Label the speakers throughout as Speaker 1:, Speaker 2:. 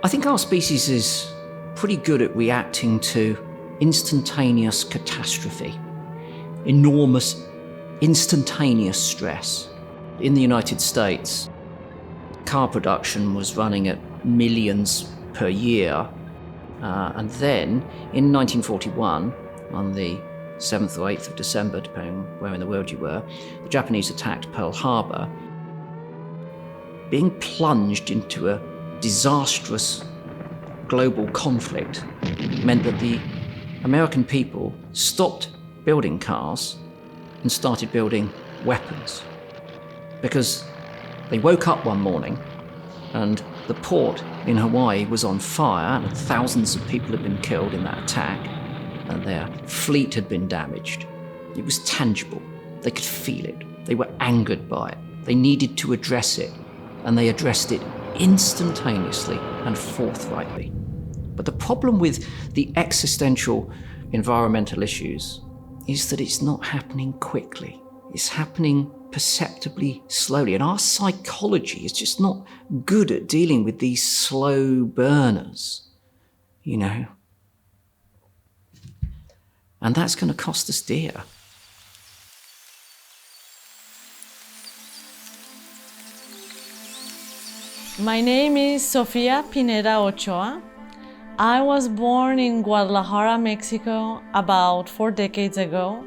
Speaker 1: I think our species is pretty good at reacting to instantaneous catastrophe, enormous instantaneous stress. In the United States, car production was running at millions per year. And then in 1941, on the 7th or 8th of December, depending on where in the world you were, the Japanese attacked Pearl Harbor. Being plunged into a disastrous global conflict meant that the American people stopped building cars and started building weapons. Because they woke up one morning and the port in Hawaii was on fire and thousands of people had been killed in that attack and their fleet had been damaged. It was tangible. They could feel it. They were angered by it. They needed to address it, and they addressed it instantaneously and forthrightly. But the problem with the existential environmental issues is that it's not happening quickly. It's happening perceptibly slowly. And our psychology is just not good at dealing with these slow burners, you know. And that's going to cost us dear.
Speaker 2: My name is Sofia Pineda Ochoa. I was born in Guadalajara, Mexico, about 4 decades ago.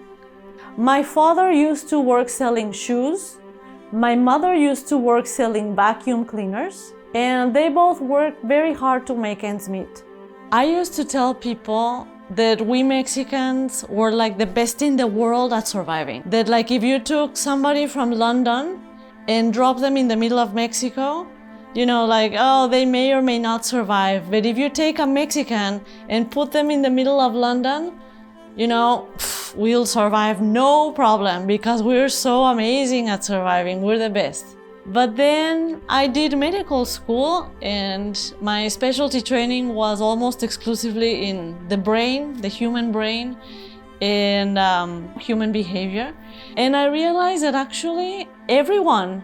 Speaker 2: My father used to work selling shoes. My mother used to work selling vacuum cleaners, and they both worked very hard to make ends meet. I used to tell people that we Mexicans were like the best in the world at surviving. That like if you took somebody from London and dropped them in the middle of Mexico, you know, like, oh, they may or may not survive. But if you take a Mexican and put them in the middle of London, you know, we'll survive no problem because we're so amazing at surviving. We're the best. But then I did medical school and my specialty training was almost exclusively in the brain, the human brain, and human behavior. And I realized that actually everyone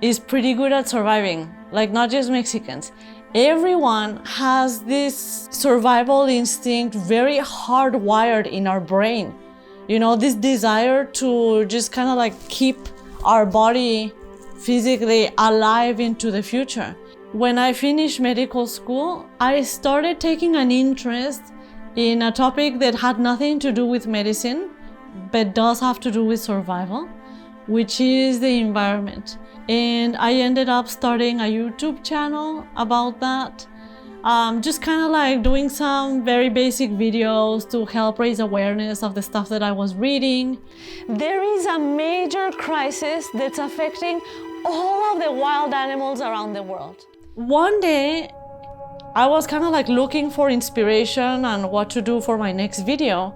Speaker 2: is pretty good at surviving, like not just Mexicans. Everyone has this survival instinct very hardwired in our brain. You know, this desire to just kind of like keep our body physically alive into the future. When I finished medical school, I started taking an interest in a topic that had nothing to do with medicine, but does have to do with survival, which is the environment. And I ended up starting a YouTube channel about that. Just kind of like doing some very basic videos to help raise awareness of the stuff that I was reading. There is a major crisis that's affecting all of the wild animals around the world. One day, I was kind of like looking for inspiration on what to do for my next video,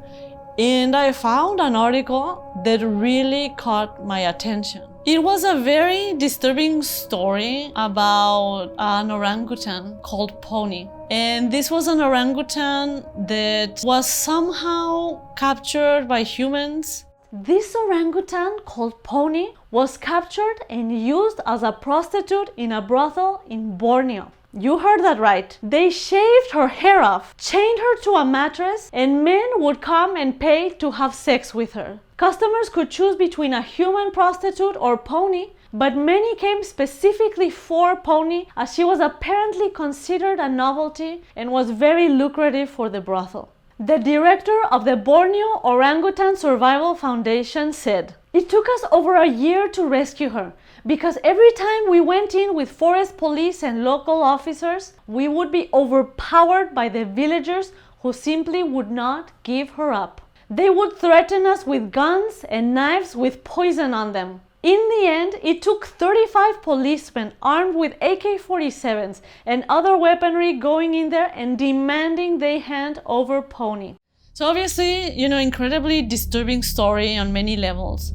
Speaker 2: and I found an article that really caught my attention. It was a very disturbing story about an orangutan called Pony. And this was an orangutan that was somehow captured by humans. This orangutan called Pony was captured and used as a prostitute in a brothel in Borneo. You heard that right. They shaved her hair off, chained her to a mattress, and men would come and pay to have sex with her. Customers could choose between a human prostitute or Pony, but many came specifically for Pony as she was apparently considered a novelty and was very lucrative for the brothel. The director of the Borneo Orangutan Survival Foundation said, "It took us over a year to rescue her because every time we went in with forest police and local officers, we would be overpowered by the villagers who simply would not give her up. They would threaten us with guns and knives with poison on them. In the end, it took 35 policemen armed with AK-47s and other weaponry going in there and demanding they hand over Pony." So obviously, you know, incredibly disturbing story on many levels.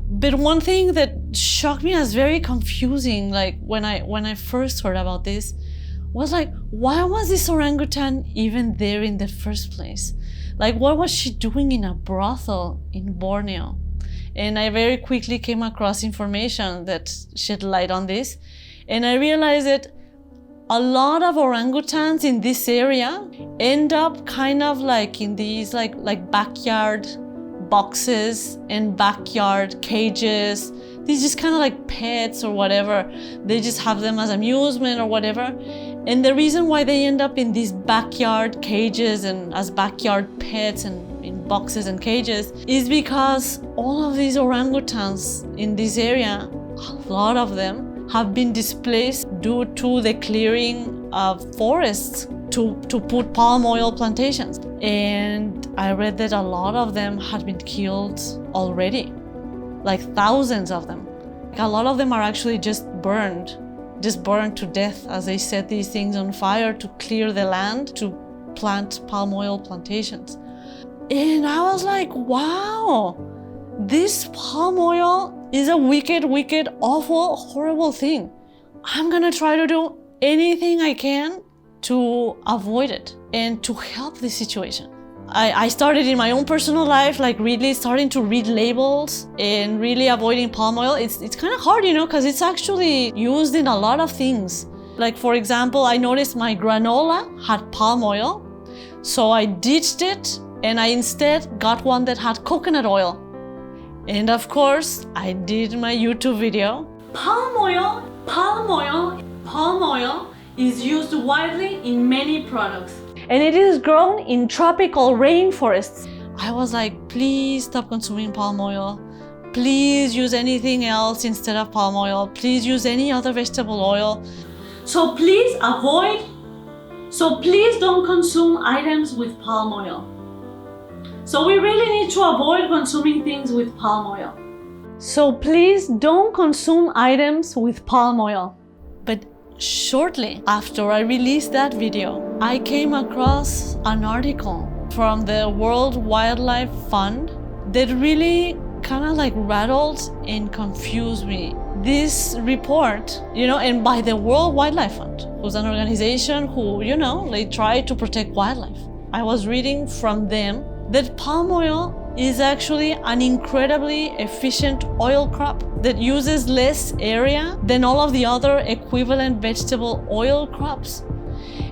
Speaker 2: But one thing that shocked me as very confusing, like when I first heard about this, was like, why was this orangutan even there in the first place? Like, what was she doing in a brothel in Borneo? And I very quickly came across information that shed light on this. And I realized that a lot of orangutans in this area end up kind of like in these like backyard boxes and backyard cages. These just kind of like pets or whatever. They just have them as amusement or whatever. And the reason why they end up in these backyard cages and as backyard pets and in boxes and cages is because all of these orangutans in this area, a lot of them have been displaced due to the clearing of forests to put palm oil plantations. And I read that a lot of them had been killed already, like thousands of them. A lot of them are actually just burned to death as they set these things on fire to clear the land to plant palm oil plantations. And I was like, wow, this palm oil is a wicked, wicked, awful, horrible thing. I'm gonna try to do anything I can to avoid it and to help this situation. I started in my own personal life, like really starting to read labels and really avoiding palm oil. It's kind of hard, you know, because it's actually used in a lot of things. Like for example, I noticed my granola had palm oil, so I ditched it and I instead got one that had coconut oil. And of course, I did my YouTube video. Palm oil is used widely in many products. And it is grown in tropical rainforests. I was like, please stop consuming palm oil. Please use anything else instead of palm oil. Please use any other vegetable oil. So please don't consume items with palm oil. So we really need to avoid consuming things with palm oil. So please don't consume items with palm oil. But shortly after I released that video, I came across an article from the World Wildlife Fund that really kind of like rattled and confused me. This report, you know, and by the World Wildlife Fund, who's an organization who, you know, they try to protect wildlife. I was reading from them that palm oil is actually an incredibly efficient oil crop that uses less area than all of the other equivalent vegetable oil crops.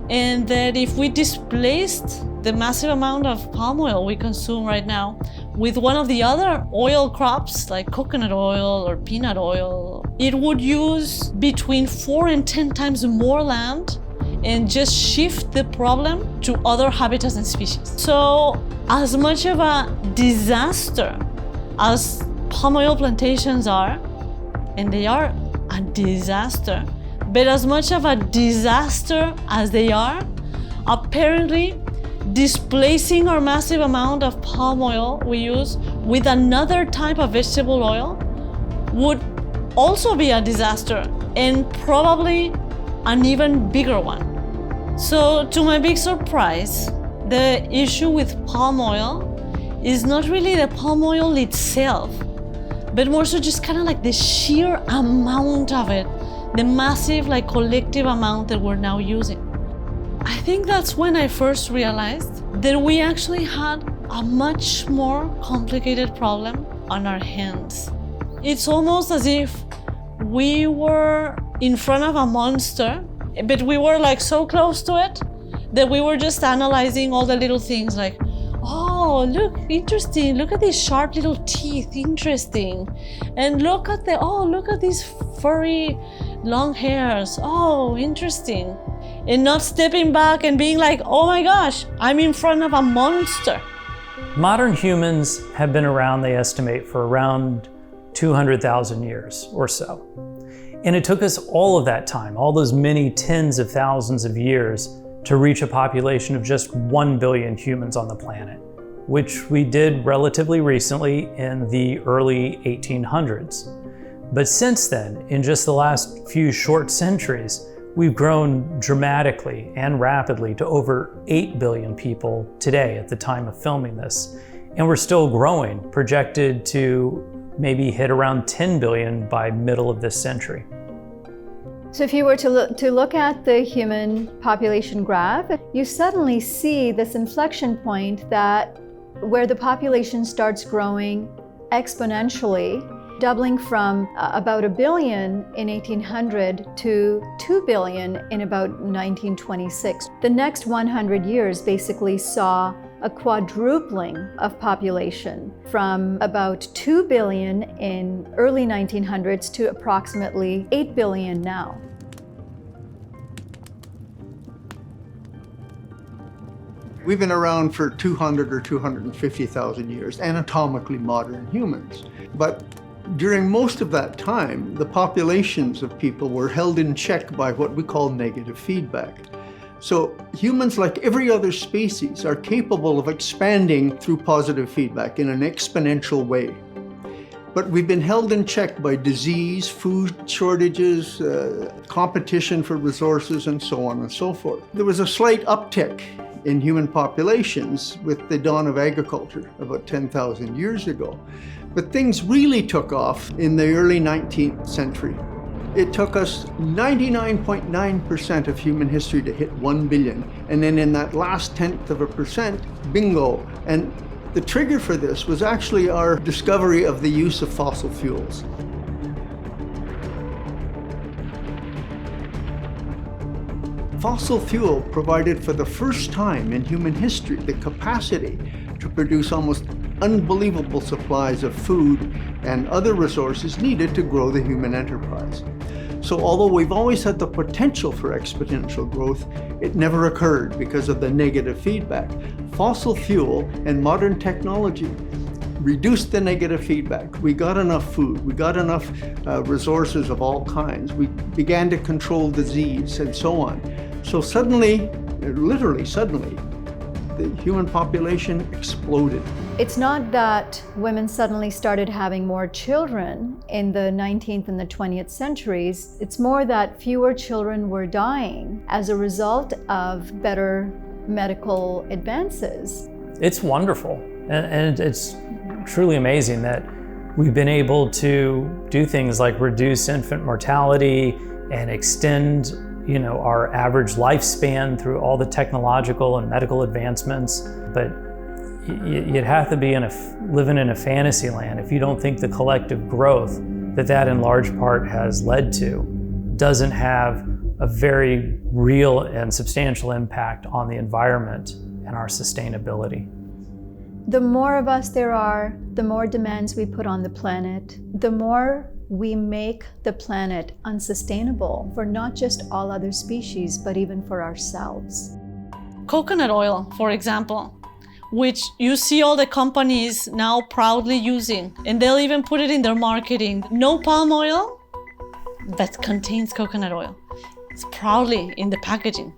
Speaker 2: And that if we displaced the massive amount of palm oil we consume right now with one of the other oil crops like coconut oil or peanut oil, it would use between 4 and 10 times more land and just shift the problem to other habitats and species. So as much of a disaster as palm oil plantations are, and they are a disaster, but as much of a disaster as they are, apparently displacing our massive amount of palm oil we use with another type of vegetable oil would also be a disaster, and probably an even bigger one. So to my big surprise, the issue with palm oil is not really the palm oil itself, but more so just kind of like the sheer amount of it, the massive like collective amount that we're now using. I think that's when I first realized that we actually had a much more complicated problem on our hands. It's almost as if we were in front of a monster, but we were like so close to it that we were just analyzing all the little things like, oh, look, interesting. Look at these sharp little teeth, interesting. And look at these furry long hairs. Oh, interesting. And not stepping back and being like, oh my gosh, I'm in front of a monster.
Speaker 3: Modern humans have been around, they estimate, for around 200,000 years or so. And it took us all of that time, all those many tens of thousands of years, to reach a population of just 1 billion humans on the planet, which we did relatively recently in the early 1800s. But since then, in just the last few short centuries, we've grown dramatically and rapidly to over 8 billion people today at the time of filming this. And we're still growing, projected to maybe hit around 10 billion by middle of this century.
Speaker 4: So if you were to look at the human population graph, you suddenly see this inflection point that where the population starts growing exponentially, doubling from about 1 billion in 1800 to 2 billion in about 1926. The next 100 years basically saw a quadrupling of population from about 2 billion in early 1900s to approximately 8 billion now.
Speaker 5: We've been around for 200 or 250,000 years, anatomically modern humans. But during most of that time, the populations of people were held in check by what we call negative feedback. So humans, like every other species, are capable of expanding through positive feedback in an exponential way. But we've been held in check by disease, food shortages, competition for resources, and so on and so forth. There was a slight uptick in human populations with the dawn of agriculture about 10,000 years ago. But things really took off in the early 19th century. It took us 99.9% of human history to hit 1 billion. And then in that last 0.1%, bingo. And the trigger for this was actually our discovery of the use of fossil fuels. Fossil fuel provided for the first time in human history the capacity to produce almost unbelievable supplies of food and other resources needed to grow the human enterprise. So although we've always had the potential for exponential growth, it never occurred because of the negative feedback. Fossil fuel and modern technology reduced the negative feedback. We got enough food, we got enough resources of all kinds. We began to control disease and so on. So suddenly, literally suddenly, the human population exploded.
Speaker 4: It's not that women suddenly started having more children in the 19th and the 20th centuries. It's more that fewer children were dying as a result of better medical advances.
Speaker 3: It's wonderful, and it's truly amazing that we've been able to do things like reduce infant mortality and extend our average lifespan through all the technological and medical advancements. But you'd have to be living in a fantasy land if you don't think the collective growth that in large part has led to doesn't have a very real and substantial impact on the environment and our sustainability.
Speaker 4: The more of us there are, the more demands we put on the planet, the more we make the planet unsustainable for not just all other species, but even for ourselves.
Speaker 2: Coconut oil, for example, which you see all the companies now proudly using, and they'll even put it in their marketing. No palm oil that contains coconut oil. It's proudly in the packaging,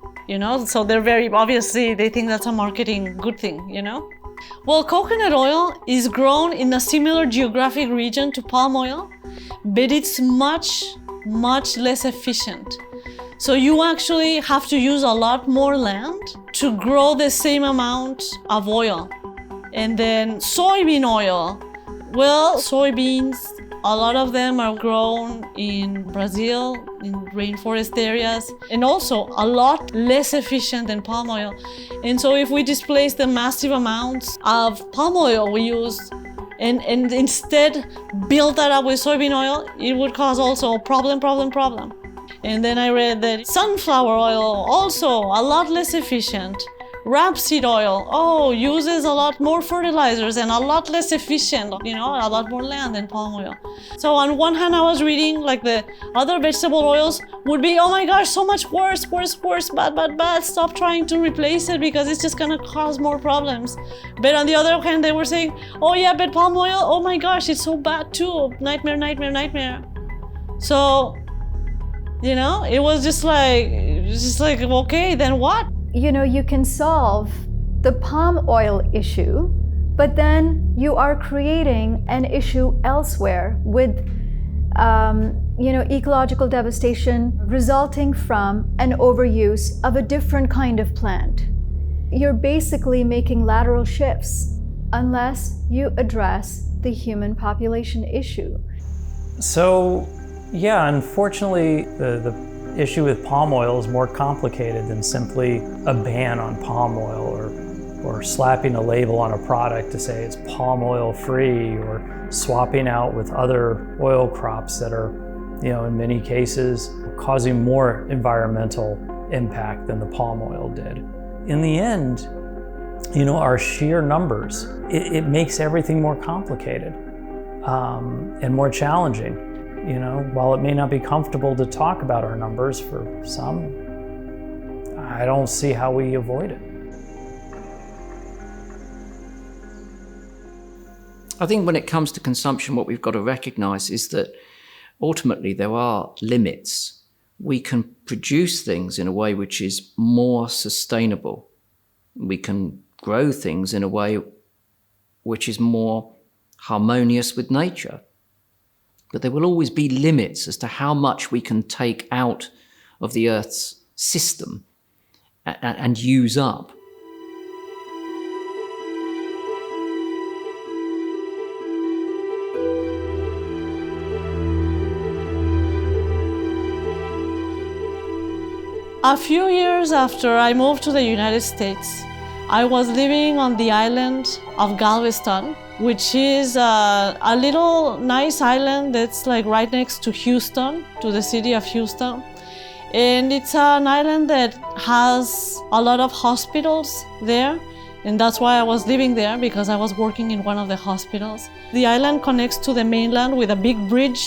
Speaker 2: So they're very, obviously, they think that's a marketing good thing, Well, coconut oil is grown in a similar geographic region to palm oil, but it's much, much less efficient. So you actually have to use a lot more land to grow the same amount of oil. And then soybean oil. Well, soybeans, a lot of them are grown in Brazil, in rainforest areas, and also a lot less efficient than palm oil. And so if we displace the massive amounts of palm oil we use and instead build that up with soybean oil, it would cause also a problem. And then I read that sunflower oil, also a lot less efficient. Rapeseed oil, uses a lot more fertilizers and a lot less efficient, a lot more land than palm oil. So on one hand, I was reading like the other vegetable oils would be, oh my gosh, so much worse, bad, stop trying to replace it because it's just gonna cause more problems. But on the other hand, they were saying, oh yeah, but palm oil, oh my gosh, it's so bad too, nightmare. So, it was just like, okay, then what?
Speaker 4: You can solve the palm oil issue, but then you are creating an issue elsewhere with, ecological devastation resulting from an overuse of a different kind of plant. You're basically making lateral shifts unless you address the human population issue.
Speaker 3: So, yeah, unfortunately, the issue with palm oil is more complicated than simply a ban on palm oil or or slapping a label on a product to say it's palm oil free, or swapping out with other oil crops that are, in many cases, causing more environmental impact than the palm oil did. In the end, our sheer numbers, it makes everything more complicated and more challenging. While it may not be comfortable to talk about our numbers for some, I don't see how we avoid it.
Speaker 1: I think when it comes to consumption, what we've got to recognize is that ultimately there are limits. We can produce things in a way which is more sustainable. We can grow things in a way which is more harmonious with nature. But there will always be limits as to how much we can take out of the Earth's system and use up.
Speaker 2: A few years after I moved to the United States, I was living on the island of Galveston, which is a little nice island that's like right next to Houston, to the city of Houston. And it's an island that has a lot of hospitals there. And that's why I was living there, because I was working in one of the hospitals. The island connects to the mainland with a big bridge,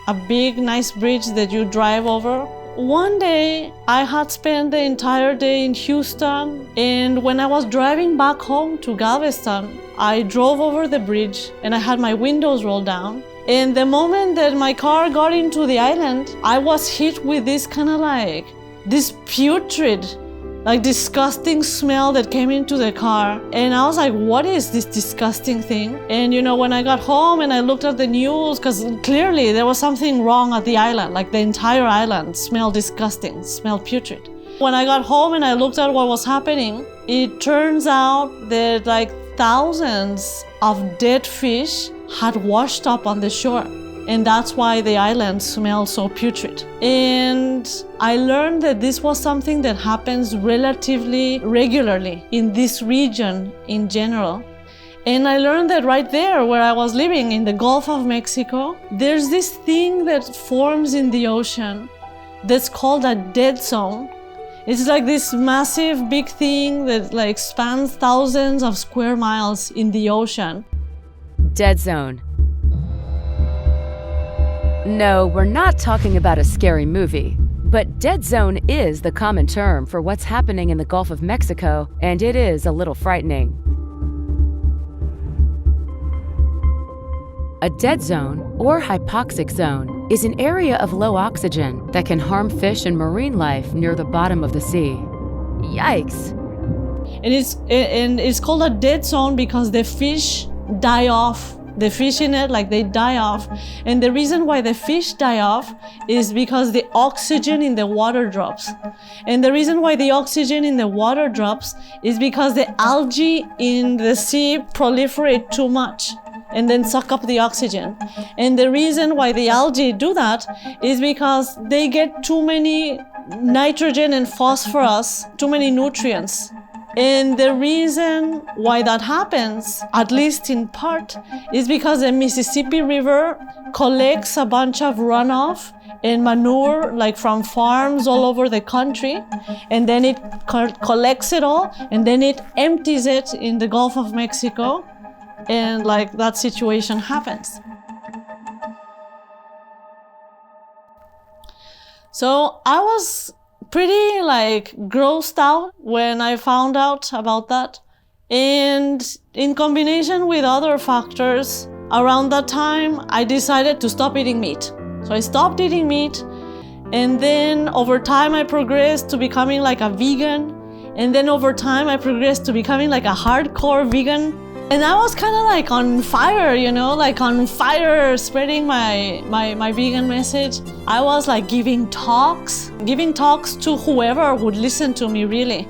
Speaker 2: a big, nice bridge that you drive over. One day, I had spent the entire day in Houston, and when I was driving back home to Galveston, I drove over the bridge and I had my windows rolled down. And the moment that my car got into the island, I was hit with this kind of like, this putrid, like disgusting smell that came into the car. And I was like, what is this disgusting thing? And when I got home and I looked at the news, because clearly there was something wrong at the island, like the entire island smelled disgusting, smelled putrid. When I got home and I looked at what was happening, it turns out that like thousands of dead fish had washed up on the shore. And that's why the island smelled so putrid. And I learned that this was something that happens relatively regularly in this region in general. And I learned that right there where I was living in the Gulf of Mexico, there's this thing that forms in the ocean that's called a dead zone. It's like this massive big thing that like spans thousands of square miles in the ocean.
Speaker 6: Dead zone. No, we're not talking about a scary movie, but dead zone is the common term for what's happening in the Gulf of Mexico, and it is a little frightening. A dead zone, or hypoxic zone, is an area of low oxygen that can harm fish and marine life near the bottom of the sea. Yikes!
Speaker 2: And it's called a dead zone because the fish die off. The fish in it, like they die off. And the reason why the fish die off is because the oxygen in the water drops. And the reason why the oxygen in the water drops is because the algae in the sea proliferate too much and then suck up the oxygen. And the reason why the algae do that is because they get too many nitrogen and phosphorus, too many nutrients. And the reason why that happens, at least in part, is because the Mississippi River collects a bunch of runoff and manure, like from farms all over the country, and then it collects it all, and then it empties it in the Gulf of Mexico, and like that situation happens. So I was pretty like grossed out when I found out about that. And in combination with other factors, around that time, I decided to stop eating meat. So I stopped eating meat, and then over time I progressed to becoming like a vegan. And then over time I progressed to becoming like a hardcore vegan. And I was kind of like on fire, like on fire, spreading my vegan message. I was like giving talks to whoever would listen to me, really.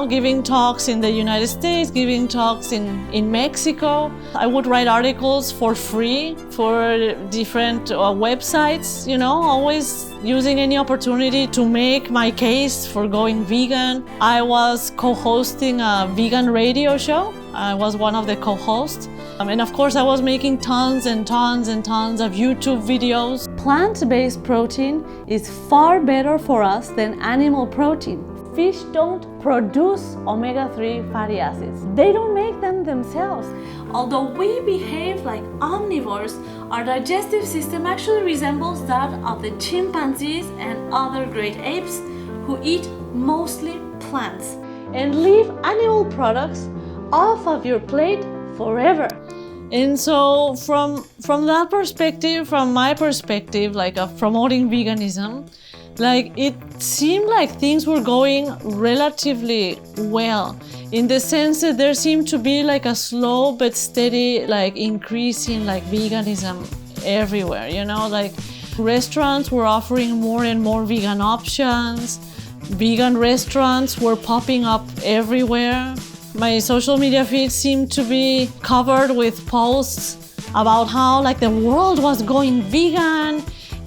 Speaker 2: Giving talks in the United States, giving talks in Mexico. I would write articles for free for different websites, always using any opportunity to make my case for going vegan. I was co-hosting a vegan radio show. I was one of the co-hosts. And of course, I was making tons and tons and tons of YouTube videos. Plant-based protein is far better for us than animal protein. Fish don't produce omega-3 fatty acids. They don't make them themselves. Although we behave like omnivores, our digestive system actually resembles that of the chimpanzees and other great apes who eat mostly plants. And leave animal products off of your plate forever. And so from that perspective, from my perspective, like of promoting veganism, like it seemed like things were going relatively well, in the sense that there seemed to be like a slow but steady like increase in like veganism everywhere, like restaurants were offering more and more vegan options. Vegan restaurants were popping up everywhere. My social media feed seemed to be covered with posts about how like the world was going vegan,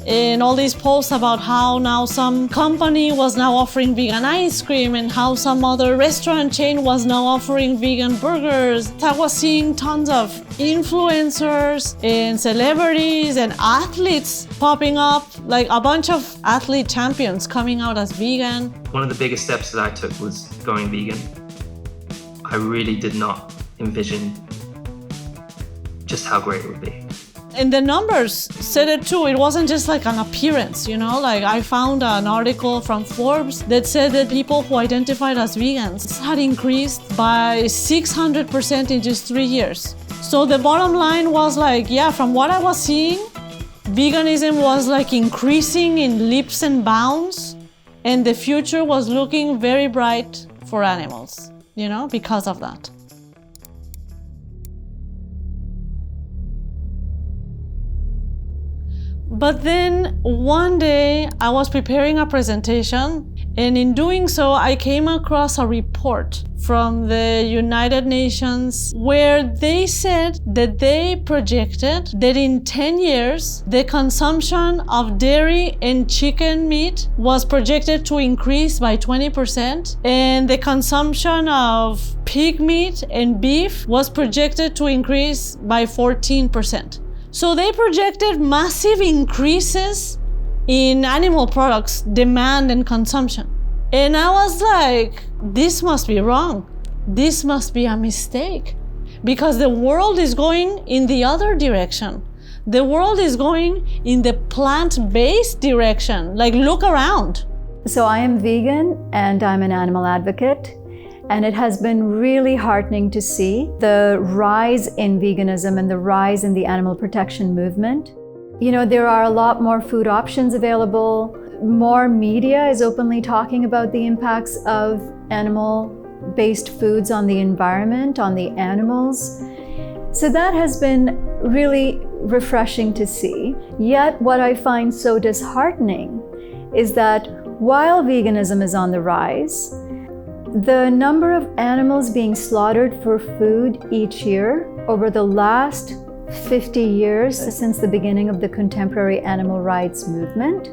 Speaker 2: and all these posts about how now some company was now offering vegan ice cream and how some other restaurant chain was now offering vegan burgers. I was seeing tons of influencers and celebrities and athletes popping up, like a bunch of athlete champions coming out as vegan.
Speaker 7: One of the biggest steps that I took was going vegan. I really did not envision just how great it would be.
Speaker 2: And the numbers said it too. It wasn't just like an appearance, like I found an article from Forbes that said that people who identified as vegans had increased by 600% in just 3 years. So the bottom line was like, yeah, from what I was seeing, veganism was like increasing in leaps and bounds, and the future was looking very bright for animals, because of that. But then one day I was preparing a presentation, and in doing so I came across a report from the United Nations where they said that they projected that in 10 years the consumption of dairy and chicken meat was projected to increase by 20%, and the consumption of pig meat and beef was projected to increase by 14%. So they projected massive increases in animal products demand and consumption. And I was like, this must be wrong. This must be a mistake, because the world is going in the other direction. The world is going in the plant-based direction. Like, look around.
Speaker 4: So I am vegan and I'm an animal advocate. And it has been really heartening to see the rise in veganism and the rise in the animal protection movement. There are a lot more food options available. More media is openly talking about the impacts of animal-based foods on the environment, on the animals. So that has been really refreshing to see. Yet what I find so disheartening is that while veganism is on the rise, the number of animals being slaughtered for food each year over the last 50 years since the beginning of the contemporary animal rights movement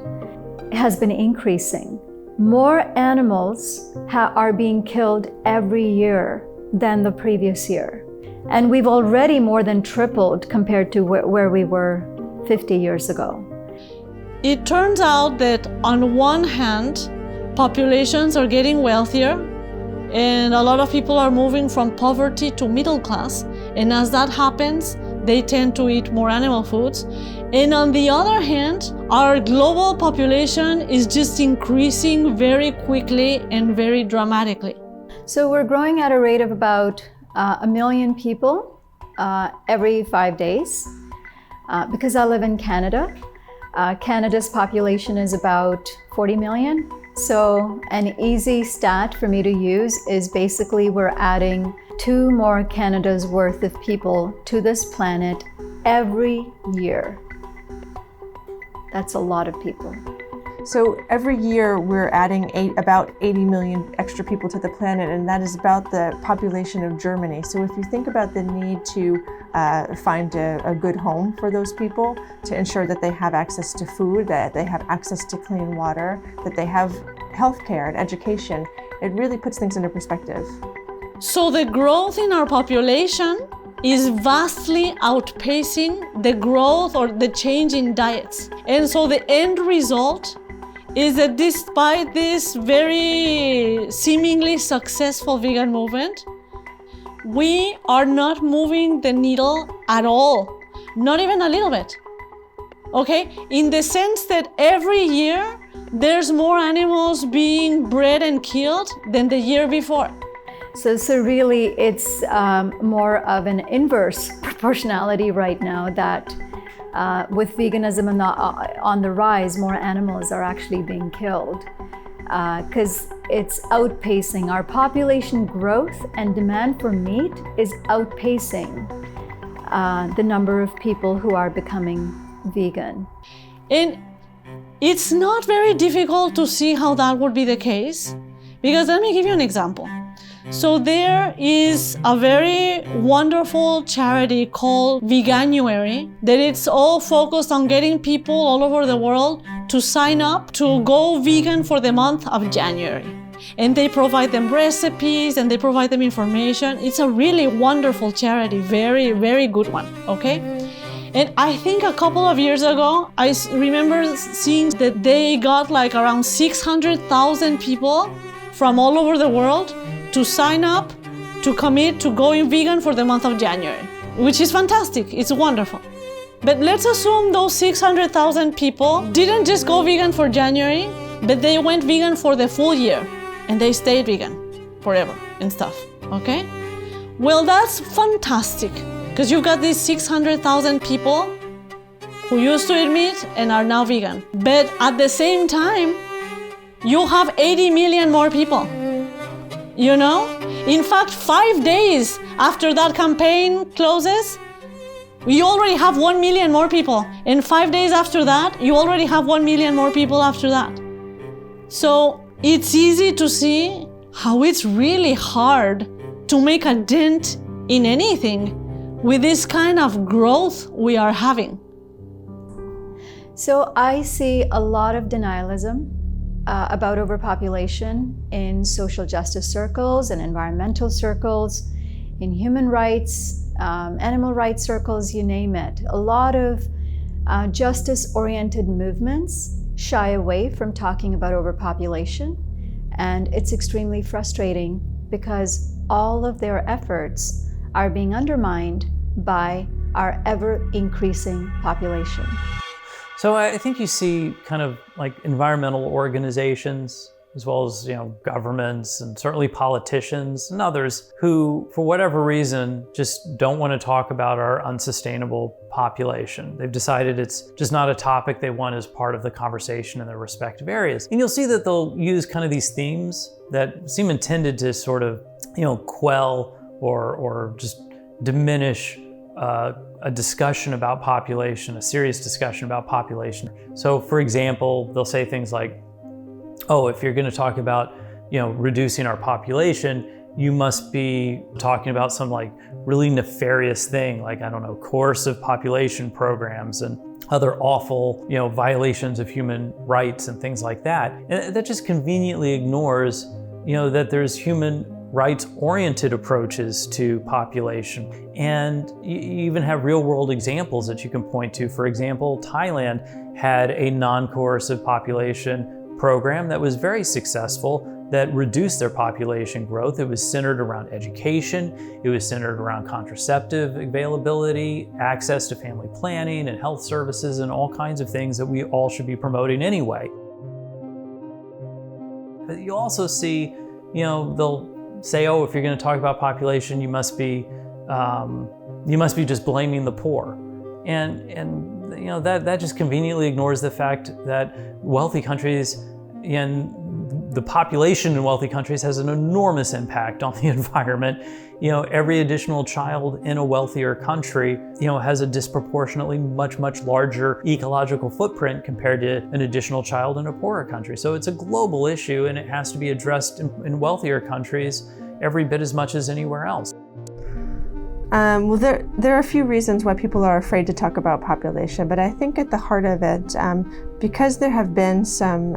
Speaker 4: has been increasing. More animals are being killed every year than the previous year. And we've already more than tripled compared to where we were 50 years ago.
Speaker 2: It turns out that on one hand, populations are getting wealthier, and a lot of people are moving from poverty to middle class. And as that happens, they tend to eat more animal foods. And on the other hand, our global population is just increasing very quickly and very dramatically.
Speaker 4: So we're growing at a rate of about 1 million people every 5 days. Because I live in Canada, Canada's population is about 40 million. So an easy stat for me to use is basically we're adding 2 more Canada's worth of people to this planet every year. That's a lot of people.
Speaker 8: So every year we're adding about 80 million extra people to the planet, and that is about the population of Germany. So if you think about the need to find a good home for those people, to ensure that they have access to food, that they have access to clean water, that they have healthcare and education, it really puts things into perspective.
Speaker 2: So the growth in our population is vastly outpacing the growth or the change in diets. And so the end result is that despite this very seemingly successful vegan movement, we are not moving the needle at all, not even a little bit. Okay? In the sense that every year there's more animals being bred and killed than the year before.
Speaker 4: So really it's more of an inverse proportionality right now that with veganism on the rise, more animals are actually being killed because it's outpacing. Our population growth and demand for meat is outpacing the number of people who are becoming vegan.
Speaker 2: And it's not very difficult to see how that would be the case, because let me give you an example. So there is a very wonderful charity called Veganuary that it's all focused on getting people all over the world to sign up to go vegan for the month of January. And they provide them recipes and they provide them information. It's a really wonderful charity, very, very good one, okay? And I think a couple of years ago, I remember seeing that they got like around 600,000 people from all over the world to sign up, to commit to going vegan for the month of January, which is fantastic, it's wonderful. But let's assume those 600,000 people didn't just go vegan for January, but they went vegan for the full year, and they stayed vegan forever and stuff, okay? Well, that's fantastic, because you've got these 600,000 people who used to eat meat and are now vegan. But at the same time, you have 80 million more people. You know? In fact, 5 days after that campaign closes, you already have 1 million more people. And 5 days after that, you already have 1 million more people after that. So it's easy to see how it's really hard to make a dent in anything with this kind of growth we are having.
Speaker 4: So I see a lot of denialism about overpopulation in social justice circles and environmental circles, in human rights, animal rights circles, you name it. A lot of justice-oriented movements shy away from talking about overpopulation, and it's extremely frustrating because all of their efforts are being undermined by our ever-increasing population.
Speaker 3: So I think you see kind of like environmental organizations, as well as, governments and certainly politicians and others who, for whatever reason, just don't want to talk about our unsustainable population. They've decided it's just not a topic they want as part of the conversation in their respective areas. And you'll see that they'll use kind of these themes that seem intended to sort of, quell or just diminish a discussion about population, a serious discussion about population. So for example, they'll say things like, oh, if you're going to talk about, reducing our population, you must be talking about some like really nefarious thing, like, I don't know, coercive population programs and other awful, violations of human rights and things like that. And that just conveniently ignores, that there's human rights-oriented approaches to population. And you even have real-world examples that you can point to. For example, Thailand had a non-coercive population program that was very successful that reduced their population growth. It was centered around education. It was centered around contraceptive availability, access to family planning and health services, and all kinds of things that we all should be promoting anyway. But you also see, they'll say, oh, if you're going to talk about population, you must be just blaming the poor, and that just conveniently ignores the fact that wealthy countries and The population in wealthy countries has an enormous impact on the environment. Every additional child in a wealthier country, has a disproportionately much larger ecological footprint compared to an additional child in a poorer country. So it's a global issue, and it has to be addressed in wealthier countries every bit as much as anywhere else.
Speaker 8: Well, there are a few reasons why people are afraid to talk about population, but I think at the heart of it, because there have been some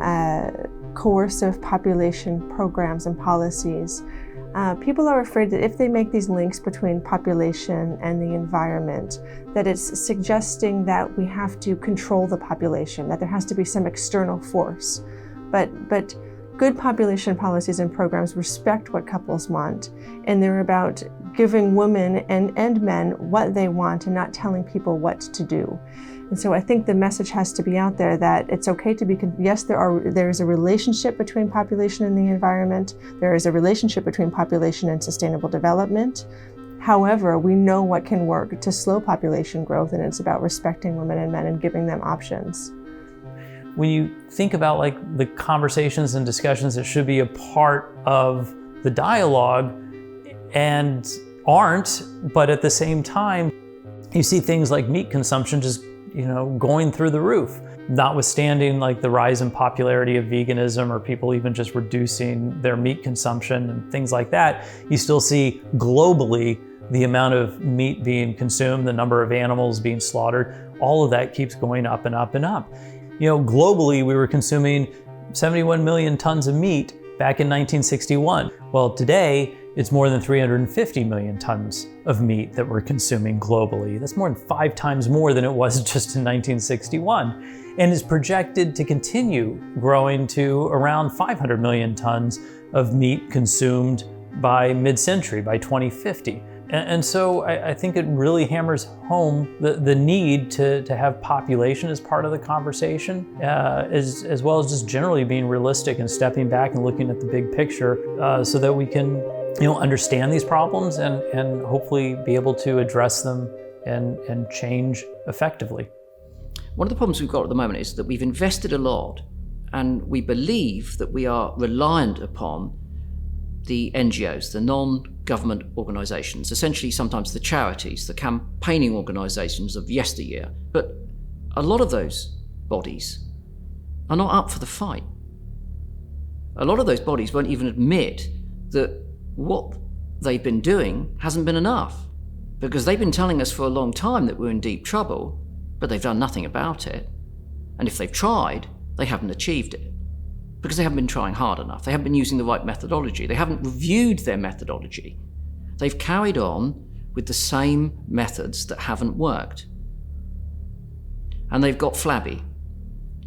Speaker 8: coercive population programs and policies, people are afraid that if they make these links between population and the environment, that it's suggesting that we have to control the population, that there has to be some external force. But good population policies and programs respect what couples want, and they're about giving women and men what they want and not telling people what to do. And so I think the message has to be out there that it's okay to be, yes, there is a relationship between population and the environment. There is a relationship between population and sustainable development. However, we know what can work to slow population growth, and it's about respecting women and men and giving them options.
Speaker 3: When you think about the conversations and discussions that should be a part of the dialogue and aren't, but at the same time, you see things like meat consumption just, going through the roof. Notwithstanding the rise in popularity of veganism or people even just reducing their meat consumption and things like that, you still see globally the amount of meat being consumed, the number of animals being slaughtered, all of that keeps going up and up and up. Globally, we were consuming 71 million tons of meat back in 1961. Well, today, it's more than 350 million tons of meat that we're consuming globally. That's more than 5 times more than it was just in 1961, and is projected to continue growing to around 500 million tons of meat consumed by mid-century, by 2050. And so I think it really hammers home the need to have population as part of the conversation, as well as just generally being realistic and stepping back and looking at the big picture, so that we can understand these problems and hopefully be able to address them and change effectively.
Speaker 1: One of the problems we've got at the moment is that we've invested a lot, and we believe that we are reliant upon the NGOs, the non-government organisations, essentially sometimes the charities, the campaigning organisations of yesteryear. But a lot of those bodies are not up for the fight. A lot of those bodies won't even admit that what they've been doing hasn't been enough, because they've been telling us for a long time that we're in deep trouble, but they've done nothing about it. And if they've tried, they haven't achieved it, because they haven't been trying hard enough. They haven't been using the right methodology. They haven't reviewed their methodology. They've carried on with the same methods that haven't worked. And they've got flabby,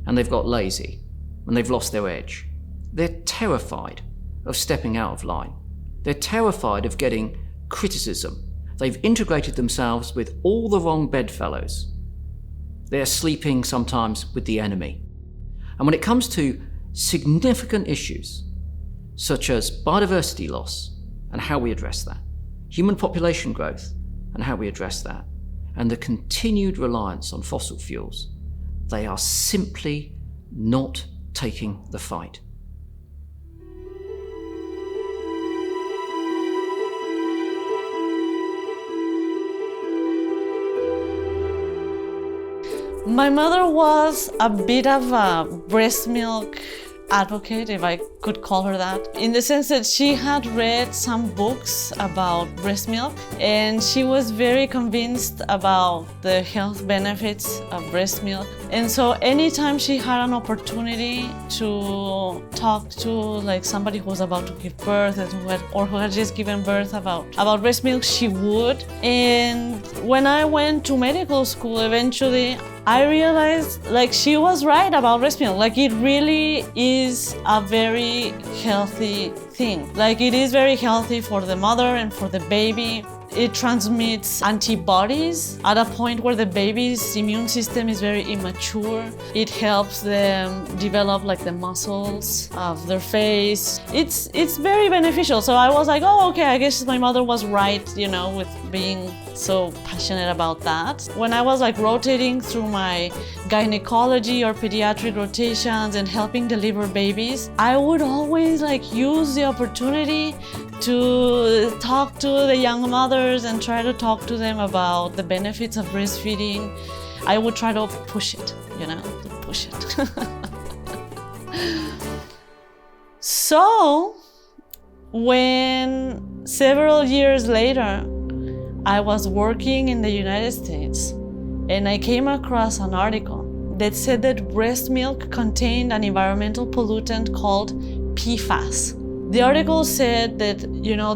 Speaker 1: and they've got lazy, and they've lost their edge. They're terrified of stepping out of line. They're terrified of getting criticism. They've integrated themselves with all the wrong bedfellows. They're sleeping sometimes with the enemy. And when it comes to significant issues, such as biodiversity loss and how we address that, human population growth and how we address that, and the continued reliance on fossil fuels, they are simply not taking the fight.
Speaker 2: My mother was a bit of a breast milk advocate, if I could call her that, in the sense that she had read some books about breast milk, and she was very convinced about the health benefits of breast milk. And so anytime she had an opportunity to talk to somebody who was about to give birth or who had just given birth about breast milk, she would. And when I went to medical school, eventually I realized she was right about breast milk. It really is a very healthy thing. It is very healthy for the mother and for the baby. It transmits antibodies at a point where the baby's immune system is very immature. It helps them develop like the muscles of their face. It's very beneficial. So I was like, oh, okay, I guess my mother was right, with being so passionate about that. When I was like rotating through my gynecology or pediatric rotations and helping deliver babies, I would always like use the opportunity to talk to the young mothers and try to talk to them about the benefits of breastfeeding. I would try to push it, push it. So, when several years later, I was working in the United States and I came across an article that said that breast milk contained an environmental pollutant called PFAS. The article said that,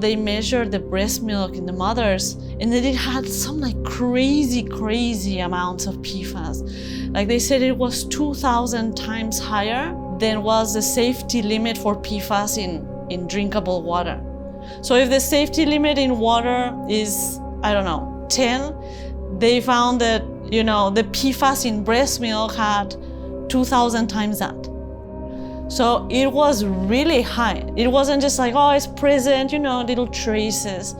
Speaker 2: they measured the breast milk in the mothers and that it had some like crazy amounts of PFAS. Like they said it was 2,000 times higher than was the safety limit for PFAS in drinkable water. So if the safety limit in water is, 10, they found that, the PFAS in breast milk had 2,000 times that. So it was really high. It wasn't just like, oh, it's present, little traces.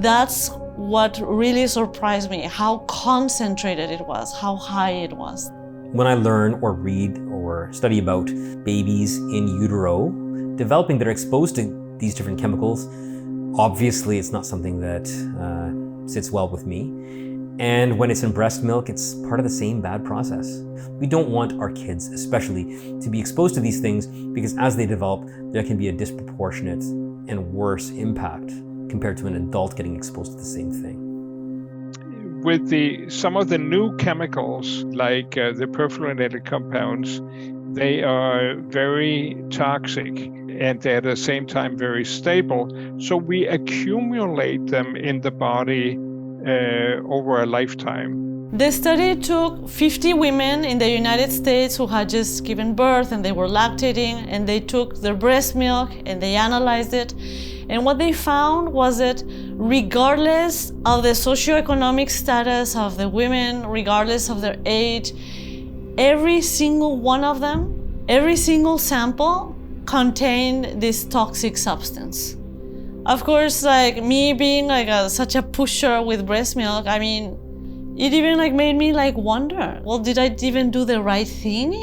Speaker 2: That's what really surprised me, how concentrated it was, how high it was.
Speaker 9: When I learn or read or study about babies in utero developing that are exposed to these different chemicals, obviously it's not something that sits well with me. And when it's in breast milk, it's part of the same bad process. We don't want our kids, especially, to be exposed to these things because as they develop, there can be a disproportionate and worse impact compared to an adult getting exposed to the same thing.
Speaker 10: With some of the new chemicals, like the perfluorinated compounds, they are very toxic and at the same time very stable. So we accumulate them in the body over a lifetime.
Speaker 2: The study took 50 women in the United States who had just given birth and they were lactating, and they took their breast milk and they analyzed it. And what they found was that regardless of the socioeconomic status of the women, regardless of their age, every single one of them, every single sample contained this toxic substance. Of course, like me being like such a pusher with breast milk, it even like made me like wonder, well, did I even do the right thing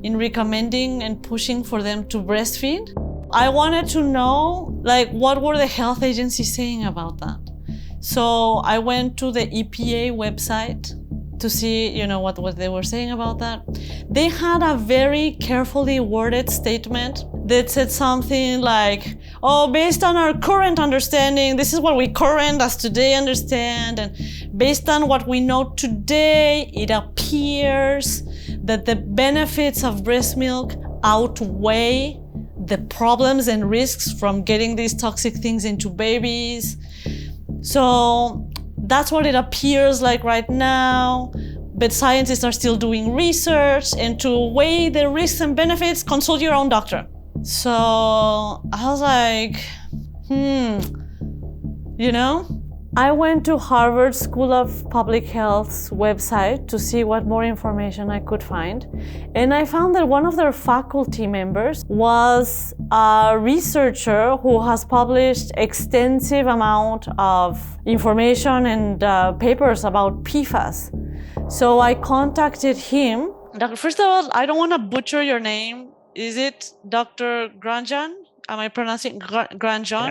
Speaker 2: in recommending and pushing for them to breastfeed? I wanted to know like what were the health agencies saying about that. So I went to the EPA website to see, what they were saying about that. They had a very carefully worded statement that said something like, oh, based on our current understanding, this is what we current as today understand, and based on what we know today, it appears that the benefits of breast milk outweigh the problems and risks from getting these toxic things into babies. So that's what it appears like right now, but scientists are still doing research, and to weigh the risks and benefits, consult your own doctor. So I was like, I went to Harvard School of Public Health's website to see what more information I could find. And I found that one of their faculty members was a researcher who has published extensive amount of information and papers about PFAS. So I contacted him. First of all, I don't want to butcher your name. Is it Dr. Grandjean? Am I pronouncing Grandjean?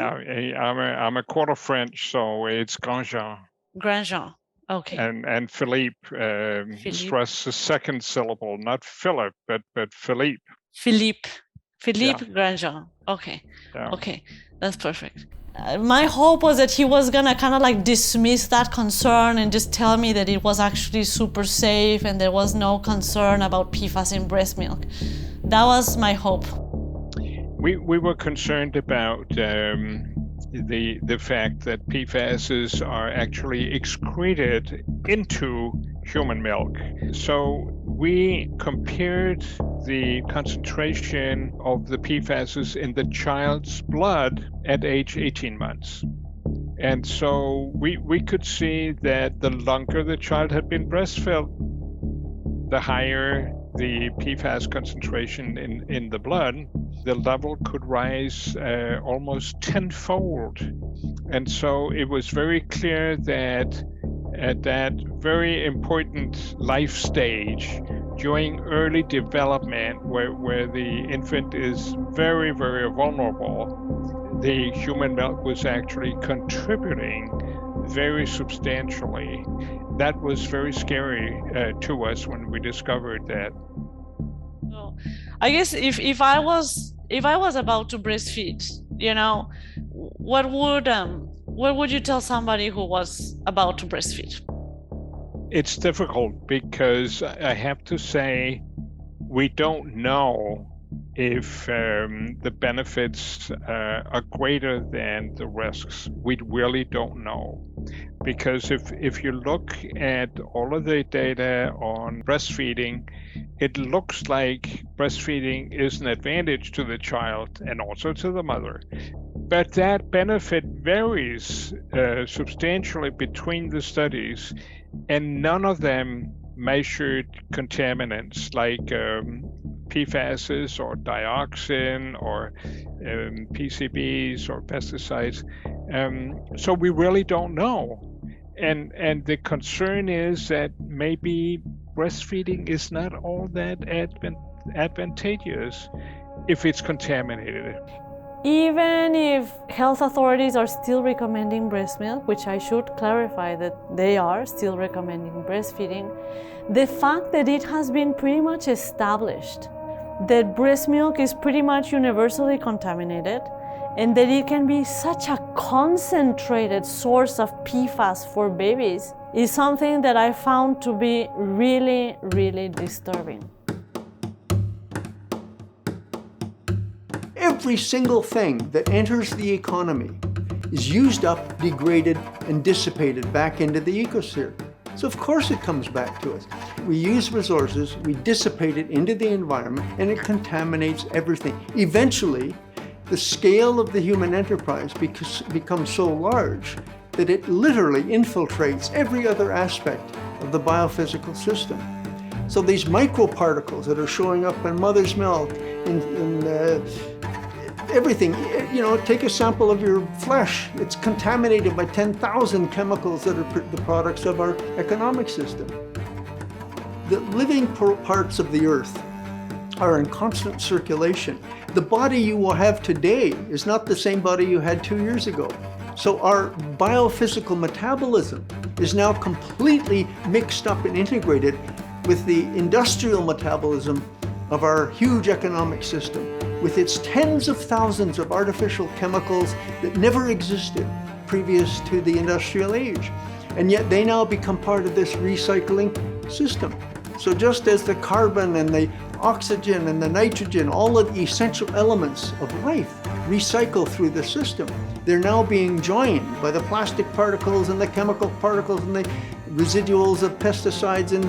Speaker 10: Yeah, I'm a quarter French, so it's Grandjean.
Speaker 2: Grandjean, okay.
Speaker 10: And Philippe, stress the second syllable, not Philip, but Philippe.
Speaker 2: Philippe yeah. Grandjean, okay. Yeah. Okay, that's perfect. My hope was that he was gonna kind of like dismiss that concern and just tell me that it was actually super safe and there was no concern about PFAS in breast milk. That was my hope.
Speaker 10: We were concerned about the fact that PFASs are actually excreted into human milk. So we compared the concentration of the PFASs in the child's blood at age 18 months. And so we could see that the longer the child had been breastfed, the higher the PFAS concentration in the blood, the level could rise almost tenfold. And so it was very clear that at that very important life stage, during early development, where the infant is very, very vulnerable, the human milk was actually contributing very substantially. That was very scary to us when we discovered that.
Speaker 2: I guess if I was about to breastfeed, what would you tell somebody who was about to breastfeed?
Speaker 10: It's difficult because I have to say we don't know if the benefits are greater than the risks. We really don't know. Because if you look at all of the data on breastfeeding, it looks like breastfeeding is an advantage to the child and also to the mother. But that benefit varies substantially between the studies, and none of them measured contaminants like PFASs or dioxin or PCBs or pesticides. So we really don't know. And the concern is that maybe breastfeeding is not all that advantageous if it's contaminated.
Speaker 2: Even if health authorities are still recommending breast milk, which I should clarify that they are still recommending breastfeeding, the fact that it has been pretty much established that breast milk is pretty much universally contaminated and that it can be such a concentrated source of PFAS for babies is something that I found to be really, really disturbing.
Speaker 5: Every single thing that enters the economy is used up, degraded, and dissipated back into the ecosphere. So of course it comes back to us. We use resources, we dissipate it into the environment, and it contaminates everything. Eventually, the scale of the human enterprise becomes so large that it literally infiltrates every other aspect of the biophysical system. So these microparticles that are showing up in mother's milk, in everything, take a sample of your flesh. It's contaminated by 10,000 chemicals that are the products of our economic system. The living parts of the earth are in constant circulation. The body you will have today is not the same body you had 2 years ago. So our biophysical metabolism is now completely mixed up and integrated with the industrial metabolism of our huge economic system, with its tens of thousands of artificial chemicals that never existed previous to the industrial age. And yet they now become part of this recycling system. So just as the carbon and the oxygen and the nitrogen, all of the essential elements of life recycle through the system, they're now being joined by the plastic particles and the chemical particles and the residuals of pesticides and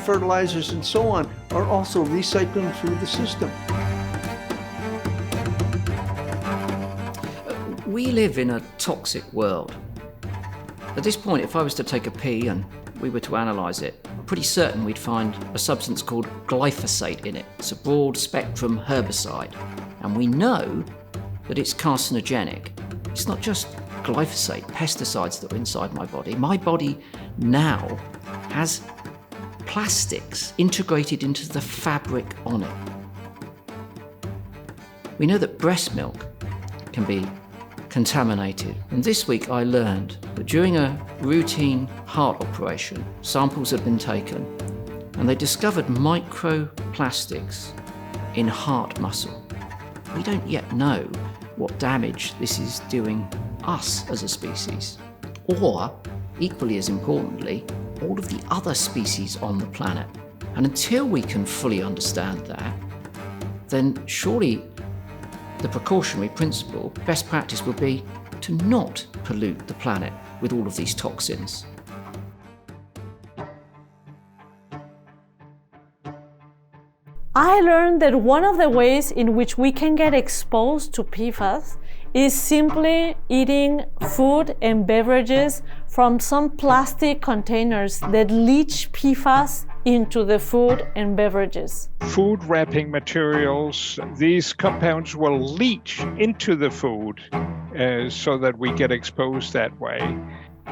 Speaker 5: fertilizers and so on are also recycling through the system.
Speaker 1: We live in a toxic world. At this point, if I was to take a pee and we were to analyse it, I'm pretty certain we'd find a substance called glyphosate in it. It's a broad-spectrum herbicide, and we know that it's carcinogenic. It's not just glyphosate, pesticides that are inside my body. My body now has plastics integrated into the fabric on it. We know that breast milk can be contaminated. And this week I learned that during a routine heart operation, samples had been taken and they discovered microplastics in heart muscle. We don't yet know what damage this is doing us as a species, or, equally as importantly, all of the other species on the planet. And until we can fully understand that, then surely the precautionary principle, best practice would be to not pollute the planet with all of these toxins.
Speaker 2: I learned that one of the ways in which we can get exposed to PFAS is simply eating food and beverages from some plastic containers that leach PFAS into the food and beverages.
Speaker 10: Food wrapping materials, these compounds will leach into the food so that we get exposed that way.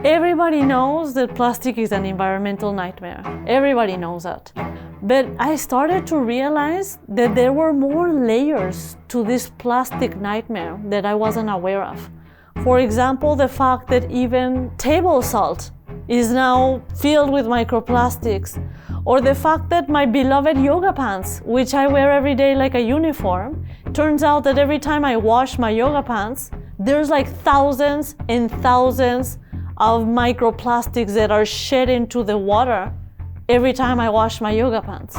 Speaker 2: Everybody knows that plastic is an environmental nightmare. Everybody knows that. But I started to realize that there were more layers to this plastic nightmare that I wasn't aware of. For example, the fact that even table salt is now filled with microplastics, or the fact that my beloved yoga pants, which I wear every day like a uniform, turns out that every time I wash my yoga pants, there's like thousands and thousands of microplastics that are shed into the water every time I wash my yoga pants.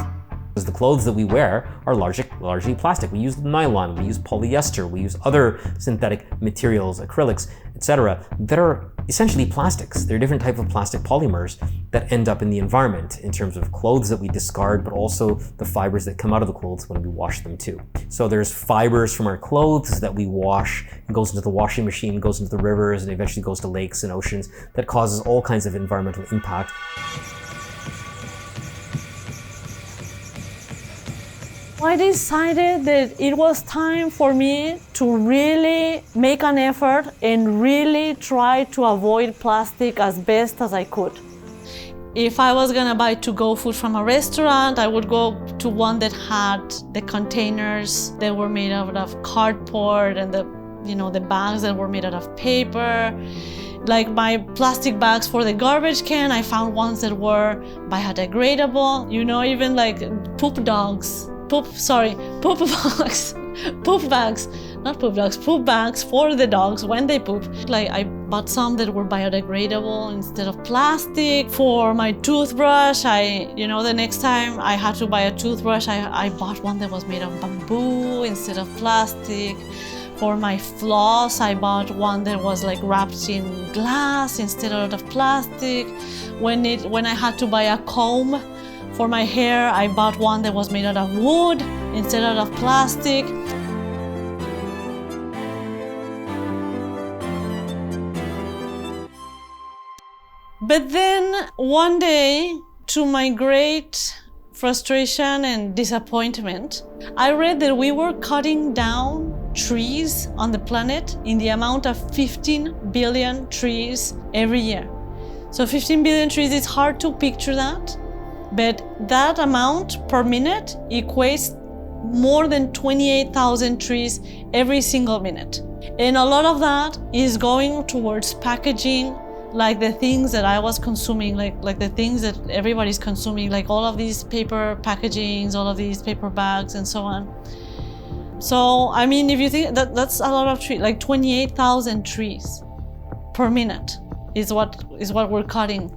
Speaker 9: The clothes that we wear are largely plastic. We use nylon, we use polyester, we use other synthetic materials, acrylics, etc., that are essentially plastics. They're different types of plastic polymers that end up in the environment in terms of clothes that we discard, but also the fibers that come out of the clothes when we wash them too. So there's fibers from our clothes that we wash, it goes into the washing machine, goes into the rivers, and eventually goes to lakes and oceans. That causes all kinds of environmental impact.
Speaker 2: I decided that it was time for me to really make an effort and really try to avoid plastic as best as I could. If I was gonna buy to-go food from a restaurant, I would go to one that had the containers that were made out of cardboard and the bags that were made out of paper. Like my plastic bags for the garbage can, I found ones that were biodegradable. Even like poop bags for the dogs when they poop. Like I bought some that were biodegradable instead of plastic. For my toothbrush, the next time I had to buy a toothbrush, I bought one that was made of bamboo instead of plastic. For my floss, I bought one that was like wrapped in glass instead of plastic. When I had to buy a comb for my hair, I bought one that was made out of wood instead of plastic. But then one day, to my great frustration and disappointment, I read that we were cutting down trees on the planet in the amount of 15 billion trees every year. So 15 billion trees, it's hard to picture that. But that amount per minute equates more than 28,000 trees every single minute. And a lot of that is going towards packaging, like the things that I was consuming, like the things that everybody's consuming, like all of these paper packagings, all of these paper bags and so on. So, if you think that's a lot of trees, like 28,000 trees per minute is what we're cutting.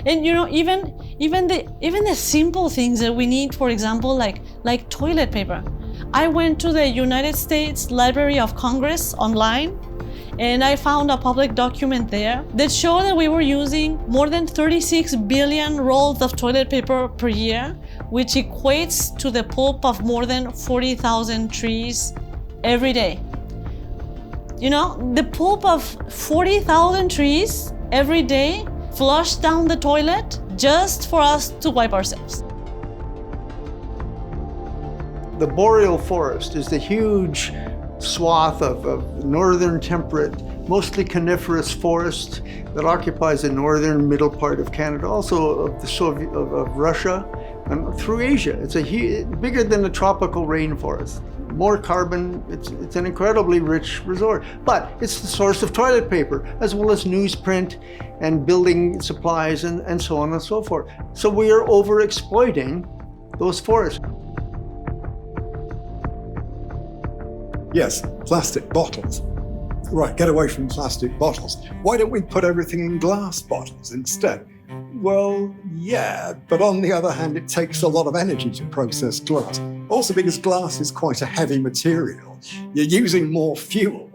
Speaker 2: And even the simple things that we need, for example, like toilet paper. I went to the United States Library of Congress online, and I found a public document there that showed that we were using more than 36 billion rolls of toilet paper per year, which equates to the pulp of more than 40,000 trees every day. The pulp of 40,000 trees every day flushed down the toilet just for us to wipe ourselves.
Speaker 5: The boreal forest is the huge swath of northern temperate, mostly coniferous forest that occupies the northern middle part of Canada, also of Russia, and through Asia. It's bigger than the tropical rainforest. More carbon, it's an incredibly rich resource. But it's the source of toilet paper, as well as newsprint and building supplies and so on and so forth. So we are overexploiting those forests.
Speaker 11: Yes, plastic bottles. Right, get away from plastic bottles. Why don't we put everything in glass bottles instead? Well, yeah, but on the other hand, it takes a lot of energy to process glass. Also because glass is quite a heavy material. You're using more fuel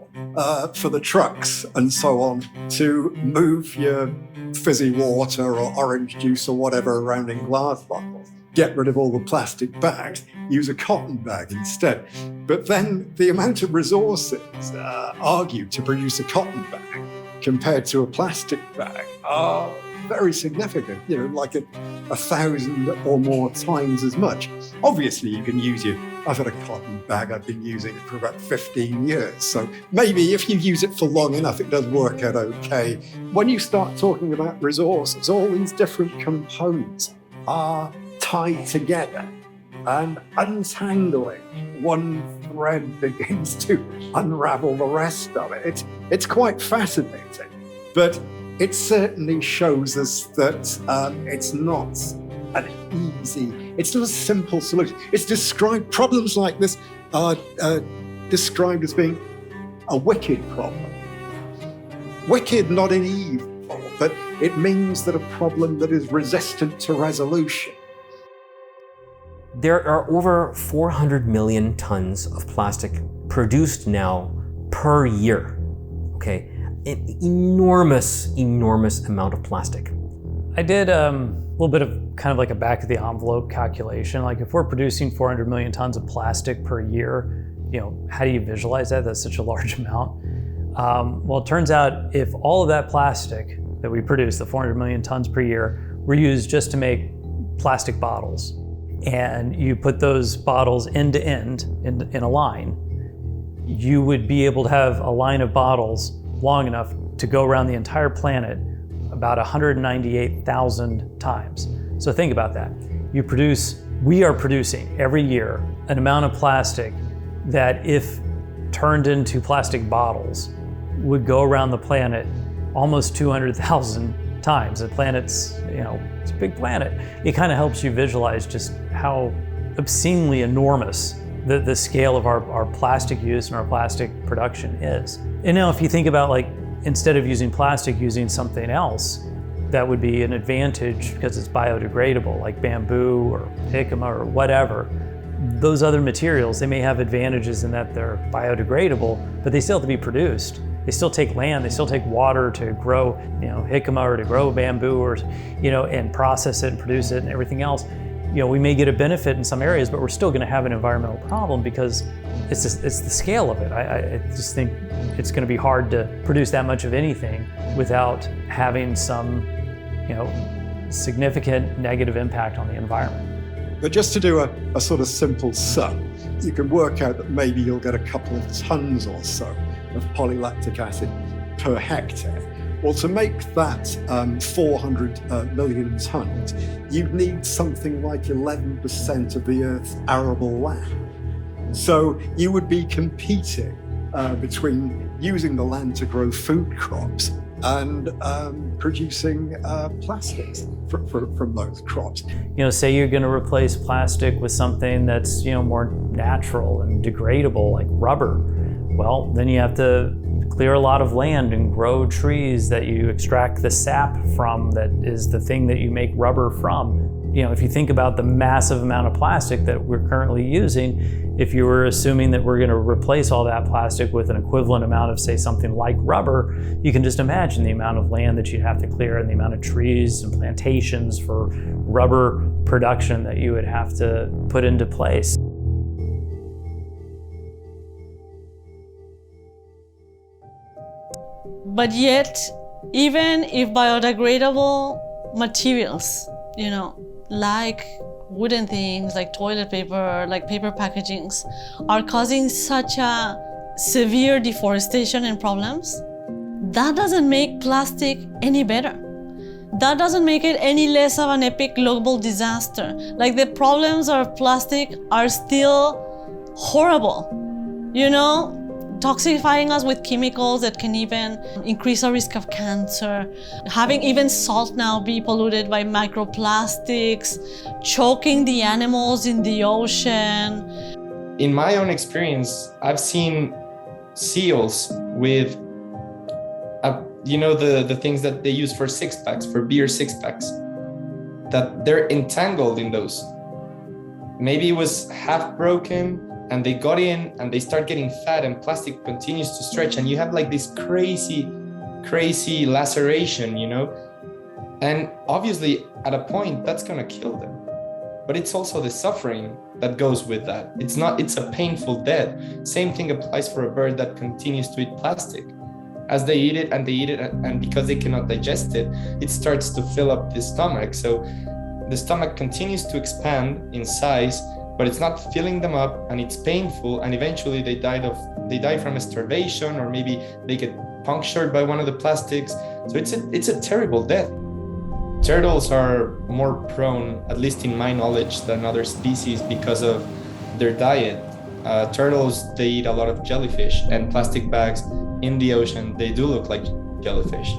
Speaker 11: for the trucks and so on to move your fizzy water or orange juice or whatever around in glass bottles. get rid of all the plastic bags, use a cotton bag instead. But then the amount of resources argued to produce a cotton bag compared to a plastic bag are very significant, like 1,000 or more times as much. Obviously, you can use I've had a cotton bag, I've been using it for about 15 years. So maybe if you use it for long enough, it does work out okay. When you start talking about resources, all these different components are tied together, and untangling one thread begins to unravel the rest of it. It's quite fascinating, but it certainly shows us that it's not it's not a simple solution. It's described, problems like this are described as being a wicked problem. Wicked, not in evil, but it means that a problem that is resistant to resolution.
Speaker 9: There are over 400 million tons of plastic produced now per year, okay? An enormous amount of plastic.
Speaker 3: I did a little bit of kind of like a back of the envelope calculation. Like if we're producing 400 million tons of plastic per year, how do you visualize that? That's such a large amount. Well, it turns out if all of that plastic that we produce, the 400 million tons per year, were used just to make plastic bottles, and you put those bottles end to end in a line, you would be able to have a line of bottles long enough to go around the entire planet about 198,000 times. So think about that. We are producing every year an amount of plastic that, if turned into plastic bottles, would go around the planet almost 200,000 times. The planet's, it's a big planet. It kind of helps you visualize just how obscenely enormous the scale of our plastic use and our plastic production is. And now if you think about, like, instead of using plastic, using something else, that would be an advantage because it's biodegradable, like bamboo or jicama or whatever. Those other materials, they may have advantages in that they're biodegradable, but they still have to be produced. They still take land, they still take water to grow, jicama, or to grow bamboo, or, and process it and produce it and everything else. We may get a benefit in some areas, but we're still going to have an environmental problem because it's the scale of it. I just think it's going to be hard to produce that much of anything without having some, significant negative impact on the environment.
Speaker 11: But just to do a sort of simple sum, you can work out that maybe you'll get a couple of tons or so of polylactic acid per hectare. Well, to make that 400 million tons, you'd need something like 11% of the Earth's arable land. So you would be competing between using the land to grow food crops and producing plastics from those crops.
Speaker 3: Say you're going to replace plastic with something that's, more natural and degradable, like rubber. Well, then you have to clear a lot of land and grow trees that you extract the sap from, that is the thing that you make rubber from. If you think about the massive amount of plastic that we're currently using, if you were assuming that we're going to replace all that plastic with an equivalent amount of, say, something like rubber, you can just imagine the amount of land that you'd have to clear and the amount of trees and plantations for rubber production that you would have to put into place.
Speaker 2: But yet, even if biodegradable materials, like wooden things, like toilet paper, like paper packagings, are causing such a severe deforestation and problems, that doesn't make plastic any better. That doesn't make it any less of an epic global disaster. Like, the problems of plastic are still horrible, toxifying us with chemicals that can even increase our risk of cancer, having even salt now be polluted by microplastics, choking the animals in the ocean.
Speaker 12: In my own experience, I've seen seals with, the things that they use for six-packs, for beer six-packs, that they're entangled in those. Maybe it was half broken, and they got in and they start getting fat, and plastic continues to stretch, and you have like this crazy laceration, And obviously at a point that's gonna kill them. but it's also the suffering that goes with that. It's a painful death. Same thing applies for a bird that continues to eat plastic. As they eat it, and because they cannot digest it, it starts to fill up the stomach. So the stomach continues to expand in size, but it's not filling them up, and it's painful, and eventually they die from starvation, or maybe they get punctured by one of the plastics. So it's a terrible death. Turtles are more prone, at least in my knowledge, than other species because of their diet. Turtles, they eat a lot of jellyfish, and plastic bags in the ocean, they do look like jellyfish.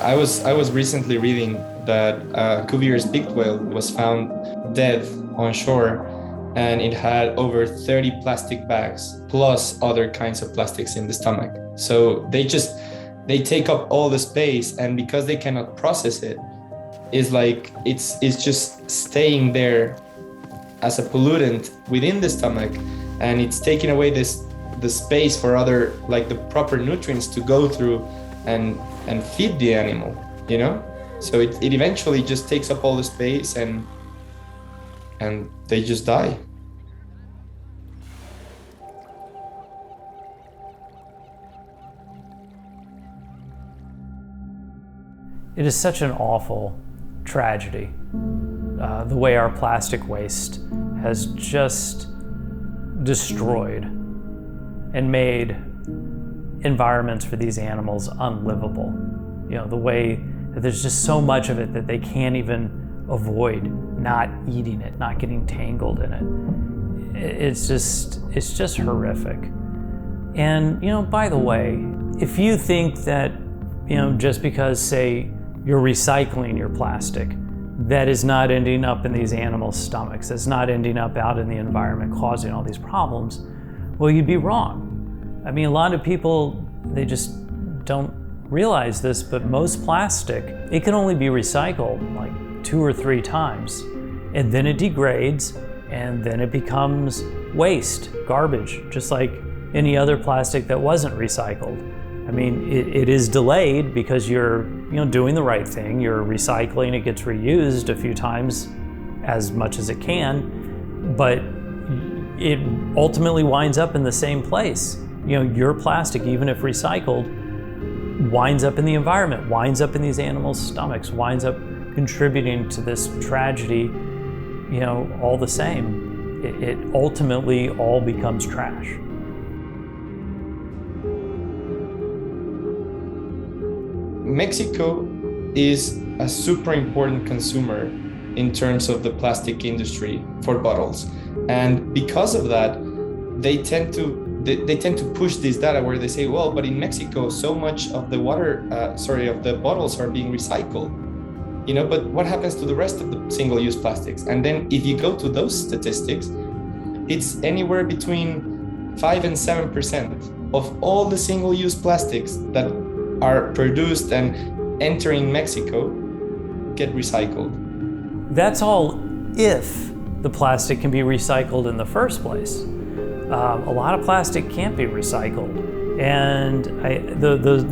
Speaker 12: I was recently reading that Cuvier's beaked whale was found dead on shore, and it had over 30 plastic bags plus other kinds of plastics in the stomach. So they take up all the space, and because they cannot process it, it's just staying there as a pollutant within the stomach, and it's taking away the space for other, like the proper nutrients to go through and feed the animal, you know? So it eventually just takes up all the space, and they just die.
Speaker 3: It is such an awful tragedy, the way our plastic waste has just destroyed and made environments for these animals unlivable. You know, the way that there's just so much of it that they can't even avoid not eating it, not getting tangled in it. It's just horrific. And, you know, by the way, if you think that, you know, just because, say, you're recycling your plastic, that is not ending up in these animals' stomachs, that's not ending up out in the environment causing all these problems, well, you'd be wrong. I mean, a lot of people, they just don't realize this, but most plastic, it can only be recycled like 2 or 3 times, and then it degrades, and then it becomes waste, garbage, just like any other plastic that wasn't recycled. I mean, it is delayed because you're, you know, doing the right thing. You're recycling, it gets reused a few times as much as it can, but it ultimately winds up in the same place. You know, your plastic, even if recycled, winds up in the environment, winds up in these animals' stomachs, winds up contributing to this tragedy, you know, all the same. It ultimately all becomes trash.
Speaker 12: Mexico is a super important consumer in terms of the plastic industry for bottles, and because of that, they tend to push this data where they say, well, but in Mexico, so much of the of the bottles are being recycled, you know. But what happens to the rest of the single-use plastics? And then if you go to those statistics, it's anywhere between 5 and 7% of all the single-use plastics that are produced and entering Mexico get recycled.
Speaker 3: That's all if the plastic can be recycled in the first place. A lot of plastic can't be recycled. And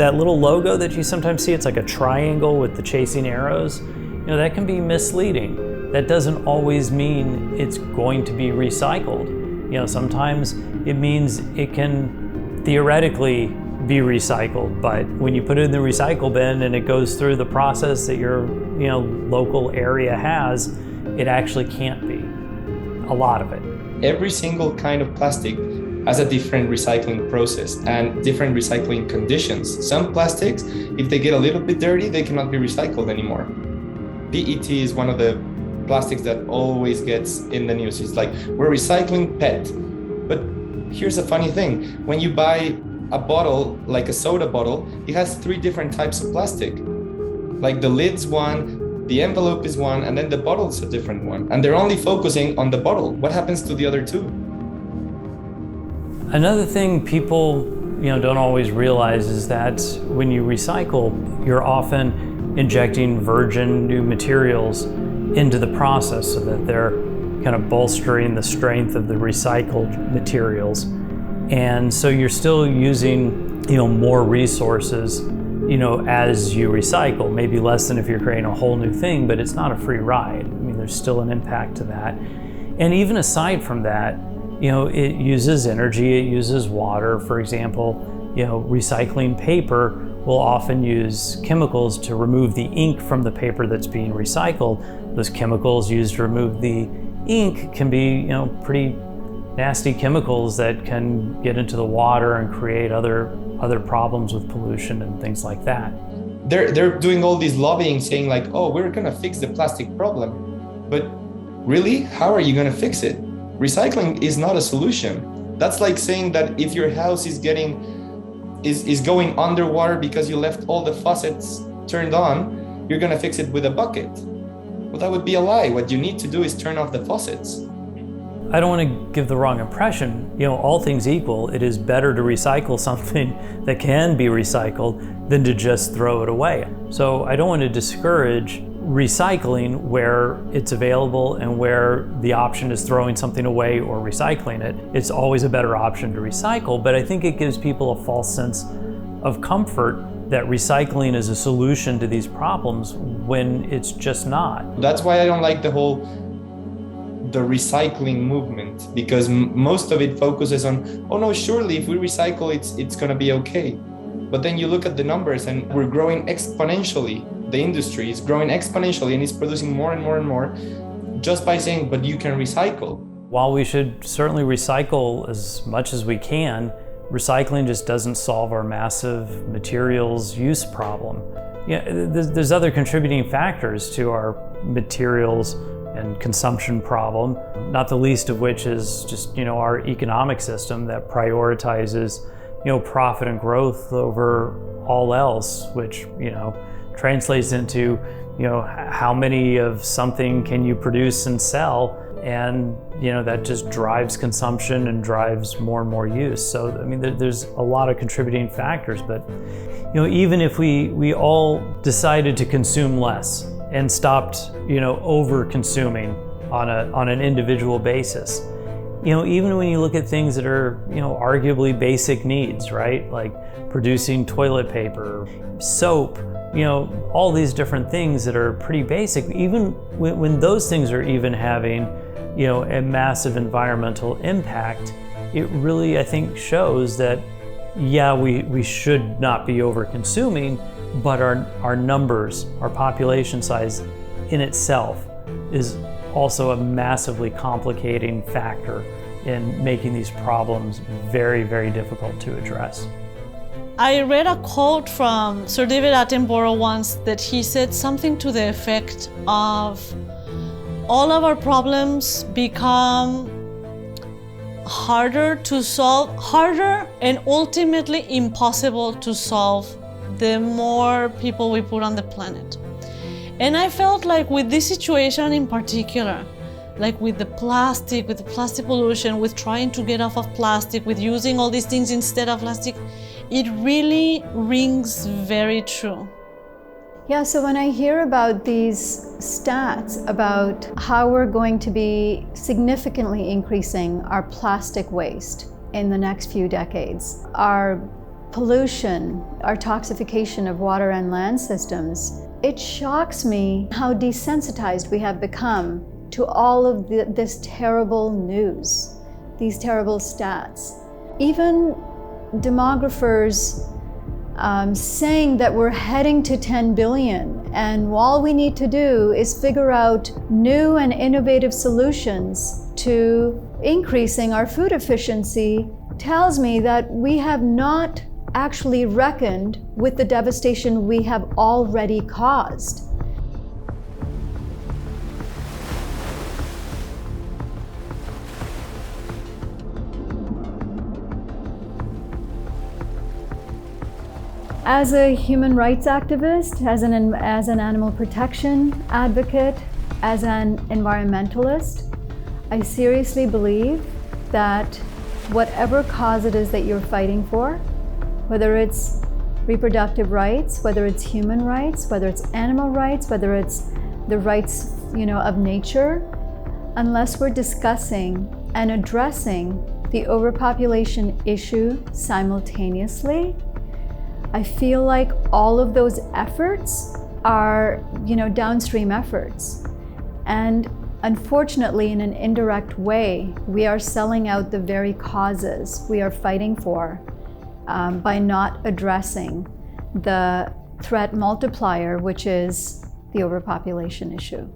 Speaker 3: that little logo that you sometimes see, it's like a triangle with the chasing arrows, you know, that can be misleading. That doesn't always mean it's going to be recycled. You know, sometimes it means it can theoretically be recycled, but when you put it in the recycle bin and it goes through the process that your, you know, local area has, it actually can't be. A lot of it.
Speaker 12: Every single kind of plastic has a different recycling process and different recycling conditions. Some plastics, if they get a little bit dirty, they cannot be recycled anymore. PET is one of the plastics that always gets in the news. It's like, we're recycling PET. But here's a funny thing. When you buy a bottle, like a soda bottle, it has 3 different types of plastic. Like the lid's one, the envelope is one, and then the bottle's a different one. And they're only focusing on the bottle. What happens to the other 2?
Speaker 3: Another thing people, you know, don't always realize is that when you recycle, you're often injecting virgin new materials into the process so that they're kind of bolstering the strength of the recycled materials. And so you're still using, you know, more resources as you recycle, maybe less than if you're creating a whole new thing, but it's not a free ride. I mean, there's still an impact to that. And even aside from that, it uses energy, it uses water. For example, recycling paper will often use chemicals to remove the ink from the paper that's being recycled. Those chemicals used to remove the ink can be, pretty nasty chemicals that can get into the water and create other problems with pollution and things like that.
Speaker 12: They're doing all this lobbying saying like, oh, we're gonna fix the plastic problem. But really, how are you gonna fix it? Recycling is not a solution. That's like saying that if your house is going underwater because you left all the faucets turned on, you're gonna fix it with a bucket. Well, that would be a lie. What you need to do is turn off the faucets.
Speaker 3: I don't want to give the wrong impression. All things equal, it is better to recycle something that can be recycled than to just throw it away. So I don't want to discourage recycling where it's available and where the option is throwing something away or recycling it. It's always a better option to recycle, but I think it gives people a false sense of comfort that recycling is a solution to these problems when it's just not.
Speaker 12: That's why I don't like the recycling movement, because most of it focuses on, oh no, surely if we recycle, it's gonna be okay. But then you look at the numbers and we're growing exponentially. The industry is growing exponentially and it's producing more and more and more just by saying, but you can recycle.
Speaker 3: While we should certainly recycle as much as we can, recycling just doesn't solve our massive materials use problem. There's other contributing factors to our materials and consumption problem, not the least of which is just, our economic system that prioritizes, profit and growth over all else, which, translates into, how many of something can you produce and sell, and, that just drives consumption and drives more and more use. So, there's a lot of contributing factors, but, even if we all decided to consume less and stopped, over consuming on an individual basis. Even when you look at things that are, arguably basic needs, right? Like producing toilet paper, soap, all these different things that are pretty basic. Even when those things are even having, a massive environmental impact, it really, I think, shows that, we should not be over consuming, but our numbers, our population size in itself is also a massively complicating factor in making these problems very, very difficult to address.
Speaker 2: I read a quote from Sir David Attenborough once that he said something to the effect of, all of our problems become harder and ultimately impossible to solve the more people we put on the planet. And I felt like with this situation in particular, like with the plastic pollution, with trying to get off of plastic, with using all these things instead of plastic, it really rings very true.
Speaker 4: Yeah, so when I hear about these stats about how we're going to be significantly increasing our plastic waste in the next few decades, our pollution, our toxification of water and land systems, it shocks me how desensitized we have become to all of this terrible news, these terrible stats. Even demographers saying that we're heading to 10 billion, and all we need to do is figure out new and innovative solutions to increasing our food efficiency, tells me that we have not actually reckoned with the devastation we have already caused. As a human rights activist, as an animal protection advocate, as an environmentalist, I seriously believe that whatever cause it is that you're fighting for, whether it's reproductive rights, whether it's human rights, whether it's animal rights, whether it's the rights, of nature, unless we're discussing and addressing the overpopulation issue simultaneously, I feel like all of those efforts are, downstream efforts. And unfortunately, in an indirect way, we are selling out the very causes we are fighting for by not addressing the threat multiplier, which is the overpopulation issue.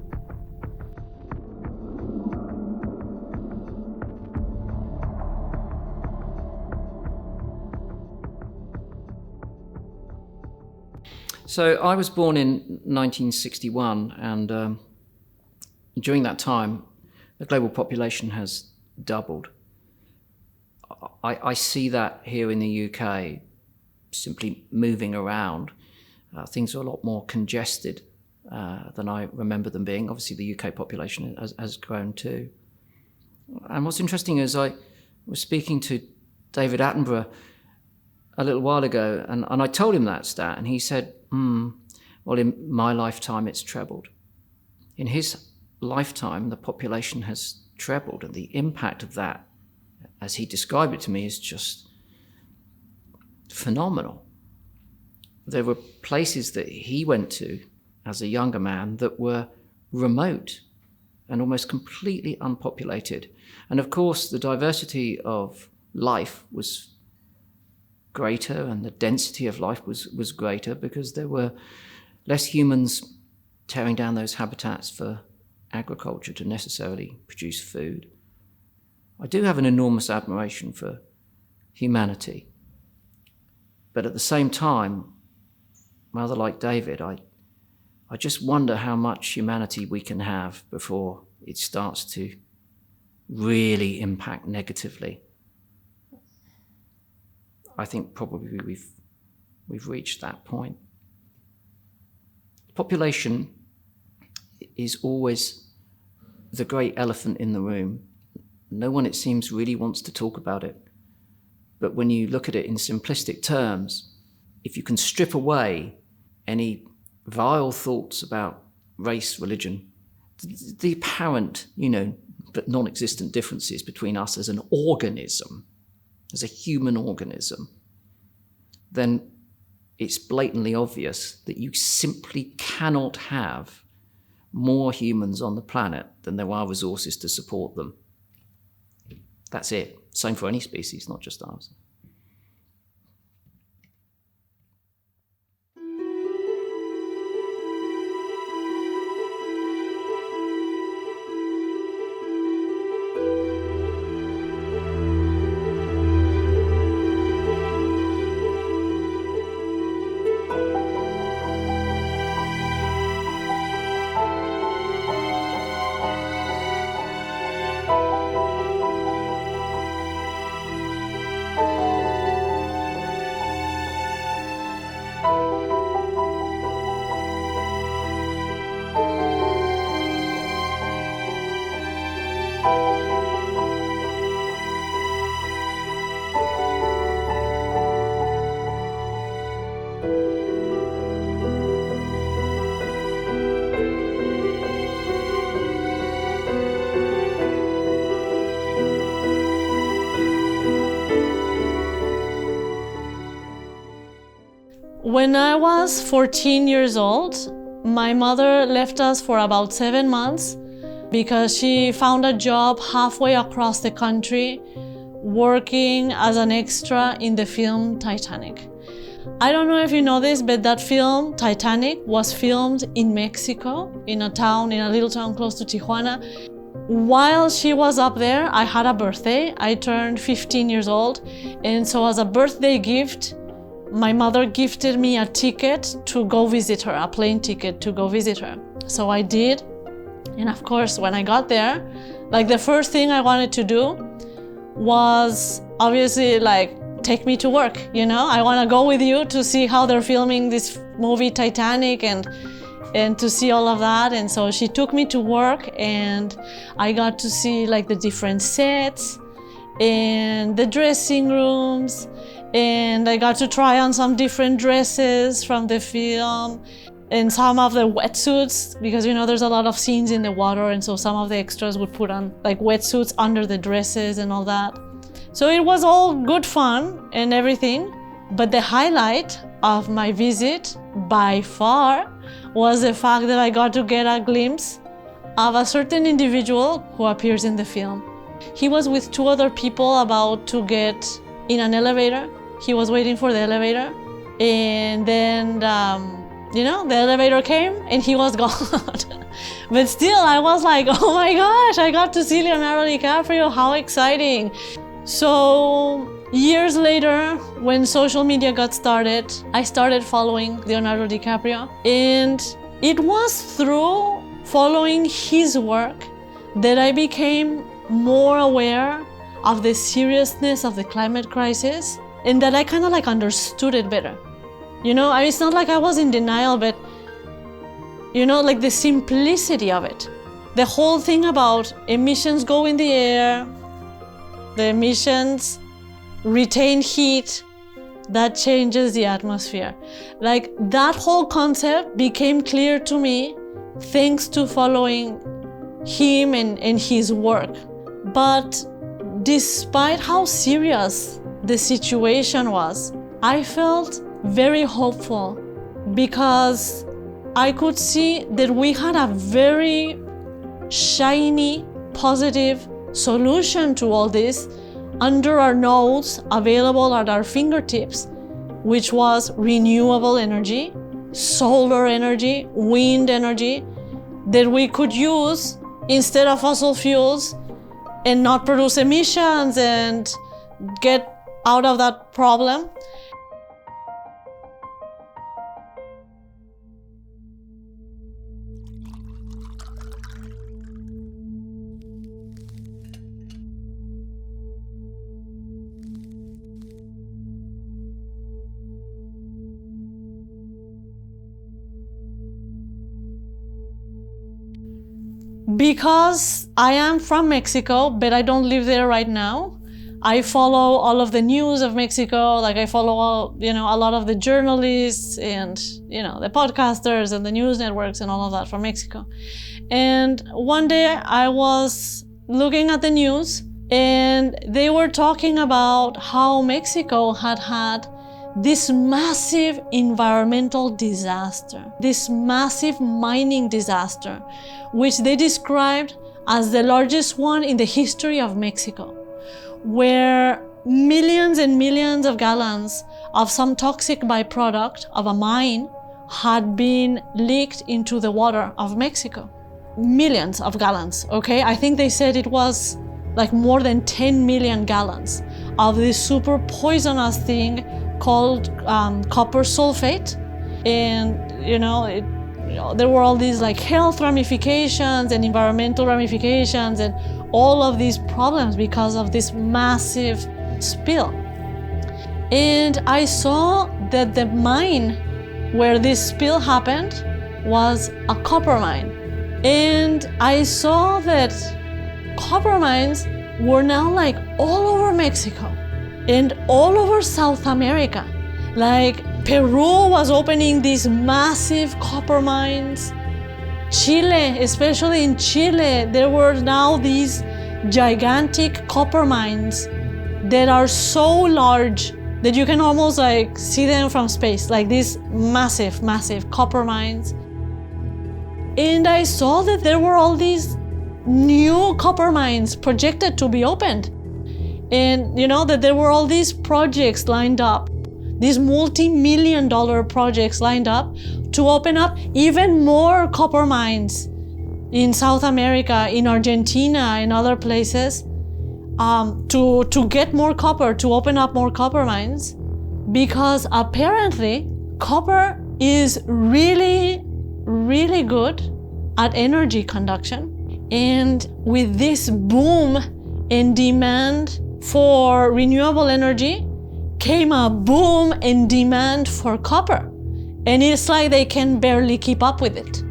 Speaker 1: So I was born in 1961, and during that time, the global population has doubled. I see that here in the UK, simply moving around. Things are a lot more congested than I remember them being. Obviously, the UK population has grown too. And what's interesting is I was speaking to David Attenborough a little while ago, and I told him that stat, and he said, well, in my lifetime, it's trebled. In his lifetime, the population has trebled, and the impact of that, as he described it to me, is just phenomenal. There were places that he went to as a younger man that were remote and almost completely unpopulated. And of course, the diversity of life was greater, and the density of life was greater because there were less humans tearing down those habitats for agriculture to necessarily produce food. I do have an enormous admiration for humanity, but at the same time, rather like David, I just wonder how much humanity we can have before it starts to really impact negatively. I think probably we've reached that point. Population is always the great elephant in the room. No one, it seems, really wants to talk about it. But when you look at it in simplistic terms, if you can strip away any vile thoughts about race, religion, the apparent, but non-existent differences between us as an organism, as a human organism, then it's blatantly obvious that you simply cannot have more humans on the planet than there are resources to support them. That's it. Same for any species, not just ours.
Speaker 2: When I was 14 years old, my mother left us for about 7 months because she found a job halfway across the country working as an extra in the film Titanic. I don't know if you know this, but that film, Titanic, was filmed in Mexico, in a little town close to Tijuana. While she was up there, I had a birthday. I turned 15 years old, and so as a birthday gift, my mother gifted me a ticket to go visit her, a plane ticket to go visit her. So I did, and of course, when I got there, the first thing I wanted to do was obviously take me to work, I want to go with you to see how they're filming this movie Titanic and to see all of that. And so she took me to work, and I got to see the different sets and the dressing rooms, and I got to try on some different dresses from the film and some of the wetsuits, because there's a lot of scenes in the water, and so some of the extras would put on wetsuits under the dresses and all that. So it was all good fun and everything, But the highlight of my visit, by far, was the fact that I got to get a glimpse of a certain individual who appears in the film. He was with two other people about to get in an elevator. He was waiting for the elevator, and then, the elevator came and he was gone. But still, I was like, oh my gosh, I got to see Leonardo DiCaprio, how exciting. So years later, when social media got started, I started following Leonardo DiCaprio. And it was through following his work that I became more aware of the seriousness of the climate crisis, and that I kind of understood it better. It's not like I was in denial, but the simplicity of it. The whole thing about emissions go in the air, the emissions retain heat, that changes the atmosphere. That whole concept became clear to me thanks to following him and his work. But despite how serious the situation was, I felt very hopeful because I could see that we had a very shiny, positive solution to all this under our nose, available at our fingertips, which was renewable energy, solar energy, wind energy, that we could use instead of fossil fuels and not produce emissions and get out of that problem. Because I am from Mexico, but I don't live there right now, I follow all of the news of Mexico. I follow a lot of the journalists and the podcasters and the news networks and all of that from Mexico. And one day I was looking at the news and they were talking about how Mexico had this massive environmental disaster, this massive mining disaster, which they described as the largest one in the history of Mexico, where millions and millions of gallons of some toxic byproduct of a mine had been leaked into the water of Mexico. Millions of gallons, okay? I think they said it was more than 10 million gallons of this super poisonous thing called copper sulfate. And there were all these health ramifications and environmental ramifications and all of these problems because of this massive spill. And I saw that the mine where this spill happened was a copper mine. And I saw that copper mines were now all over Mexico and all over South America. Peru was opening these massive copper mines. Chile, especially in Chile, there were now these gigantic copper mines that are so large that you can almost see them from space, these massive, massive copper mines. And I saw that there were all these new copper mines projected to be opened. And that there were all these projects lined up, these multi-million-dollar projects lined up to open up even more copper mines in South America, in Argentina, and other places, to get more copper, to open up more copper mines, because apparently copper is really, really good at energy conduction. And with this boom in demand for renewable energy came a boom in demand for copper. And it's they can barely keep up with it.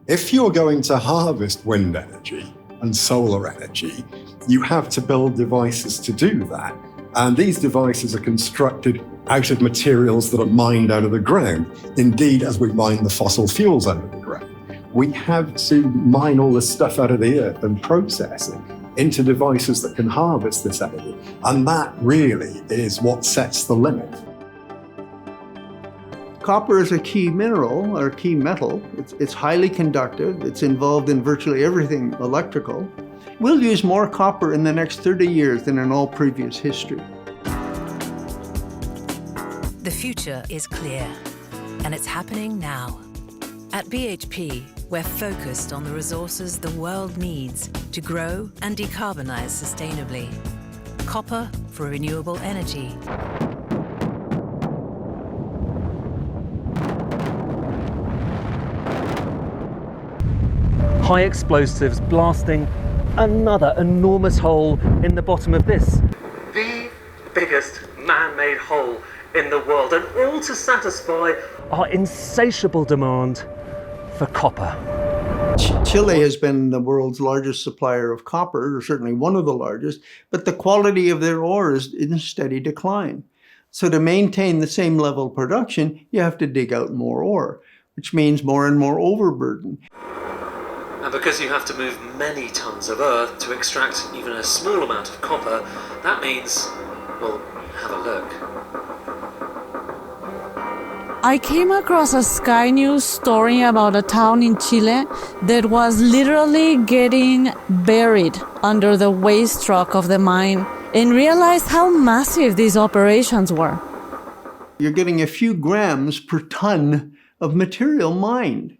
Speaker 11: If you're going to harvest wind energy and solar energy, you have to build devices to do that. And these devices are constructed out of materials that are mined out of the ground. Indeed, as we mine the fossil fuels out of the ground. We have to mine all the stuff out of the earth and process it into devices that can harvest this energy. And that really is what sets the limit.
Speaker 5: Copper is a key mineral or key metal. It's highly conductive. It's involved in virtually everything electrical. We'll use more copper in the next 30 years than in all previous history.
Speaker 13: The future is clear, and it's happening now. At BHP, we're focused on the resources the world needs to grow and decarbonize sustainably. Copper for renewable energy.
Speaker 14: High explosives blasting another enormous hole in the bottom of this. The biggest man-made hole in the world, and all to satisfy our insatiable demand for copper.
Speaker 5: Chile has been the world's largest supplier of copper, or certainly one of the largest, but the quality of their ore is in steady decline. So to maintain the same level of production, you have to dig out more ore, which means more and more overburden.
Speaker 14: And because you have to move many tons of earth to extract even a small amount of copper, that means, well, have a look.
Speaker 2: I came across a Sky News story about a town in Chile that was literally getting buried under the waste rock of the mine, and realized how massive these operations were.
Speaker 5: You're getting a few grams per ton of material mined.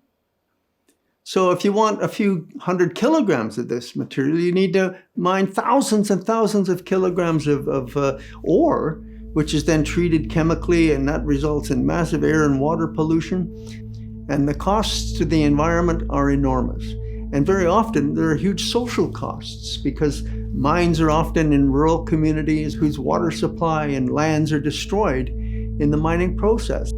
Speaker 5: So if you want a few 100 kilograms of this material, you need to mine thousands and thousands of kilograms of ore, which is then treated chemically, and that results in massive air and water pollution. And the costs to the environment are enormous. And very often there are huge social costs, because mines are often in rural communities whose water supply and lands are destroyed in the mining process.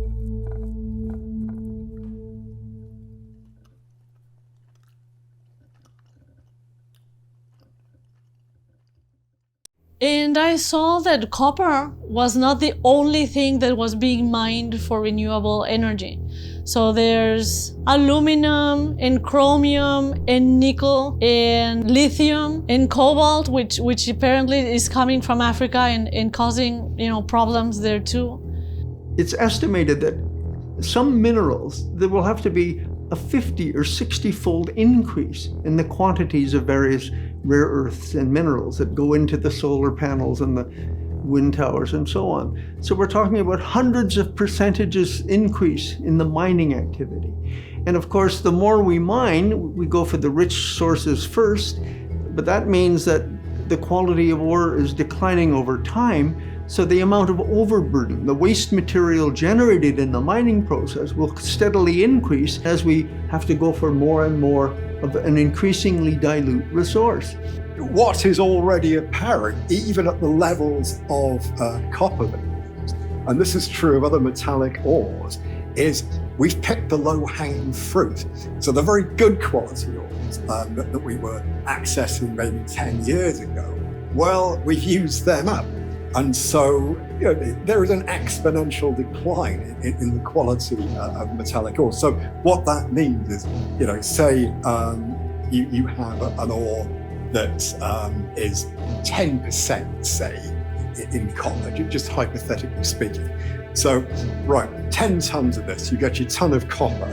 Speaker 2: And I saw that copper was not the only thing that was being mined for renewable energy. So there's aluminum and chromium and nickel and lithium and cobalt, which apparently is coming from Africa and causing, problems there too.
Speaker 5: It's estimated that some minerals, there will have to be a 50 or 60-fold increase in the quantities of various rare earths and minerals that go into the solar panels and the wind towers and so on. So we're talking about hundreds of percentages increase in the mining activity. And of course, the more we mine, we go for the rich sources first, but that means that the quality of ore is declining over time. So the amount of overburden, the waste material generated in the mining process, will steadily increase as we have to go for more and more of an increasingly dilute resource.
Speaker 11: What is already apparent, even at the levels of copper, and this is true of other metallic ores, is we've picked the low-hanging fruit. So the very good quality ores that we were accessing maybe 10 years ago, well, we've used them up. And so there is an exponential decline in the quality of metallic ore. So what that means is, say you have an ore that is 10%, say, in copper, just hypothetically speaking. So, right, 10 tons of this, you get your ton of copper,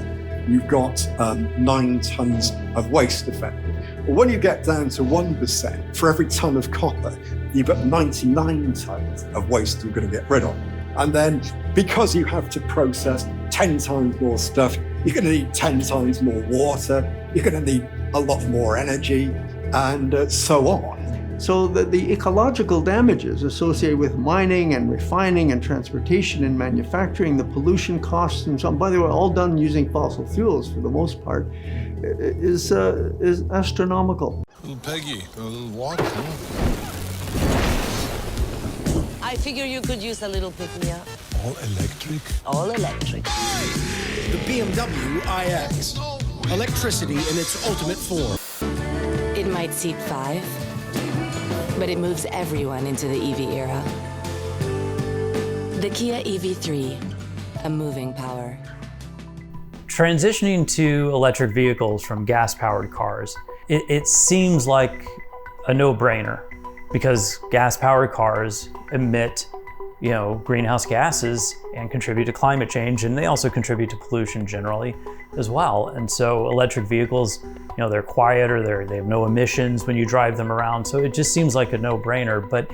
Speaker 11: you've got 9 tons of waste effectively. Well, when you get down to 1%, for every ton of copper, you've got 99 tons of waste you're going to get rid of. And then because you have to process 10 times more stuff, you're going to need 10 times more water, you're going to need a lot more energy, and so on.
Speaker 5: So the ecological damages associated with mining and refining and transportation and manufacturing, the pollution costs and so on, by the way, all done using fossil fuels for the most part, is astronomical.
Speaker 15: Little Peggy, a little walk, huh?
Speaker 16: I figure you could use a little pick-me-up.
Speaker 15: All electric?
Speaker 16: All electric.
Speaker 17: The BMW iX. Electricity in its ultimate form.
Speaker 6: It might seat 5, but it moves everyone into the EV era. The Kia EV3, a moving power.
Speaker 3: transitioning to electric vehicles from gas-powered cars, it seems like a no-brainer because gas-powered cars emit, greenhouse gases and contribute to climate change, and they also contribute to pollution generally as well. And so electric vehicles, they're quieter, they have no emissions when you drive them around, so it just seems like a no-brainer. But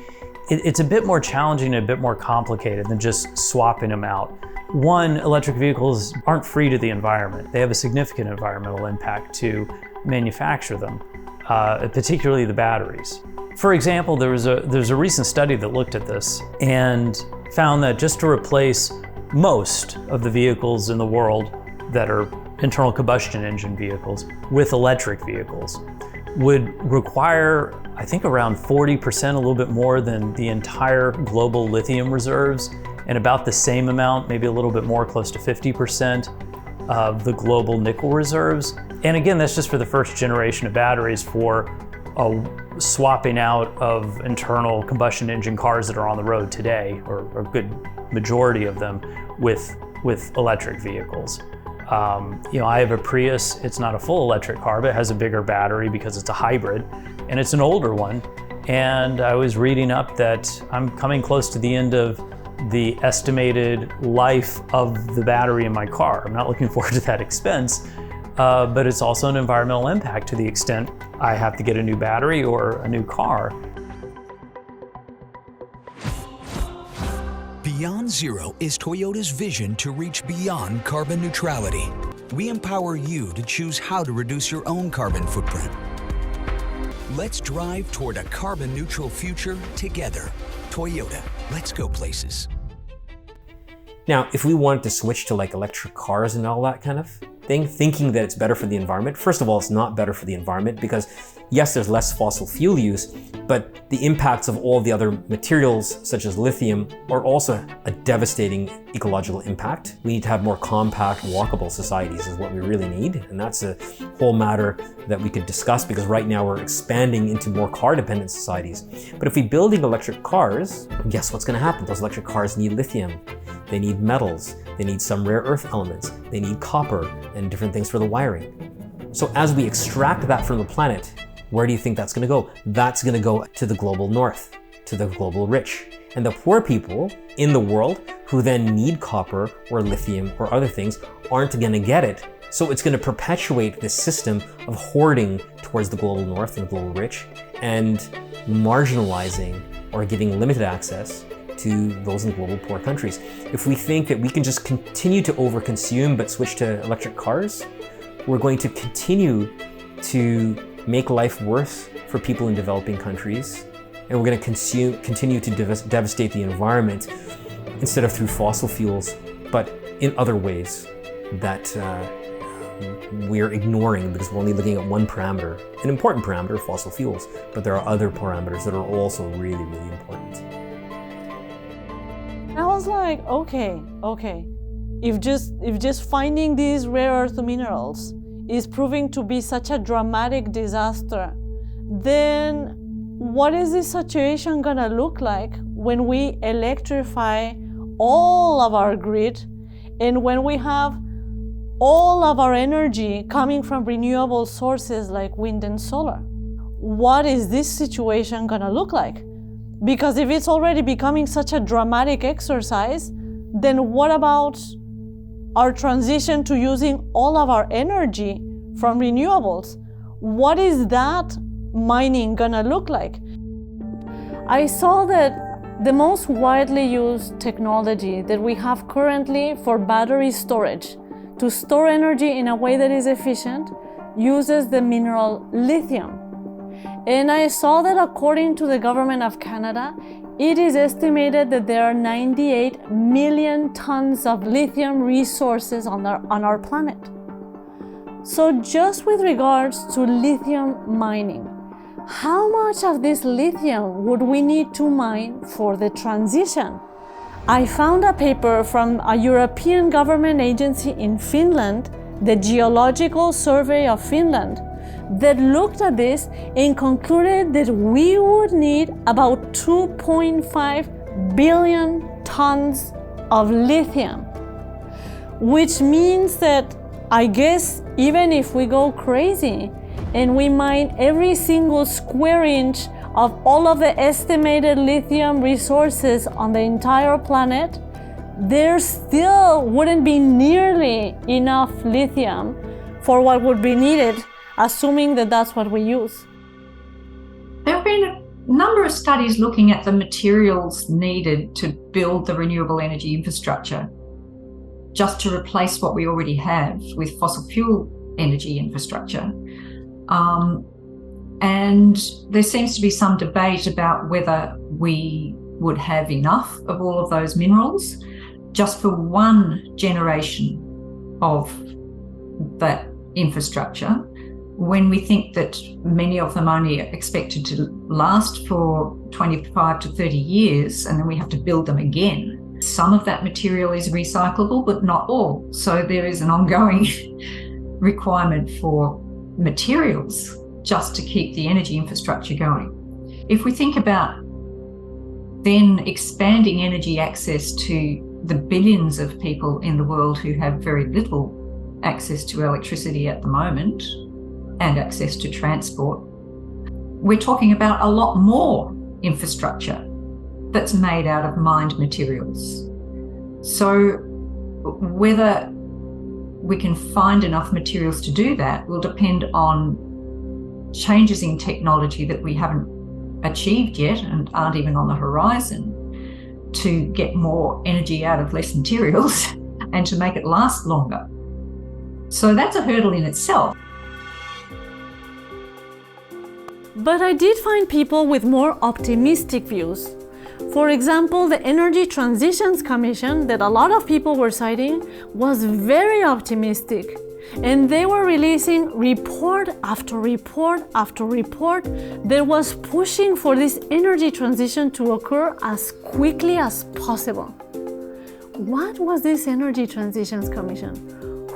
Speaker 3: it's a bit more challenging and a bit more complicated than just swapping them out. One, electric vehicles aren't free to the environment. They have a significant environmental impact to manufacture them, particularly the batteries. For example, there's a recent study that looked at this and found that just to replace most of the vehicles in the world that are internal combustion engine vehicles with electric vehicles would require, I think, around 40%, a little bit more than the entire global lithium reserves, and about the same amount, maybe a little bit more, close to 50% of the global nickel reserves. And again, that's just for the first generation of batteries for swapping out of internal combustion engine cars that are on the road today, or a good majority of them, with electric vehicles. I have a Prius. It's not a full electric car, but it has a bigger battery because it's a hybrid, and it's an older one. And I was reading up that I'm coming close to the end of the estimated life of the battery in my car. I'm not looking forward to that expense, but it's also an environmental impact to the extent I have to get a new battery or a new car.
Speaker 18: Beyond Zero is Toyota's vision to reach beyond carbon neutrality. We empower you to choose how to reduce your own carbon footprint. Let's drive toward a carbon neutral future together. Toyota, let's go places.
Speaker 9: Now, if we wanted to switch to like electric cars and all that kind of thing, thinking that it's better for the environment, first of all, it's not better for the environment because yes, there's less fossil fuel use, but the impacts of all the other materials, such as lithium, are also a devastating ecological impact. We need to have more compact, walkable societies is what we really need. And that's a whole matter that we could discuss because right now we're expanding into more car-dependent societies. But if we're building electric cars, guess what's gonna happen? Those electric cars need lithium. They need metals, they need some rare earth elements, they need copper and different things for the wiring. So as we extract that from the planet, where do you think that's gonna go? That's gonna go to the global north, to the global rich. And the poor people in the world who then need copper or lithium or other things aren't gonna get it. So it's gonna perpetuate this system of hoarding towards the global north and the global rich and marginalizing or giving limited access to those in global poor countries. If we think that we can just continue to overconsume but switch to electric cars, we're going to continue to make life worse for people in developing countries, and we're going to continue to devastate the environment instead of through fossil fuels, but in other ways that we're ignoring because we're only looking at one parameter, an important parameter, fossil fuels, but there are other parameters that are also really, really important.
Speaker 2: I was like, okay. If just finding these rare earth minerals is proving to be such a dramatic disaster, then what is this situation gonna look like when we electrify all of our grid and when we have all of our energy coming from renewable sources like wind and solar? What is this situation gonna look like? Because if it's already becoming such a dramatic exercise, then what about our transition to using all of our energy from renewables? What is that mining gonna look like? I saw that the most widely used technology that we have currently for battery storage to store energy in a way that is efficient uses the mineral lithium. And I saw that according to the government of Canada, it is estimated that there are 98 million tons of lithium resources on our planet. So just with regards to lithium mining, how much of this lithium would we need to mine for the transition? I found a paper from a European government agency in Finland, the Geological Survey of Finland, that looked at this and concluded that we would need about 2.5 billion tons of lithium, which means that I guess even if we go crazy and we mine every single square inch of all of the estimated lithium resources on the entire planet, there still wouldn't be nearly enough lithium for what would be needed, assuming that that's what we use.
Speaker 19: There have been a number of studies looking at the materials needed to build the renewable energy infrastructure, just to replace what we already have with fossil fuel energy infrastructure. And there seems to be some debate about whether we would have enough of all of those minerals just for one generation of that infrastructure, when we think that many of them only are expected to last for 25 to 30 years, and then we have to build them again. Some of that material is recyclable, but not all. So there is an ongoing requirement for materials just to keep the energy infrastructure going. If we think about then expanding energy access to the billions of people in the world who have very little access to electricity at the moment and access to transport, we're talking about a lot more infrastructure that's made out of mined materials. So whether we can find enough materials to do that will depend on changes in technology that we haven't achieved yet and aren't even on the horizon, to get more energy out of less materials and to make it last longer. So that's a hurdle in itself.
Speaker 2: But I did find people with more optimistic views. For example, the Energy Transitions Commission that a lot of people were citing was very optimistic. And they were releasing report after report after report that was pushing for this energy transition to occur as quickly as possible. What was this Energy Transitions Commission?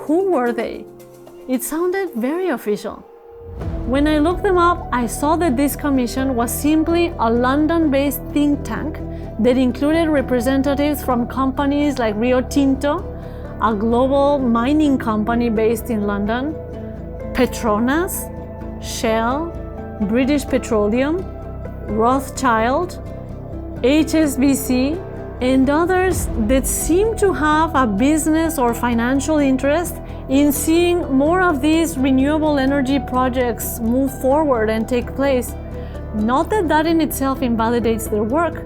Speaker 2: Who were they? It sounded very official. When I looked them up, I saw that this commission was simply a London-based think tank that included representatives from companies like Rio Tinto, a global mining company based in London, Petronas, Shell, British Petroleum, Rothschild, HSBC, and others that seem to have a business or financial interest in seeing more of these renewable energy projects move forward and take place. Not that that in itself invalidates their work,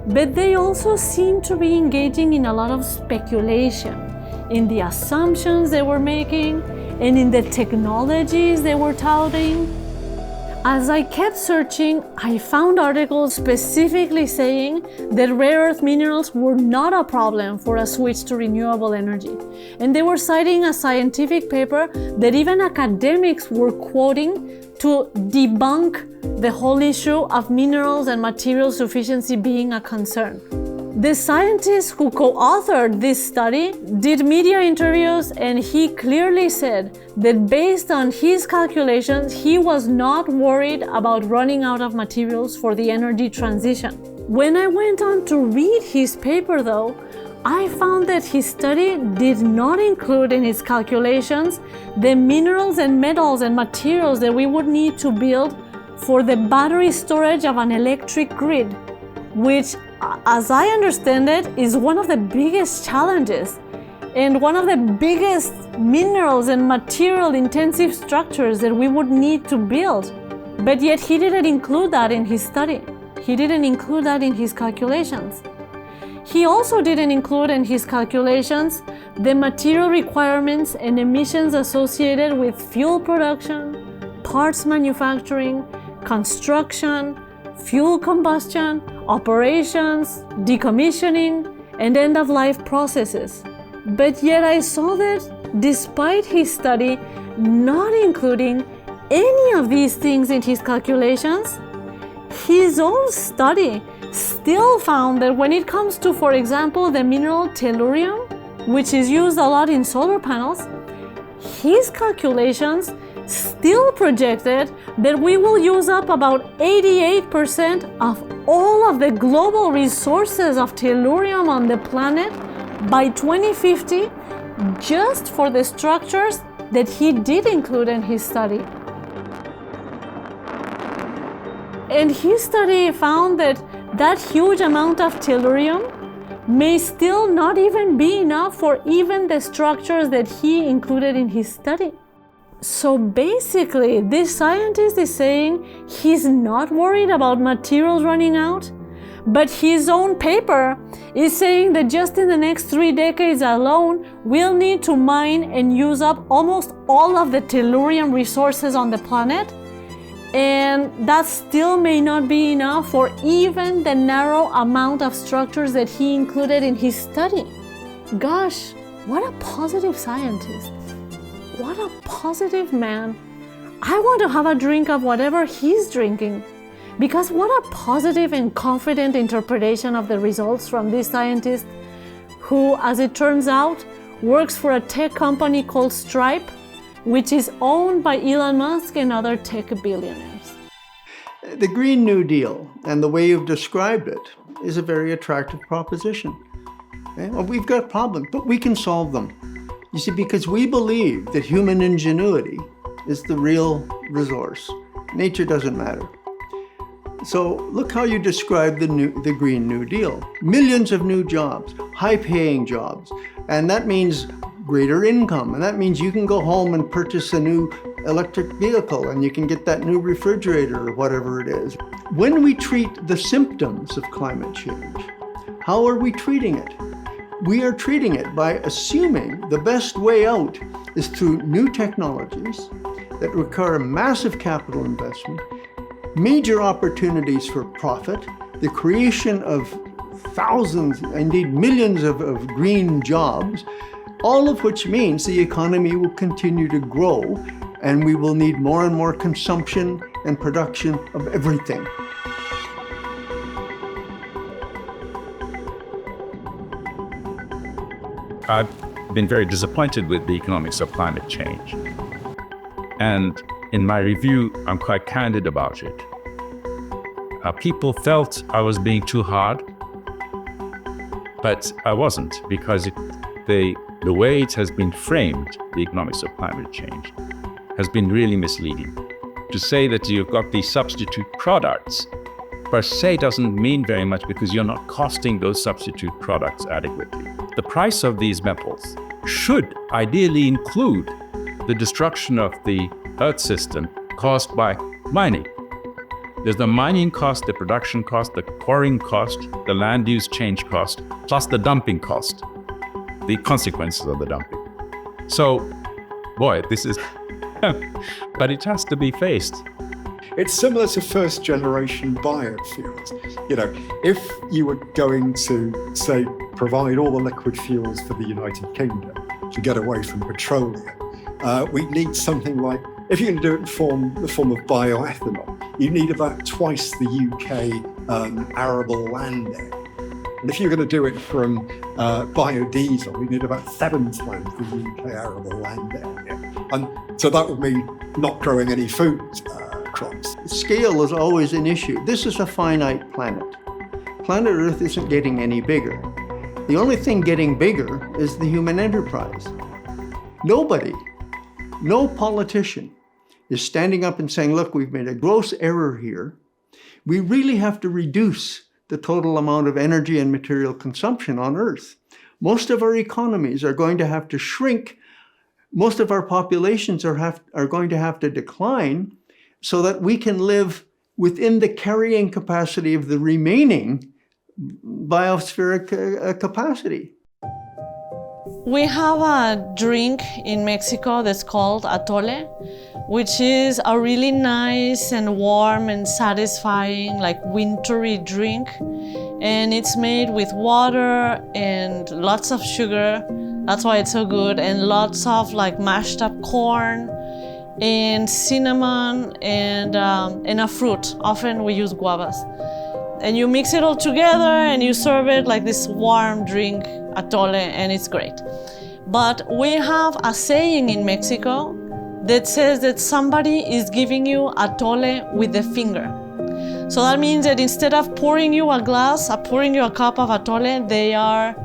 Speaker 2: but they also seem to be engaging in a lot of speculation in the assumptions they were making and in the technologies they were touting. As I kept searching, I found articles specifically saying that rare earth minerals were not a problem for a switch to renewable energy. And they were citing a scientific paper that even academics were quoting to debunk the whole issue of minerals and material sufficiency being a concern. The scientist who co-authored this study did media interviews, and he clearly said that based on his calculations, he was not worried about running out of materials for the energy transition. When I went on to read his paper though, I found that his study did not include in his calculations the minerals and metals and materials that we would need to build for the battery storage of an electric grid, which, as I understand it, is one of the biggest challenges and one of the biggest minerals and material intensive structures that we would need to build. But yet he didn't include that in his study. He didn't include that in his calculations. He also didn't include in his calculations the material requirements and emissions associated with fuel production, parts manufacturing, construction, fuel combustion, operations, decommissioning, and end-of-life processes. But yet I saw that despite his study not including any of these things in his calculations, his own study still found that when it comes to, for example, the mineral tellurium, which is used a lot in solar panels, his calculations still projected that we will use up about 88% of all of the global resources of tellurium on the planet by 2050 just for the structures that he did include in his study. And his study found that that huge amount of tellurium may still not even be enough for even the structures that he included in his study. So basically, this scientist is saying he's not worried about materials running out, but his own paper is saying that just in the next 3 decades alone, we'll need to mine and use up almost all of the tellurium resources on the planet. And that still may not be enough for even the narrow amount of structures that he included in his study. Gosh, what a positive scientist. What a positive man. I want to have a drink of whatever he's drinking. Because what a positive and confident interpretation of the results from this scientist who, as it turns out, works for a tech company called Stripe, which is owned by Elon Musk and other tech billionaires.
Speaker 5: The Green New Deal and the way you've described it is a very attractive proposition. Okay? Well, we've got problems, but we can solve them. You see, because we believe that human ingenuity is the real resource. Nature doesn't matter. So look how you describe the Green New Deal. Millions of new jobs, high-paying jobs, and that means greater income, and that means you can go home and purchase a new electric vehicle and you can get that new refrigerator or whatever it is. When we treat the symptoms of climate change, how are we treating it? We are treating it by assuming the best way out is through new technologies that require massive capital investment, major opportunities for profit, the creation of thousands, indeed millions of green jobs, all of which means the economy will continue to grow and we will need more and more consumption and production of everything.
Speaker 20: I've been very disappointed with the economics of climate change. And in my review, I'm quite candid about it. People felt I was being too hard, but I wasn't, because the way it has been framed, the economics of climate change, has been really misleading. To say that you've got these substitute products per se doesn't mean very much, because you're not costing those substitute products adequately. The price of these metals should ideally include the destruction of the Earth system caused by mining. There's the mining cost, the production cost, the quarrying cost, the land use change cost, plus the dumping cost, the consequences of the dumping. So, boy, this is, but it has to be faced.
Speaker 11: It's similar to first generation biofuels. You know, if you were going to, say, provide all the liquid fuels for the United Kingdom to get away from petroleum, we need something like, if you're going to do it in the form of bioethanol, you need about twice the UK arable land area. And if you're going to do it from biodiesel, you need about 7 times the UK arable land area. And so that would mean not growing any food crops.
Speaker 5: Scale is always an issue. This is a finite planet. Planet Earth isn't getting any bigger. The only thing getting bigger is the human enterprise. Nobody, no politician is standing up and saying, look, we've made a gross error here. We really have to reduce the total amount of energy and material consumption on Earth. Most of our economies are going to have to shrink. Most of our populations are going to have to decline so that we can live within the carrying capacity of the remaining biospheric capacity.
Speaker 2: We have a drink in Mexico that's called atole, which is a really nice and warm and satisfying, like wintry drink. And it's made with water and lots of sugar. That's why it's so good. And lots of like mashed up corn and cinnamon and a fruit. Often we use guavas. And you mix it all together and you serve it like this warm drink, atole, and it's great. But we have a saying in Mexico that says that somebody is giving you atole with the finger. So that means that instead of pouring you a cup of atole, they are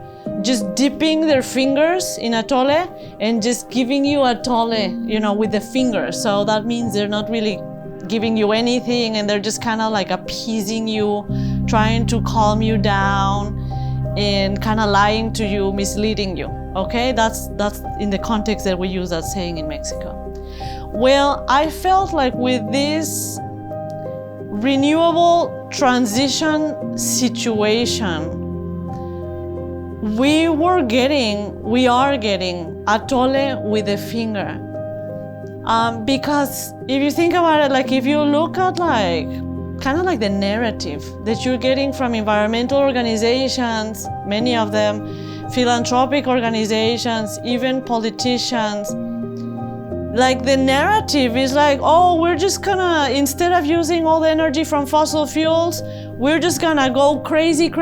Speaker 2: just dipping their fingers in atole and just giving you atole, you know, with the fingers. So that means they're not really giving you anything, and they're just kind of like appeasing you, trying to calm you down, and kind of lying to you, misleading you. Okay, that's in the context that we use that saying in Mexico. Well, I felt like with this renewable transition situation, we are getting atole with a finger. Because if you think about it, like if you look at like kind of like the narrative that you're getting from environmental organizations, many of them, philanthropic organizations, even politicians, like the narrative is like, oh, we're just gonna, instead of using all the energy from fossil fuels, we're just gonna go crazy,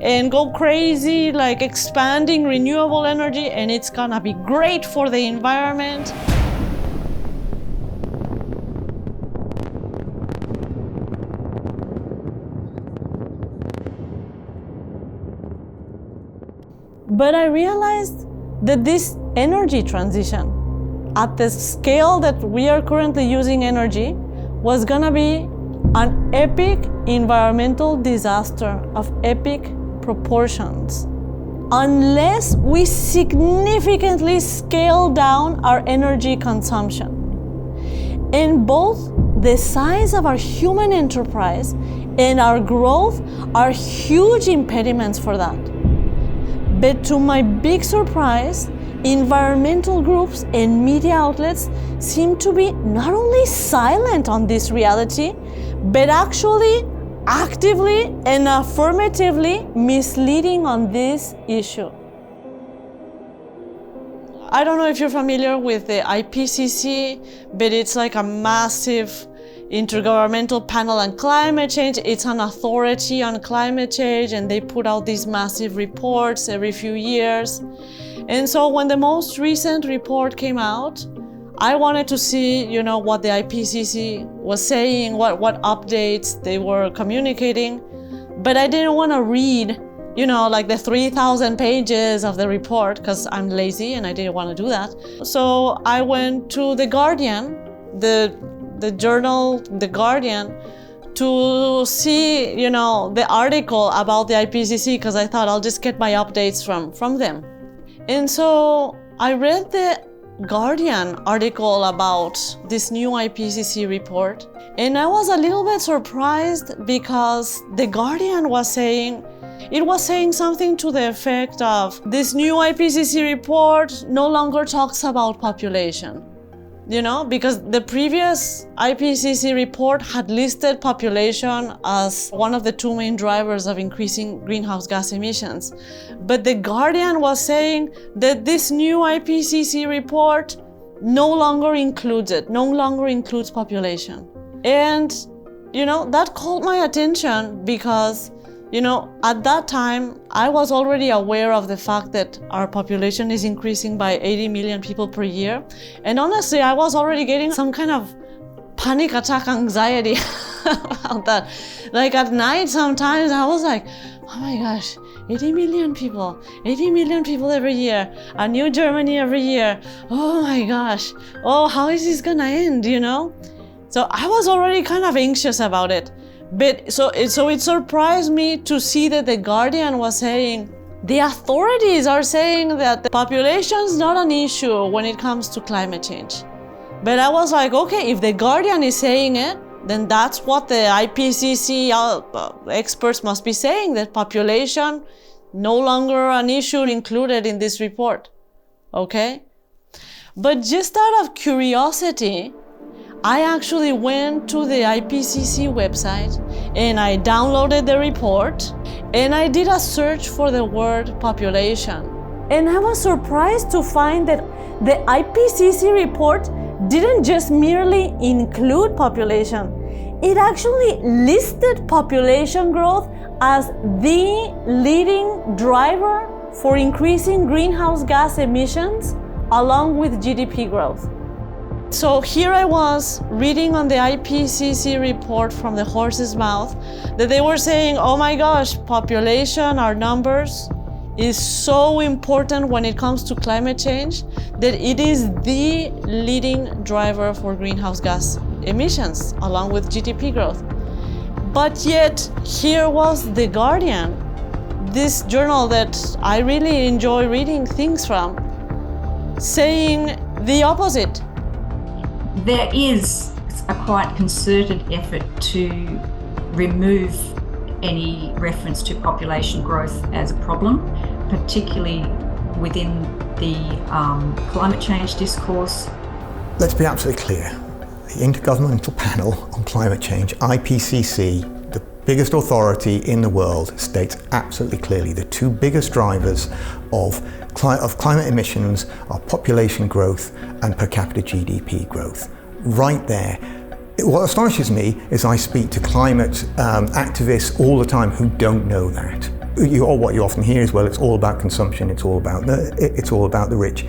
Speaker 2: and go crazy, like expanding renewable energy, and it's gonna be great for the environment. But I realized that this energy transition, at the scale that we are currently using energy, was gonna be an epic environmental disaster of epic proportions unless we significantly scale down our energy consumption. And both the size of our human enterprise and our growth are huge impediments for that. But to my big surprise, environmental groups and media outlets seem to be not only silent on this reality, but actually actively and affirmatively misleading on this issue. I don't know if you're familiar with the IPCC, but it's like a massive intergovernmental panel on climate change. It's an authority on climate change, and they put out these massive reports every few years. And so when the most recent report came out, I wanted to see, you know, what the IPCC was saying, what updates they were communicating, but I didn't want to read, you know, like the 3,000 pages of the report, because I'm lazy and I didn't want to do that. So I went to The Guardian, the journal The Guardian, to see, you know, the article about the IPCC, because I thought I'll just get my updates from them. And so I read the Guardian article about this new IPCC report, and I was a little bit surprised because the Guardian was saying something to the effect of, this new IPCC report no longer talks about population. You know, because the previous IPCC report had listed population as one of the two main drivers of increasing greenhouse gas emissions. But the Guardian was saying that this new IPCC report no longer includes population. And, you know, that caught my attention because, you know, at that time, I was already aware of the fact that our population is increasing by 80 million people per year. And honestly, I was already getting some kind of panic attack anxiety about that. Like at night, sometimes I was like, oh my gosh, 80 million people every year, a new Germany every year. Oh my gosh, oh, how is this gonna end, you know? So I was already kind of anxious about it. But so it surprised me to see that the Guardian was saying, the authorities are saying that the population is not an issue when it comes to climate change. But I was like, okay, if the Guardian is saying it, then that's what the IPCC experts must be saying, that population no longer an issue included in this report, okay? But just out of curiosity, I actually went to the IPCC website and I downloaded the report and I did a search for the word population. And I was surprised to find that the IPCC report didn't just merely include population. It actually listed population growth as the leading driver for increasing greenhouse gas emissions along with GDP growth. So here I was reading on the IPCC report from the horse's mouth that they were saying, oh my gosh, population, our numbers, is so important when it comes to climate change that it is the leading driver for greenhouse gas emissions, along with GDP growth. But yet, here was The Guardian, this journal that I really enjoy reading things from, saying the opposite.
Speaker 19: There is a quite concerted effort to remove any reference to population growth as a problem, particularly within the climate change discourse.
Speaker 21: Let's be absolutely clear. The Intergovernmental Panel on Climate Change, IPCC, the biggest authority in the world, states absolutely clearly the two biggest drivers of climate emissions are population growth and per capita GDP growth. Right there. What astonishes me is I speak to climate activists all the time who don't know that. What you often hear is, well, it's all about consumption, it's all about the rich.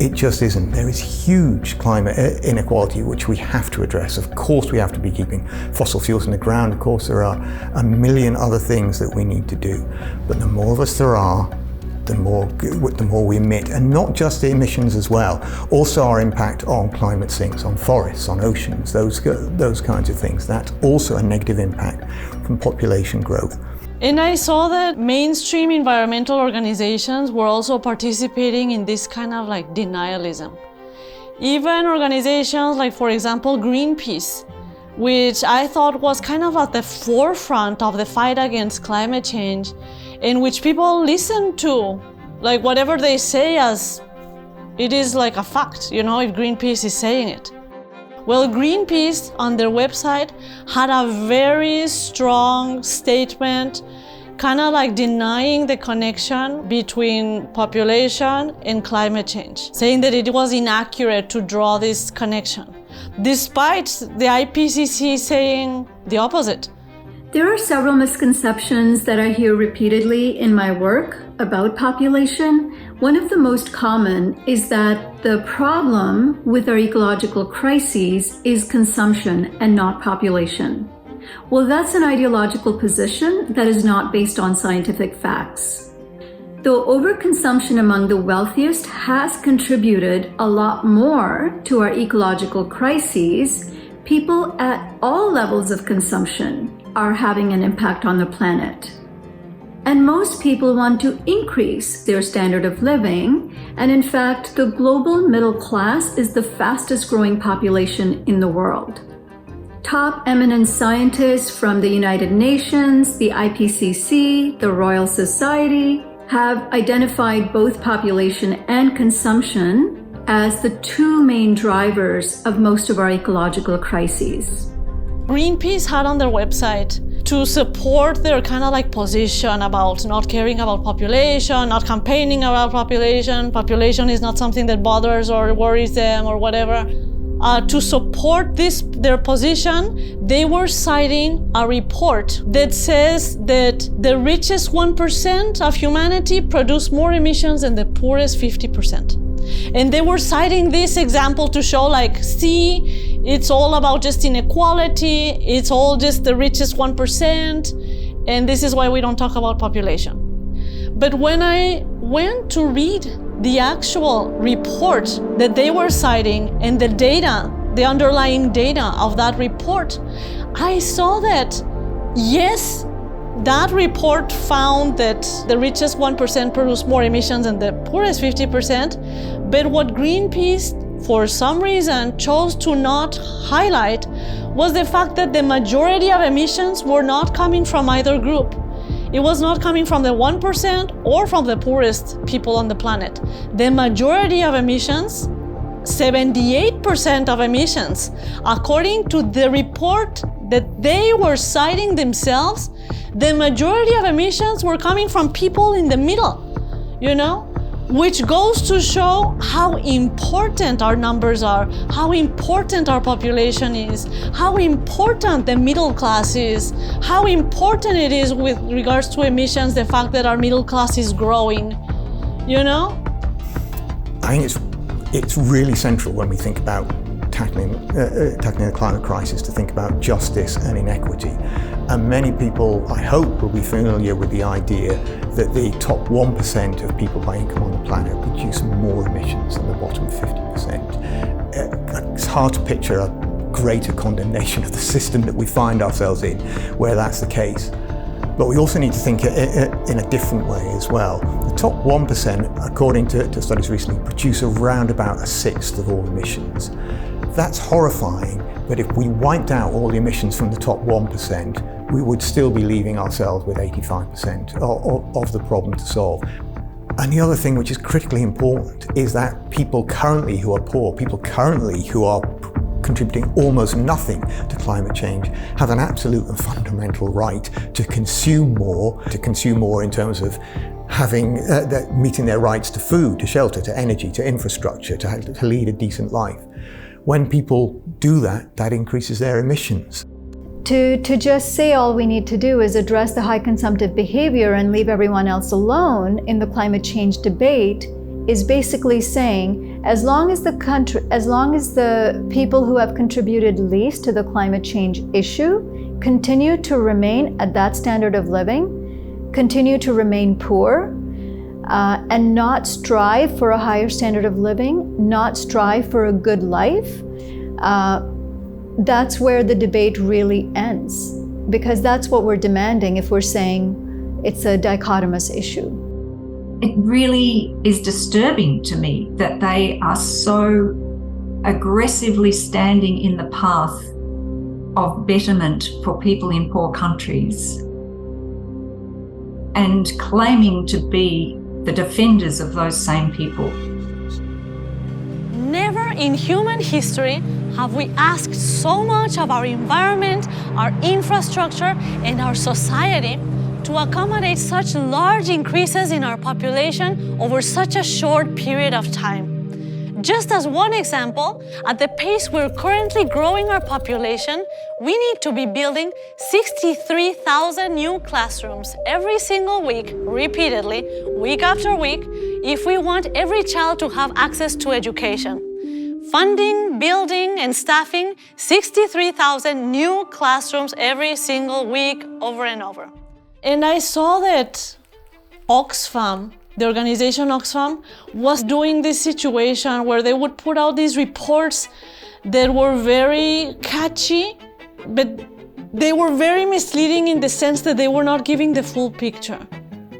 Speaker 21: It just isn't. There is huge climate inequality which we have to address. Of course we have to be keeping fossil fuels in the ground. Of course there are a million other things that we need to do. But the more of us there are, the more we emit, and not just the emissions as well, also our impact on climate sinks, on forests, on oceans, those kinds of things. That's also a negative impact from population growth.
Speaker 2: And I saw that mainstream environmental organizations were also participating in this kind of like denialism. Even organizations like, for example, Greenpeace, which I thought was kind of at the forefront of the fight against climate change, in which people listen to, like whatever they say as it is like a fact, you know, if Greenpeace is saying it. Well, Greenpeace on their website had a very strong statement, kind of like denying the connection between population and climate change, saying that it was inaccurate to draw this connection, despite the IPCC saying the opposite.
Speaker 4: There are several misconceptions that I hear repeatedly in my work about population. One of the most common is that the problem with our ecological crises is consumption and not population. Well, that's an ideological position that is not based on scientific facts. Though overconsumption among the wealthiest has contributed a lot more to our ecological crises, people at all levels of consumption are having an impact on the planet. And most people want to increase their standard of living, and in fact, the global middle class is the fastest growing population in the world. Top eminent scientists from the United Nations, the IPCC, the Royal Society have identified both population and consumption as the two main drivers of most of our ecological crises.
Speaker 2: Greenpeace had on their website to support their kind of like position about not caring about population, not campaigning about population. Population is not something that bothers or worries them or whatever. To support their position, they were citing a report that says that the richest 1% of humanity produce more emissions than the poorest 50%. And they were citing this example to show like, see, it's all about just inequality, it's all just the richest 1%, and this is why we don't talk about population. But when I went to read the actual report that they were citing and the data, the underlying data of that report, I saw that, yes, that report found that the richest 1% produce more emissions than the poorest 50%, but what Greenpeace, for some reason, chose to not highlight was the fact that the majority of emissions were not coming from either group. It was not coming from the 1% or from the poorest people on the planet. The majority of emissions, 78% of emissions, according to the report that they were citing themselves, the majority of emissions were coming from people in the middle, you know? Which goes to show how important our numbers are, how important our population is, how important the middle class is, how important it is with regards to emissions, the fact that our middle class is growing, you know?
Speaker 21: I think it's really central when we think about tackling the climate crisis to think about justice and inequity. And many people, I hope, will be familiar with the idea that the top 1% of people by income on the planet produce more emissions than the bottom 50%. It's hard to picture a greater condemnation of the system that we find ourselves in where that's the case. But we also need to think in a different way as well. The top 1%, according to studies recently, produce around about a sixth of all emissions. That's horrifying, but if we wiped out all the emissions from the top 1%, we would still be leaving ourselves with 85% of the problem to solve. And the other thing which is critically important is that people currently who are poor, people currently who are contributing almost nothing to climate change, have an absolute and fundamental right to consume more in terms of having meeting their rights to food, to shelter, to energy, to infrastructure, to lead a decent life. When people do that, that increases their emissions.
Speaker 4: To just say all we need to do is address the high consumptive behavior and leave everyone else alone in the climate change debate is basically saying, as long as the people who have contributed least to the climate change issue continue to remain at that standard of living, continue to remain poor, and not strive for a higher standard of living, not strive for a good life, that's where the debate really ends. Because that's what we're demanding if we're saying it's a dichotomous issue.
Speaker 19: It really is disturbing to me that they are so aggressively standing in the path of betterment for people in poor countries and claiming to be the defenders of those same people.
Speaker 2: Never in human history have we asked so much of our environment, our infrastructure, and our society to accommodate such large increases in our population over such a short period of time. Just as one example, at the pace we're currently growing our population, we need to be building 63,000 new classrooms every single week, repeatedly, week after week, if we want every child to have access to education. Funding, building, and staffing 63,000 new classrooms every single week, over and over. And I saw that Oxfam, the organization Oxfam, was doing this situation where they would put out these reports that were very catchy, but they were very misleading in the sense that they were not giving the full picture.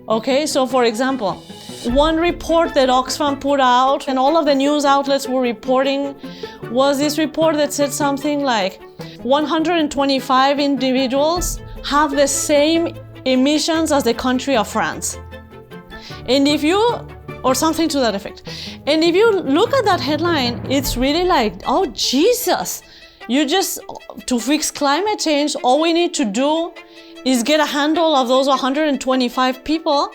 Speaker 2: Okay, so for example, one report that Oxfam put out and all of the news outlets were reporting was this report that said something like 125 individuals have the same emissions as the country of France. And if you, or something to that effect. And if you look at that headline, it's really like, oh Jesus, to fix climate change, all we need to do is get a handle of those 125 people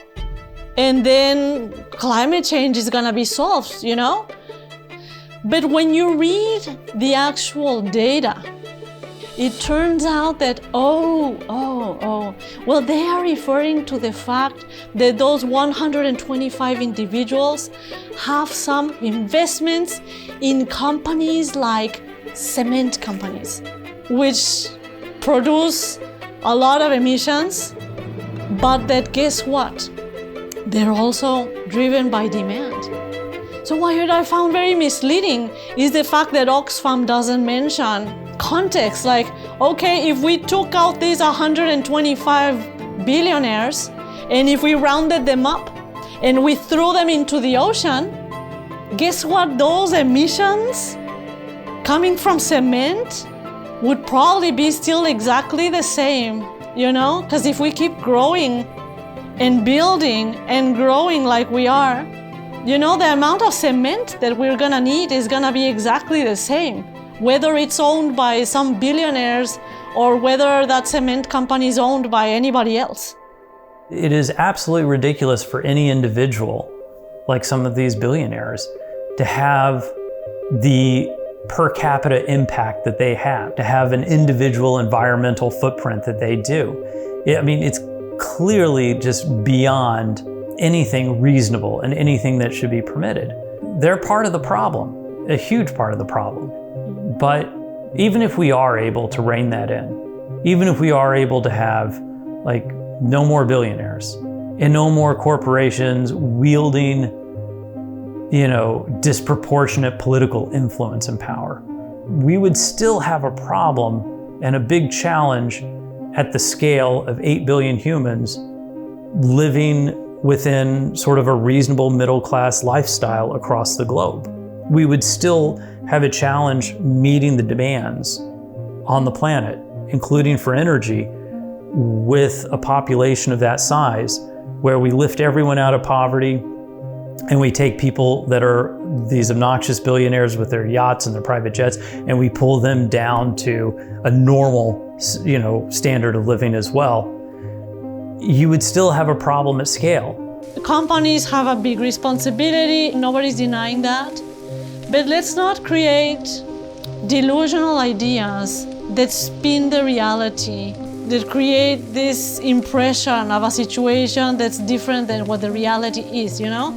Speaker 2: and then climate change is gonna be solved, you know? But when you read the actual data, it turns out that, well, they are referring to the fact that those 125 individuals have some investments in companies like cement companies, which produce a lot of emissions, but that guess what? They're also driven by demand. So what I found very misleading is the fact that Oxfam doesn't mention context, like, okay, if we took out these 125 billionaires and if we rounded them up and we threw them into the ocean, guess what? Those emissions coming from cement would probably be still exactly the same, you know? Because if we keep growing and building and growing like we are, you know, the amount of cement that we're gonna need is gonna be exactly the same, whether it's owned by some billionaires or whether that cement company is owned by anybody else.
Speaker 3: It is absolutely ridiculous for any individual, like some of these billionaires, to have the per capita impact that they have, to have an individual environmental footprint that they do. I mean, it's clearly just beyond anything reasonable and anything that should be permitted. They're part of the problem, a huge part of the problem. But even if we are able to rein that in, even if we are able to have like no more billionaires and no more corporations wielding, you know, disproportionate political influence and power, we would still have a problem and a big challenge at the scale of 8 billion humans living within sort of a reasonable middle-class lifestyle across the globe. We would still have a challenge meeting the demands on the planet, including for energy, with a population of that size, where we lift everyone out of poverty and we take people that are these obnoxious billionaires with their yachts and their private jets, and we pull them down to a normal, you know, standard of living as well. You would still have a problem at scale.
Speaker 2: Companies have a big responsibility, nobody's denying that. But let's not create delusional ideas that spin the reality, that create this impression of a situation that's different than what the reality is, you know?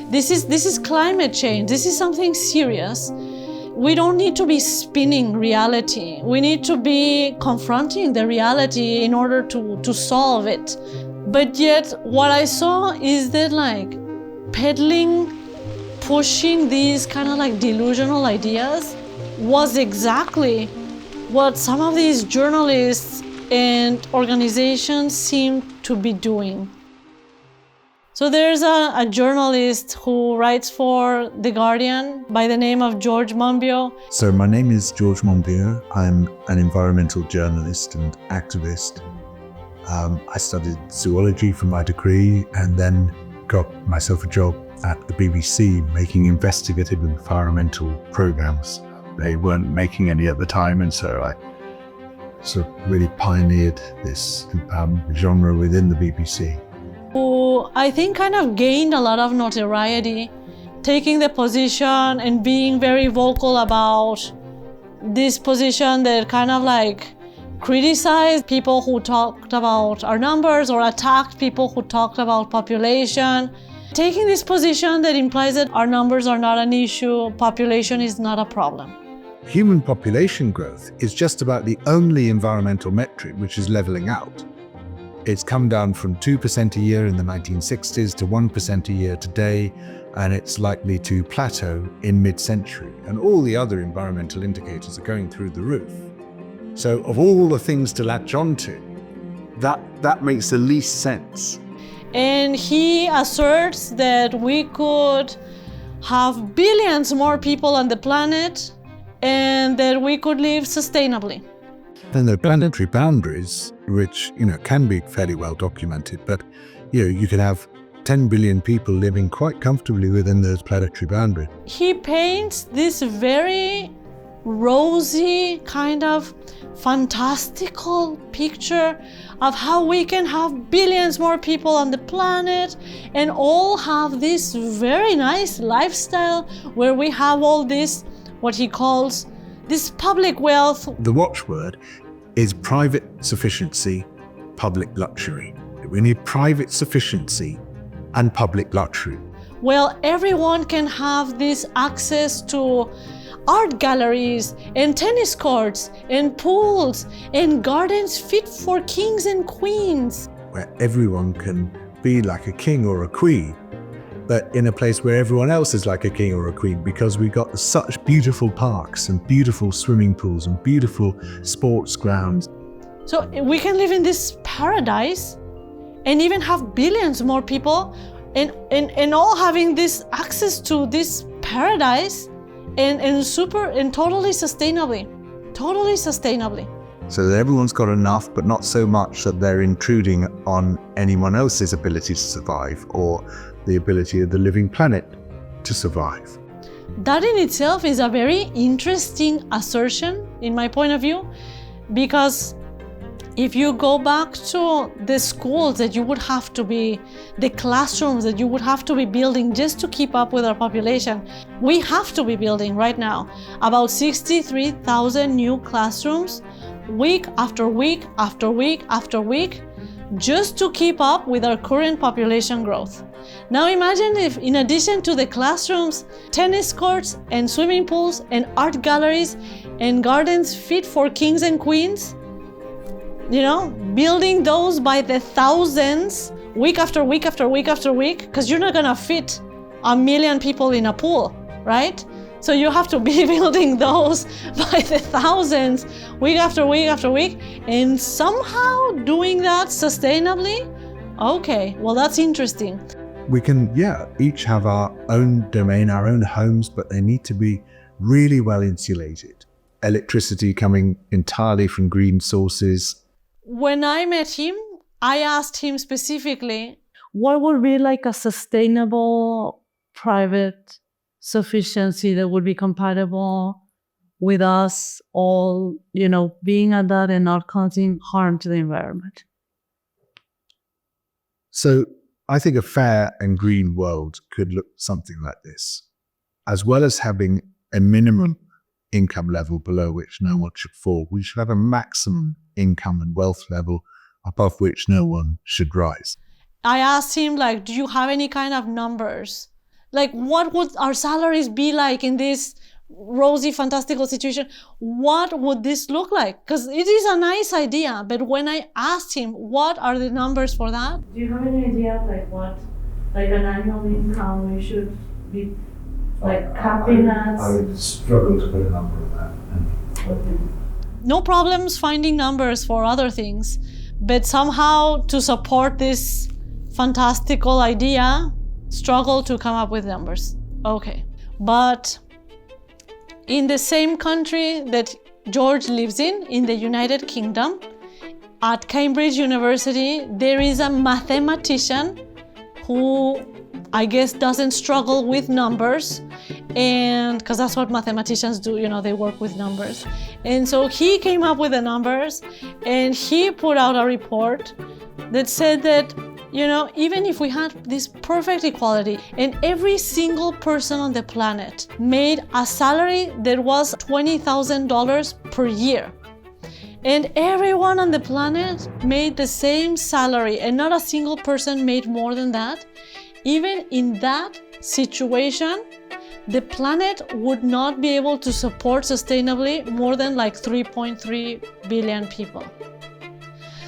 Speaker 2: This is climate change, this is something serious. We don't need to be spinning reality. We need to be confronting the reality in order to solve it. But yet, what I saw is that like peddling, pushing these kind of like delusional ideas was exactly what some of these journalists and organizations seem to be doing. So there's a journalist who writes for The Guardian by the name of George Monbiot.
Speaker 7: So my name is George Monbiot. I'm an environmental journalist and activist. I studied zoology for my degree and then got myself a job at the BBC making investigative environmental programs. They weren't making any at the time, and so I sort of really pioneered this genre within the BBC.
Speaker 2: Who I think kind of gained a lot of notoriety, taking the position and being very vocal about this position that kind of like criticized people who talked about our numbers or attacked people who talked about population. Taking this position that implies that our numbers are not an issue, population is not a problem.
Speaker 11: Human population growth is just about the only environmental metric which is leveling out. It's come down from 2% a year in the 1960s to 1% a year today, and it's likely to plateau in mid-century. And all the other environmental indicators are going through the roof. So of all the things to latch onto, that makes the least sense.
Speaker 2: And he asserts that we could have billions more people on the planet and that we could live sustainably.
Speaker 11: Then the planetary boundaries, which, can be fairly well documented, but, you can have 10 billion people living quite comfortably within those planetary boundaries.
Speaker 2: He paints this very rosy, kind of fantastical picture of how we can have billions more people on the planet and all have this very nice lifestyle where we have all this, what he calls, this public wealth.
Speaker 11: The watchword is private sufficiency, public luxury. We need private sufficiency and public luxury.
Speaker 2: Well, everyone can have this access to art galleries and tennis courts and pools and gardens fit for kings and queens.
Speaker 11: Where everyone can be like a king or a queen, but in a place where everyone else is like a king or a queen, because we've got such beautiful parks and beautiful swimming pools and beautiful sports grounds.
Speaker 2: So we can live in this paradise and even have billions more people and all having this access to this paradise and totally sustainably.
Speaker 7: So that everyone's got enough, but not so much that they're intruding on anyone else's ability to survive or the ability of the living planet to survive.
Speaker 2: That in itself is a very interesting assertion, in my point of view, because if you go back to the schools that you would have to be, the classrooms that you would have to be building just to keep up with our population, we have to be building right now about 63,000 new classrooms week after week after week after week just to keep up with our current population growth. Now imagine if, in addition to the classrooms, tennis courts and swimming pools and art galleries and gardens fit for kings and queens, building those by the thousands, week after week after week after week, because you're not gonna fit 1 million people in a pool, right? So you have to be building those by the thousands, week after week after week, and somehow doing that sustainably? Okay, well, that's interesting.
Speaker 7: We can, each have our own domain, our own homes, but they need to be really well insulated. Electricity coming entirely from green sources.
Speaker 2: When I met him, I asked him specifically, what would be like a sustainable private sufficiency that would be compatible with us all, being at that and not causing harm to the environment?
Speaker 7: So I think a fair and green world could look something like this. As well as having a minimum income level below which no one should fall, we should have a maximum income and wealth level above which no one should rise.
Speaker 2: I asked him, do you have any kind of numbers? What would our salaries be like in this rosy, fantastical situation? What would this look like? Because it is a nice idea, but when I asked him, what are the numbers for that? Do you have any idea of what an annual income we should be capping at?
Speaker 7: I would struggle to put a number on that.
Speaker 2: No problems finding numbers for other things, but somehow to support this fantastical idea, struggle to come up with numbers. Okay, but in the same country that George lives in the United Kingdom, at Cambridge University, there is a mathematician who I guess doesn't struggle with numbers, and because that's what mathematicians do, they work with numbers. And so he came up with the numbers, and he put out a report that said that even if we had this perfect equality and every single person on the planet made a salary that was $20,000 per year, and everyone on the planet made the same salary and not a single person made more than that, even in that situation, the planet would not be able to support sustainably more than 3.3 billion people.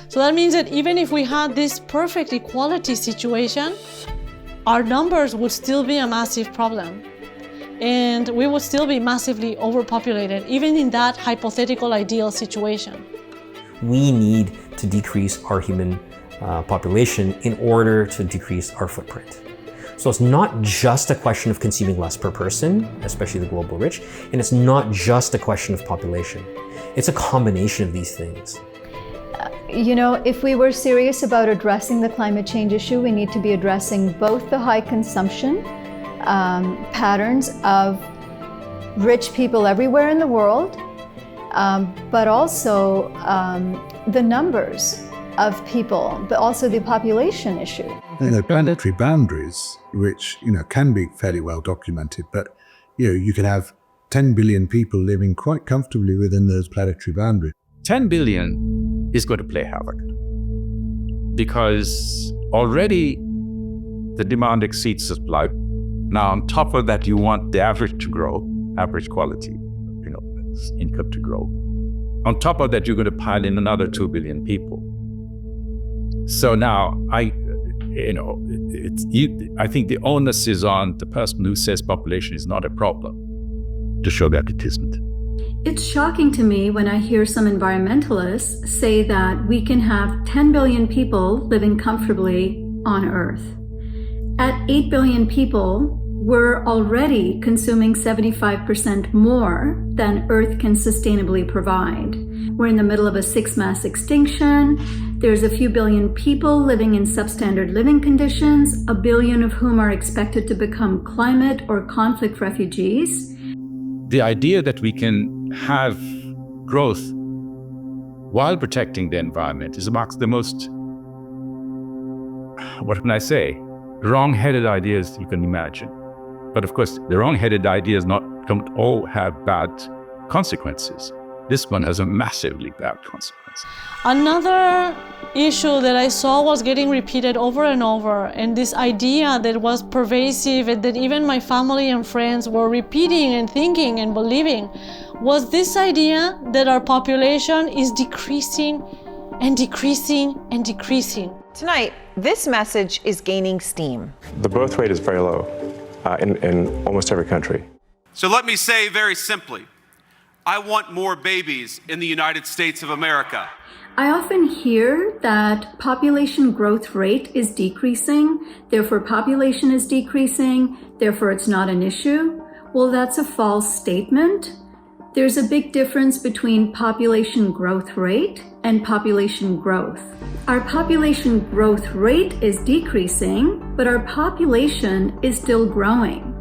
Speaker 2: So that means that even if we had this perfect equality situation, our numbers would still be a massive problem. And we would still be massively overpopulated, even in that hypothetical ideal situation.
Speaker 9: We need to decrease our human population in order to decrease our footprint. So it's not just a question of consuming less per person, especially the global rich, and it's not just a question of population. It's a combination of these things.
Speaker 4: If we were serious about addressing the climate change issue, we need to be addressing both the high consumption patterns of rich people everywhere in the world, but also the numbers of people, but also the population issue.
Speaker 7: The planetary boundaries, which can be fairly well documented, but you can have 10 billion people living quite comfortably within those planetary boundaries.
Speaker 20: 10 billion is going to play havoc because already the demand exceeds supply. Now, on top of that, you want the average to grow, average quality, income to grow. On top of that, you're going to pile in another 2 billion people. So now, I think the onus is on the person who says population is not a problem to show that it isn't.
Speaker 8: It's shocking to me when I hear some environmentalists say that we can have 10 billion people living comfortably on Earth. At 8 billion people, we're already consuming 75% more than Earth can sustainably provide. We're in the middle of a 6 mass extinction. There's a few billion people living in substandard living conditions, 1 billion of whom are expected to become climate or conflict refugees.
Speaker 20: The idea that we can have growth while protecting the environment is amongst the most, wrong-headed ideas you can imagine. But of course, the wrong-headed ideas don't all have bad consequences. This one has a massively bad consequence.
Speaker 2: Another issue that I saw was getting repeated over and over, and this idea that was pervasive and that even my family and friends were repeating and thinking and believing was this idea that our population is decreasing and decreasing and decreasing.
Speaker 10: Tonight, this message is gaining steam.
Speaker 22: The birth rate is very low in almost every country.
Speaker 23: So let me say very simply, I want more babies in the United States of America.
Speaker 8: I often hear that population growth rate is decreasing, therefore population is decreasing, therefore it's not an issue. Well, that's a false statement. There's a big difference between population growth rate and population growth. Our population growth rate is decreasing, but our population is still growing.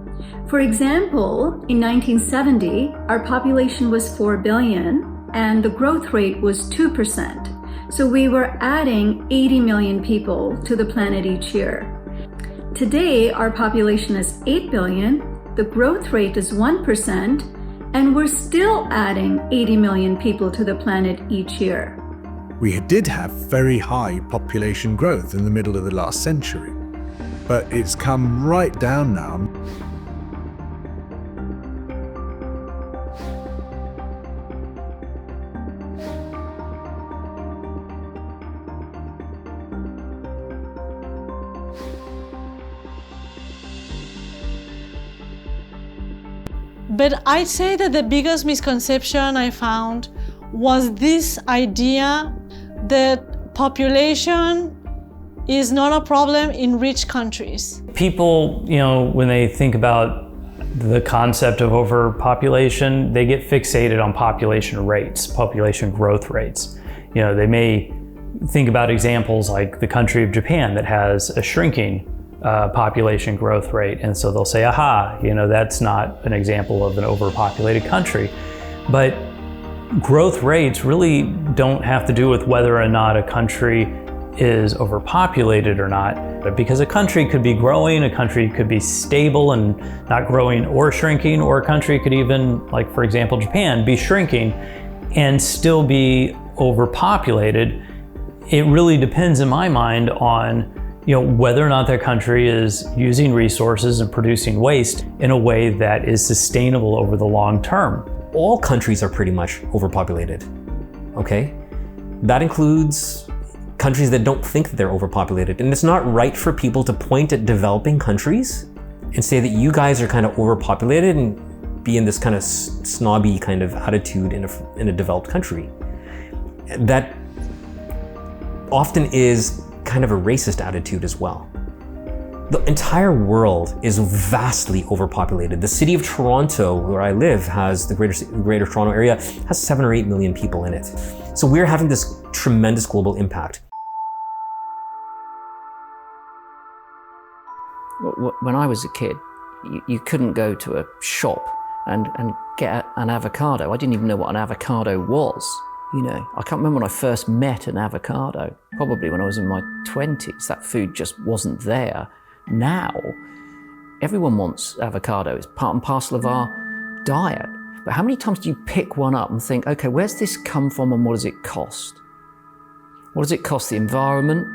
Speaker 8: For example, in 1970, our population was 4 billion and the growth rate was 2%. So we were adding 80 million people to the planet each year. Today, our population is 8 billion, the growth rate is 1%, and we're still adding 80 million people to the planet each year.
Speaker 7: We did have very high population growth in the middle of the last century, but it's come right down now.
Speaker 2: But I'd say that the biggest misconception I found was this idea that population is not a problem in rich countries.
Speaker 3: People, when they think about the concept of overpopulation, they get fixated on population rates, population growth rates. They may think about examples like the country of Japan that has a shrinking population growth rate, and so they'll say, aha, that's not an example of an overpopulated country. But growth rates really don't have to do with whether or not a country is overpopulated or not, because a country could be growing, a country could be stable and not growing or shrinking, or a country could even, like for example Japan, be shrinking and still be overpopulated. It really depends in my mind on whether or not their country is using resources and producing waste in a way that is sustainable over the long term.
Speaker 9: All countries are pretty much overpopulated, okay? That includes countries that don't think that they're overpopulated. And it's not right for people to point at developing countries and say that you guys are kind of overpopulated and be in this kind of snobby kind of attitude in a developed country. That often is kind of a racist attitude as well. The entire world is vastly overpopulated. The city of Toronto, where I live, has the greater Toronto area, has 7 or 8 million people in it. So we're having this tremendous global impact.
Speaker 1: When I was a kid, you couldn't go to a shop and get an avocado. I didn't even know what an avocado was. I can't remember when I first met an avocado, probably when I was in my 20s. That food just wasn't there. Now, everyone wants avocado. It's part and parcel of our diet. But how many times do you pick one up and think, okay, where's this come from and what does it cost? What does it cost the environment?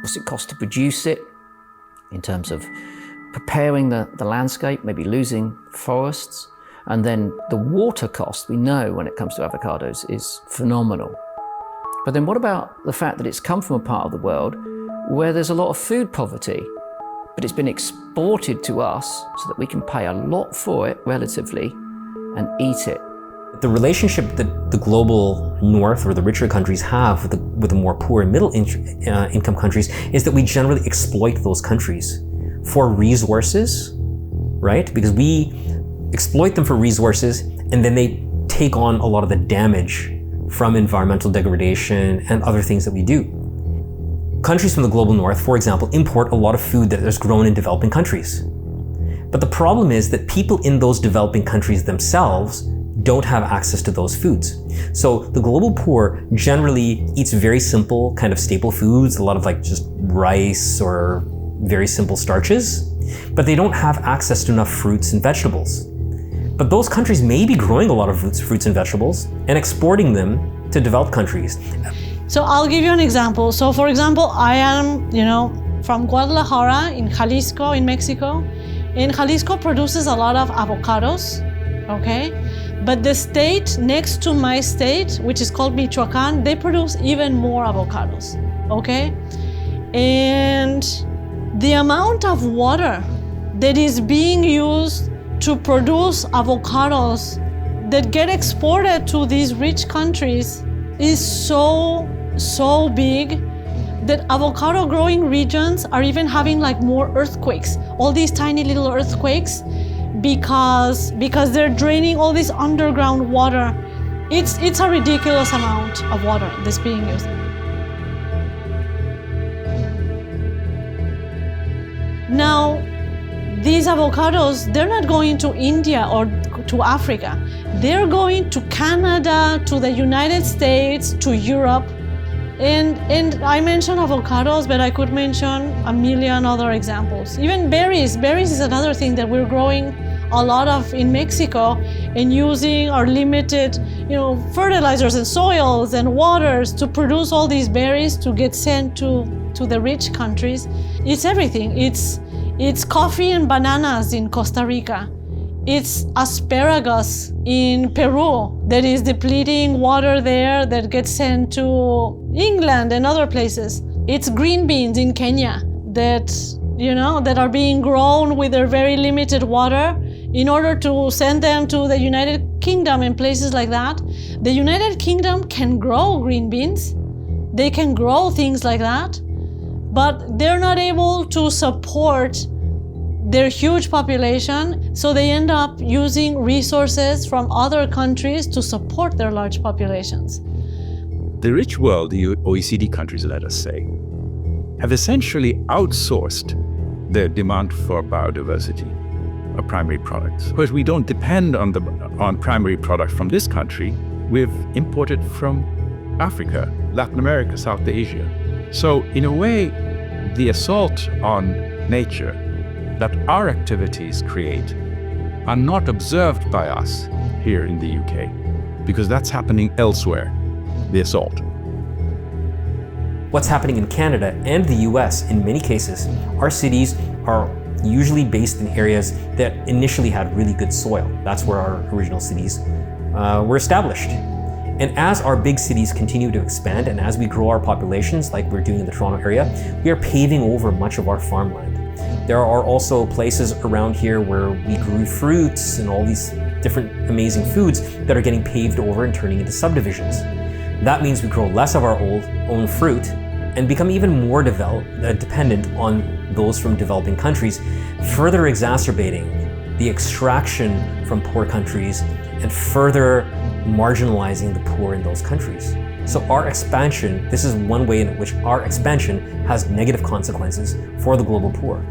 Speaker 1: What's it cost to produce it in terms of preparing the landscape, maybe losing forests? And then the water cost, we know when it comes to avocados, is phenomenal. But then what about the fact that it's come from a part of the world where there's a lot of food poverty, but it's been exported to us so that we can pay a lot for it relatively and eat it?
Speaker 9: The relationship that the global north or the richer countries have with the more poor and middle income countries is that we generally exploit those countries for resources, right? Because we exploit them for resources, and then they take on a lot of the damage from environmental degradation and other things that we do. Countries from the global north, for example, import a lot of food that is grown in developing countries. But the problem is that people in those developing countries themselves don't have access to those foods. So the global poor generally eats very simple kind of staple foods, a lot of like just rice or very simple starches, but they don't have access to enough fruits and vegetables. But those countries may be growing a lot of fruits and vegetables and exporting them to developed countries.
Speaker 2: So I'll give you an example. So for example, I am, from Guadalajara in Jalisco, in Mexico. And Jalisco produces a lot of avocados, okay? But the state next to my state, which is called Michoacán, they produce even more avocados, okay? And the amount of water that is being used to produce avocados that get exported to these rich countries is so big that avocado growing regions are even having like more earthquakes, all these tiny little earthquakes, because they're draining all this underground water. It's a ridiculous amount of water that's being used. Now, these avocados, they're not going to India or to Africa. They're going to Canada, to the United States, to Europe. And I mentioned avocados, but I could mention a million other examples. Even berries. Berries is another thing that we're growing a lot of in Mexico and using our limited, fertilizers and soils and waters to produce all these berries to get sent to the rich countries. It's everything. It's coffee and bananas in Costa Rica. It's asparagus in Peru that is depleting water there that gets sent to England and other places. It's green beans in Kenya that are being grown with their very limited water in order to send them to the United Kingdom and places like that. The United Kingdom can grow green beans. They can grow things like that, but they're not able to support their huge population, so they end up using resources from other countries to support their large populations.
Speaker 20: The rich world, the OECD countries, let us say, have essentially outsourced their demand for biodiversity, or primary products. Because we don't depend on primary products from this country, we've imported from Africa, Latin America, South Asia. So in a way, the assault on nature that our activities create are not observed by us here in the UK, because that's happening elsewhere, the assault.
Speaker 9: What's happening in Canada and the US, in many cases, our cities are usually based in areas that initially had really good soil. That's where our original cities were established. And as our big cities continue to expand and as we grow our populations, like we're doing in the Toronto area, we are paving over much of our farmland. There are also places around here where we grew fruits and all these different amazing foods that are getting paved over and turning into subdivisions. That means we grow less of our own fruit and become even more dependent on those from developing countries, further exacerbating the extraction from poor countries and further marginalizing the poor in those countries. So our expansion, this is one way in which our expansion has negative consequences for the global poor.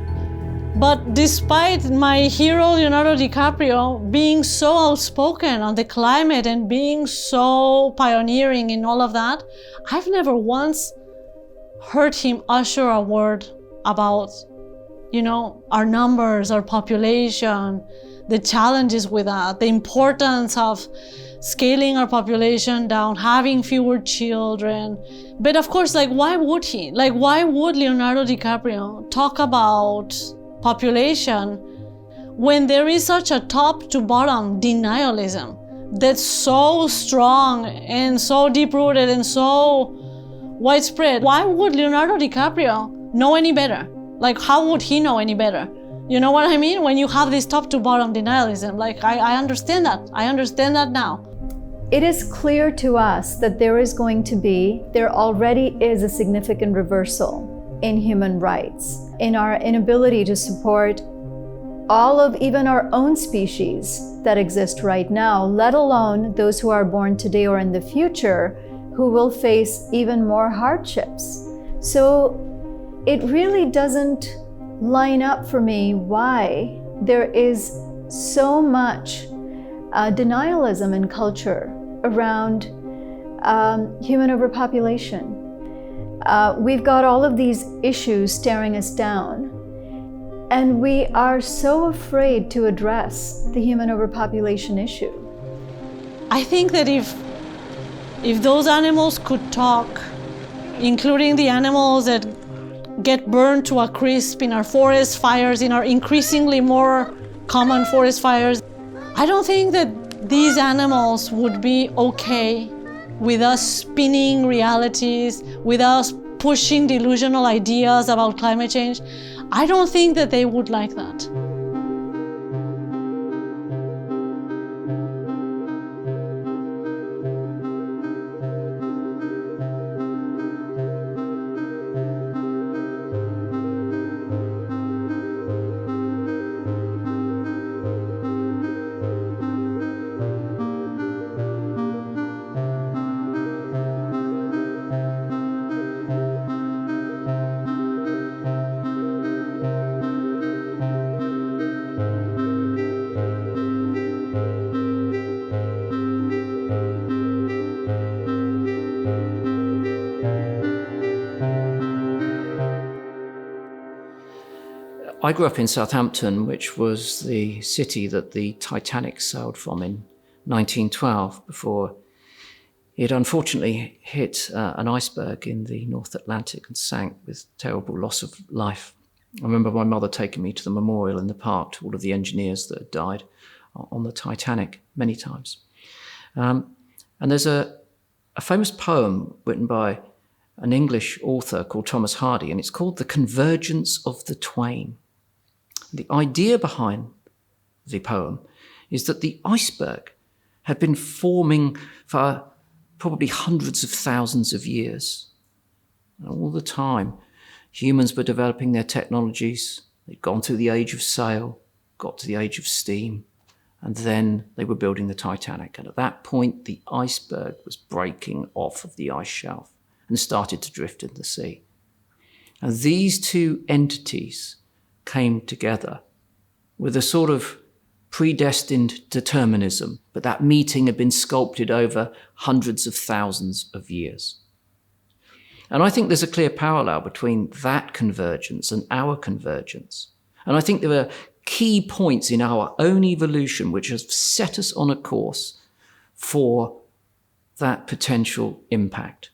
Speaker 2: But despite my hero, Leonardo DiCaprio, being so outspoken on the climate and being so pioneering in all of that, I've never once heard him utter a word about, our numbers, our population, the challenges with that, the importance of scaling our population down, having fewer children. But of course, why would he? Why would Leonardo DiCaprio talk about population when there is such a top to bottom denialism that's so strong and so deep-rooted and so widespread? Why would Leonardo DiCaprio know any better? How would he know any better? You know what I mean? When you have this top to bottom denialism, I understand that. I understand that now.
Speaker 4: It is clear to us that there already is a significant reversal in human rights, in our inability to support all of even our own species that exist right now, let alone those who are born today or in the future who will face even more hardships. So it really doesn't line up for me why there is so much denialism in culture around human overpopulation. We've got all of these issues staring us down, And we are so afraid to address the human overpopulation issue.
Speaker 2: I think that if those animals could talk, including the animals that get burned to a crisp in our forest fires, in our increasingly more common forest fires, I don't think that these animals would be okay with us spinning realities, with us pushing delusional ideas about climate change. I don't think that they would like that.
Speaker 1: I grew up in Southampton, which was the city that the Titanic sailed from in 1912 before it unfortunately hit an iceberg in the North Atlantic and sank with terrible loss of life. I remember my mother taking me to the memorial in the park to all of the engineers that had died on the Titanic many times. And there's a famous poem written by an English author called Thomas Hardy, and it's called The Convergence of the Twain. The idea behind the poem is that the iceberg had been forming for probably hundreds of thousands of years. And all the time, humans were developing their technologies. They'd gone through the age of sail, got to the age of steam, and then they were building the Titanic. And at that point, the iceberg was breaking off of the ice shelf and started to drift in the sea. And these two entities came together with a sort of predestined determinism, but that meeting had been sculpted over hundreds of thousands of years. And I think there's a clear parallel between that convergence and our convergence. And I think there are key points in our own evolution which have set us on a course for that potential impact,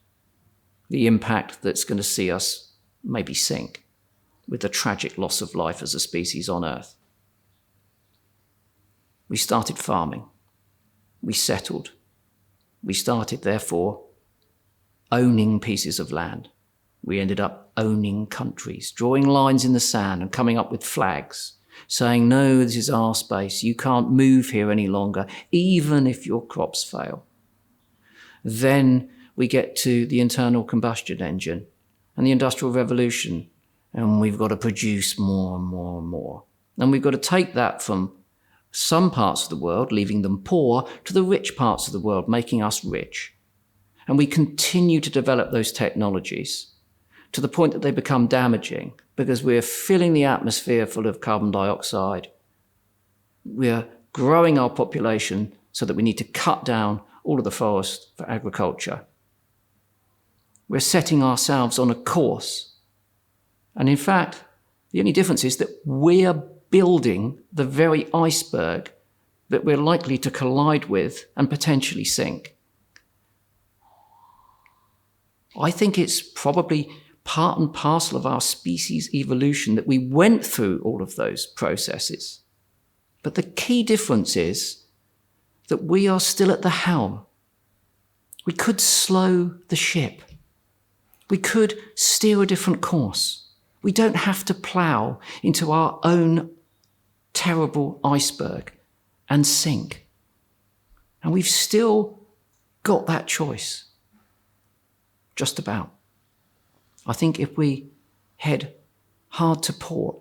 Speaker 1: the impact that's going to see us maybe sink with the tragic loss of life as a species on Earth. We started farming. We settled. We started, therefore, owning pieces of land. We ended up owning countries, drawing lines in the sand and coming up with flags, saying, no, this is our space. You can't move here any longer, even if your crops fail. Then we get to the internal combustion engine and the Industrial Revolution, and we've got to produce more and more and more. And we've got to take that from some parts of the world, leaving them poor, to the rich parts of the world, making us rich. And we continue to develop those technologies to the point that they become damaging because we're filling the atmosphere full of carbon dioxide. We're growing our population so that we need to cut down all of the forest for agriculture. We're setting ourselves on a course. And in fact, the only difference is that we're building the very iceberg that we're likely to collide with and potentially sink. I think it's probably part and parcel of our species evolution that we went through all of those processes. But the key difference is that we are still at the helm. We could slow the ship. We could steer a different course. We don't have to plough into our own terrible iceberg and sink. And we've still got that choice. Just about. I think if we head hard to port,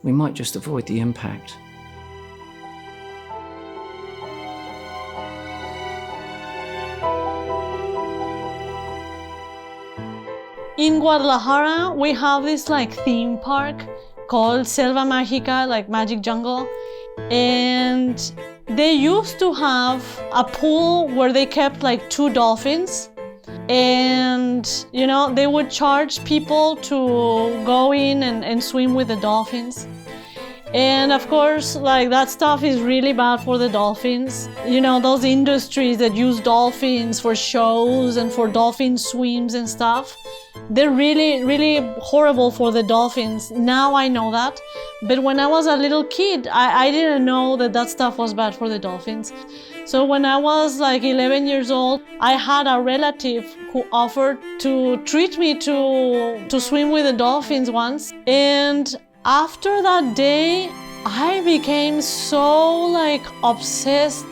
Speaker 1: we might just avoid the impact.
Speaker 2: In Guadalajara, we have this theme park called Selva Mágica, like Magic Jungle. And they used to have a pool where they kept 2 dolphins. And, you know, they would charge people to go in and swim with the dolphins. And of course, like, that stuff is really bad for the dolphins. You know, those industries that use dolphins for shows and for dolphin swims and stuff, they're really, really horrible for the dolphins. Now I know that. But when I was a little kid, I didn't know that that stuff was bad for the dolphins. So when I was like 11 years old, I had a relative who offered to treat me to swim with the dolphins once. And after that day, I became so like obsessed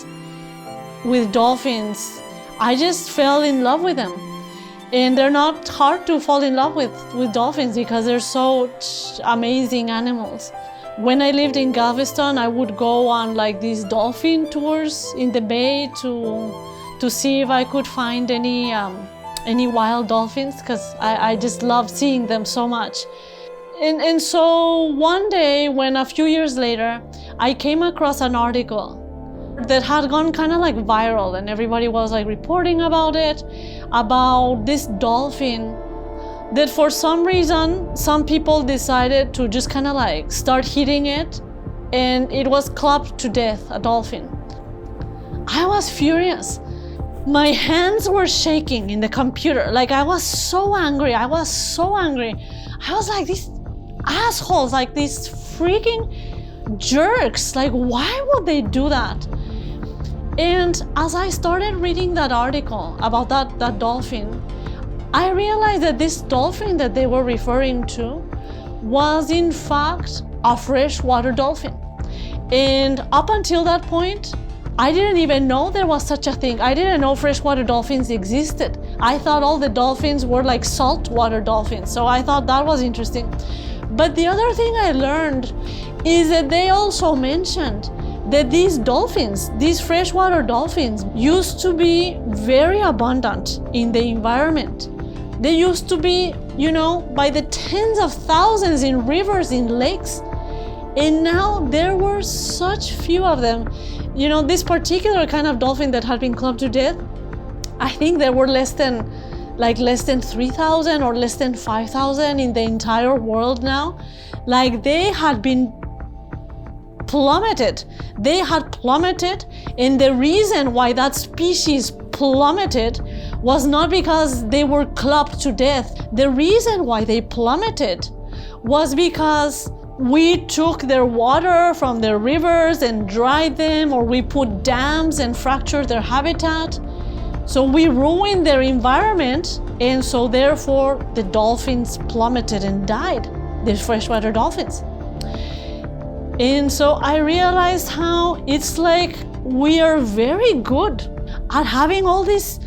Speaker 2: with dolphins. I just fell in love with them. And they're not hard to fall in love with dolphins because they're such amazing animals. When I lived in Galveston, I would go on like these dolphin tours in the bay to see if I could find any wild dolphins, because I just loved seeing them so much. And so one day, when a few years later, I came across an article that had gone kind of like viral, and everybody was like reporting about it, about this dolphin that for some reason, some people decided to just kind of like start hitting it, and it was clubbed to death, a dolphin. I was furious. My hands were shaking in the computer. Like, I was so angry. I was like, these assholes, like these freaking jerks, like, why would they do that? And as I started reading that article about that dolphin, I realized that this dolphin that they were referring to was in fact a freshwater dolphin. And up until that point, I didn't even know there was such a thing. I didn't know freshwater dolphins existed. I thought all the dolphins were like saltwater dolphins, so I thought that was interesting. But the other thing I learned is that they also mentioned that these dolphins, these freshwater dolphins, used to be very abundant in the environment. They used to be, you know, by the tens of thousands in rivers, in lakes. And now there were such few of them. You know, this particular kind of dolphin that had been clubbed to death, I think there were less than 3,000 or less than 5,000 in the entire world now. Like, they had been plummeted. They had plummeted, and the reason why that species plummeted was not because they were clubbed to death. The reason why they plummeted was because we took their water from their rivers and dried them, or we put dams and fractured their habitat. So we ruined their environment, and so therefore the dolphins plummeted and died, the freshwater dolphins. And so I realized how it's like we are very good at having all this,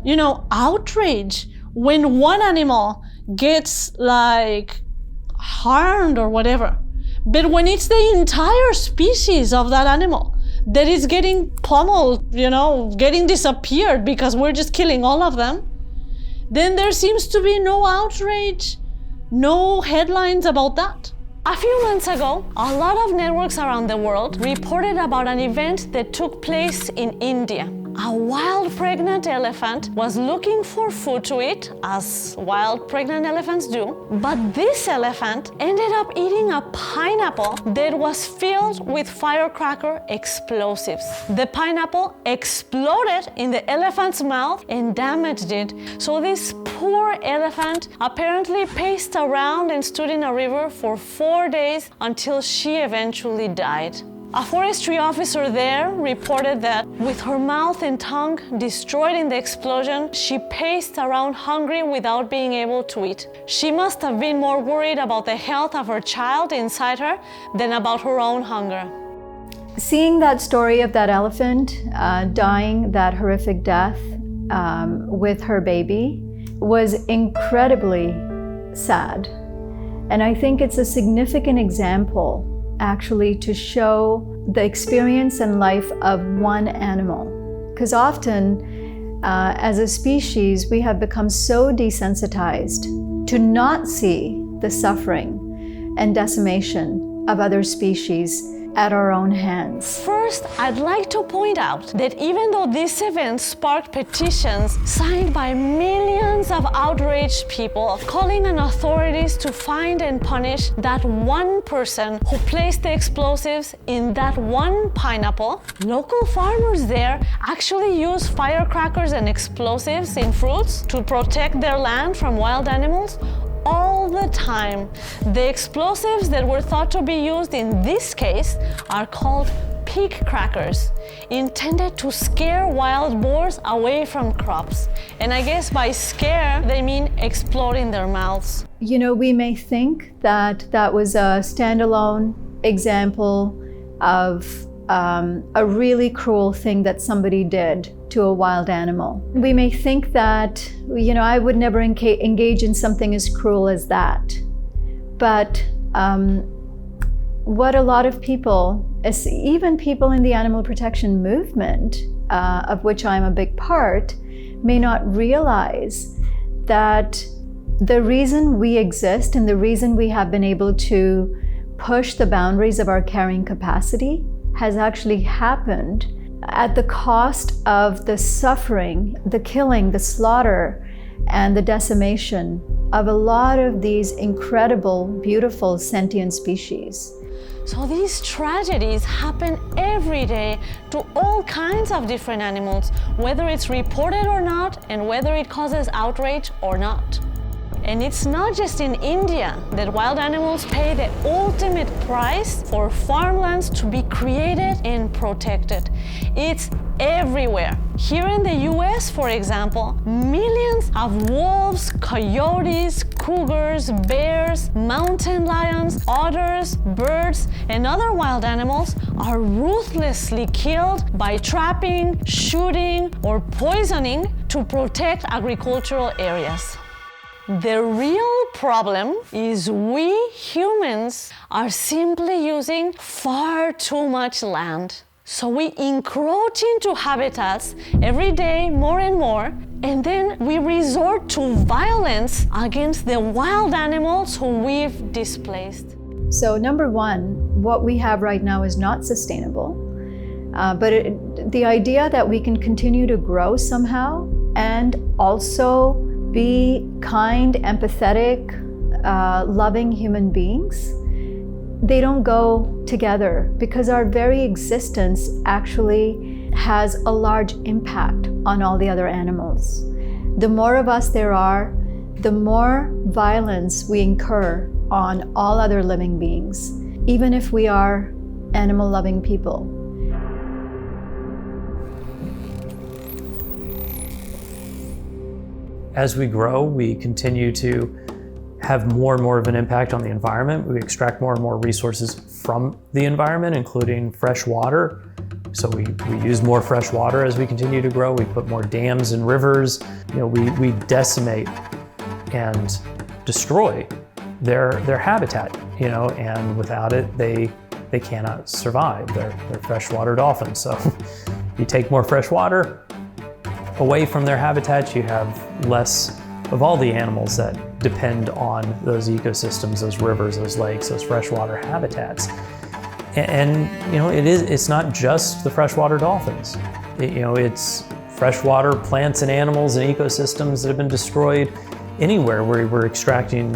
Speaker 2: you know, outrage when one animal gets like harmed or whatever. But when it's the entire species of that animal that is getting pummeled, you know, getting disappeared because we're just killing all of them, then there seems to be no outrage, no headlines about that. A few months ago, a lot of networks around the world reported about an event that took place in India. A wild pregnant elephant was looking for food to eat, as wild pregnant elephants do, but this elephant ended up eating a pineapple that was filled with firecracker explosives. The pineapple exploded in the elephant's mouth and damaged it, so this poor elephant apparently paced around and stood in a river for 4 days until she eventually died. A forestry officer there reported that with her mouth and tongue destroyed in the explosion, she paced around hungry without being able to eat. She must have been more worried about the health of her child inside her than about her own hunger.
Speaker 4: Seeing that story of that elephant dying that horrific death with her baby was incredibly sad. And I think it's a significant example actually to show the experience and life of one animal. Because often, as a species, we have become so desensitized to not see the suffering and decimation of other species at our own hands.
Speaker 2: First, I'd like to point out that even though this event sparked petitions signed by millions of outraged people calling on authorities to find and punish that one person who placed the explosives in that one pineapple, local farmers there actually use firecrackers and explosives in fruits to protect their land from wild animals all the time. The explosives that were thought to be used in this case are called pig crackers, intended to scare wild boars away from crops. And I guess by scare, they mean explode in their mouths.
Speaker 4: You know, we may think that that was a standalone example of a really cruel thing that somebody did to a wild animal. We may think that, you know, I would never engage in something as cruel as that. But what a lot of people, even people in the animal protection movement, of which I'm a big part, may not realize that the reason we exist and the reason we have been able to push the boundaries of our carrying capacity has actually happened at the cost of the suffering, the killing, the slaughter, and the decimation of a lot of these incredible, beautiful sentient species.
Speaker 2: So these tragedies happen every day to all kinds of different animals, whether it's reported or not, and whether it causes outrage or not. And it's not just in India that wild animals pay the ultimate price for farmlands to be created and protected. It's everywhere. Here in the US, for example, millions of wolves, coyotes, cougars, bears, mountain lions, otters, birds, and other wild animals are ruthlessly killed by trapping, shooting, or poisoning to protect agricultural areas. The real problem is we humans are simply using far too much land. So we encroach into habitats every day more and more, and then we resort to violence against the wild animals who we've displaced.
Speaker 4: So number one, what we have right now is not sustainable. But the idea that we can continue to grow somehow and also be kind, empathetic, loving human beings, they don't go together because our very existence actually has a large impact on all the other animals. The more of us there are, the more violence we incur on all other living beings, even if we are animal-loving people.
Speaker 3: As we grow, we continue to have more and more of an impact on the environment. We extract more and more resources from the environment, including fresh water. So we use more fresh water as we continue to grow. We put more dams and rivers. You know, we decimate and destroy their habitat, you know, and without it, they cannot survive. They're freshwater dolphins. So you take more fresh water away from their habitats, you have less of all the animals that depend on those ecosystems, those rivers, those lakes, those freshwater habitats. And you know, it's not just the freshwater dolphins. It's freshwater plants and animals and ecosystems that have been destroyed anywhere where we're extracting,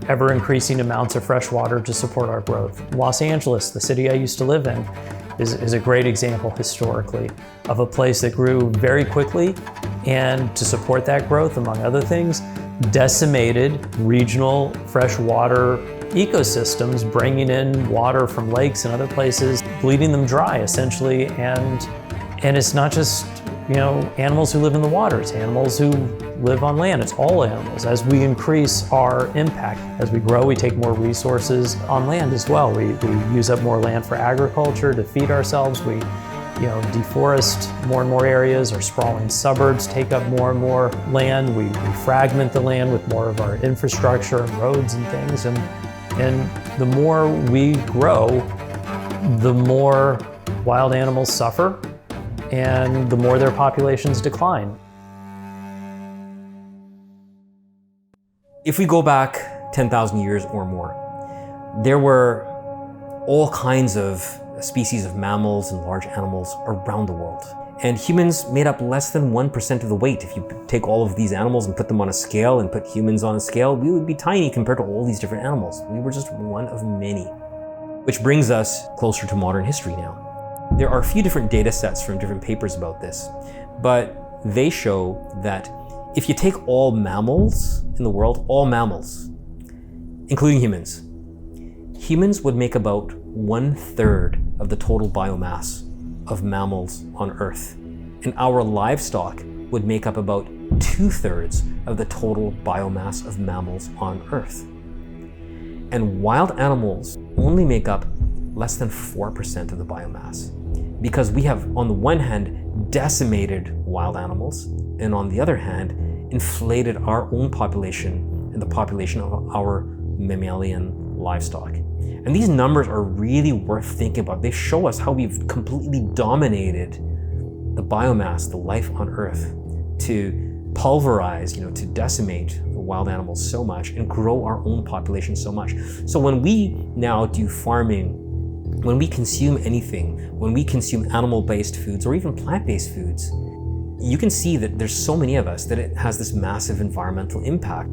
Speaker 3: ever increasing amounts of fresh water to support our growth. Los Angeles, the city I used to live in, is a great example historically of a place that grew very quickly, and to support that growth, among other things, decimated regional freshwater ecosystems, bringing in water from lakes and other places, bleeding them dry essentially. And it's not just animals who live in the water, it's animals who live on land, it's all animals. As we increase our impact, as we grow, we take more resources on land as well. We use up more land for agriculture to feed ourselves. We deforest more and more areas. Our sprawling suburbs take up more and more land. We fragment the land with more of our infrastructure and roads and things. And the more we grow, the more wild animals suffer and the more their populations decline.
Speaker 9: If we go back 10,000 years or more, there were all kinds of species of mammals and large animals around the world. And humans made up less than 1% of the weight. If you take all of these animals and put them on a scale and put humans on a scale, we would be tiny compared to all these different animals. We were just one of many. Which brings us closer to modern history now. There are a few different data sets from different papers about this, but they show that if you take all mammals in the world, all mammals, including humans, humans would make about 1/3 of the total biomass of mammals on Earth. And our livestock would make up about 2/3 of the total biomass of mammals on Earth. And wild animals only make up less than 4% of the biomass, because we have, on the one hand, decimated wild animals, and on the other hand, inflated our own population and the population of our mammalian livestock. And these numbers are really worth thinking about. They show us how we've completely dominated the biomass, the life on Earth, to pulverize, to decimate the wild animals so much and grow our own population so much. So when we now do farming, when we consume anything, when we consume animal-based foods or even plant-based foods, you can see that there's so many of us that it has this massive environmental impact.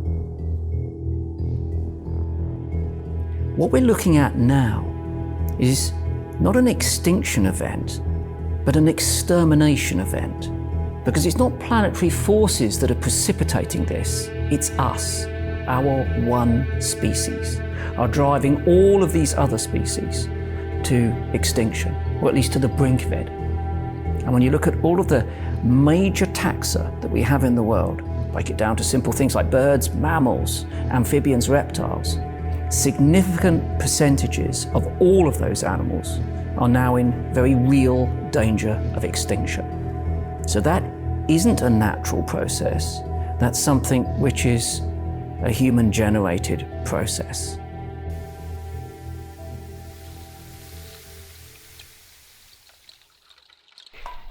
Speaker 1: What we're looking at now is not an extinction event, but an extermination event. Because it's not planetary forces that are precipitating this, it's us, our one species, are driving all of these other species to extinction, or at least to the brink of it. And when you look at all of the major taxa that we have in the world, break it down to simple things like birds, mammals, amphibians, reptiles, significant percentages of all of those animals are now in very real danger of extinction. So that isn't a natural process, that's something which is a human-generated process.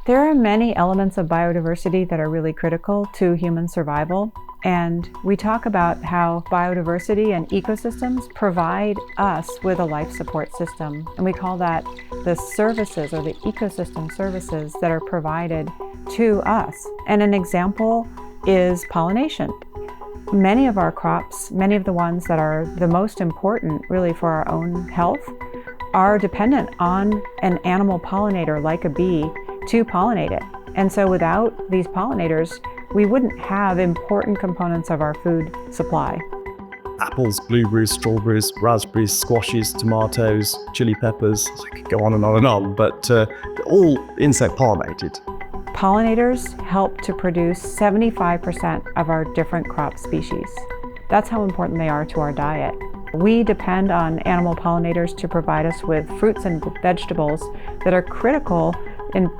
Speaker 12: There are many elements of biodiversity that are really critical to human survival, and we talk about how biodiversity and ecosystems provide us with a life support system, and we call that the services or the ecosystem services that are provided to us. And an example is pollination. Many of our crops, many of the ones that are the most important really for our own health, are dependent on an animal pollinator like a bee to pollinate it. And so without these pollinators, we wouldn't have important components of our food supply.
Speaker 13: Apples, blueberries, strawberries, raspberries, squashes, tomatoes, chili peppers, I could go on and on and on, but all insect pollinated.
Speaker 12: Pollinators help to produce 75% of our different crop species. That's how important they are to our diet. We depend on animal pollinators to provide us with fruits and vegetables that are critical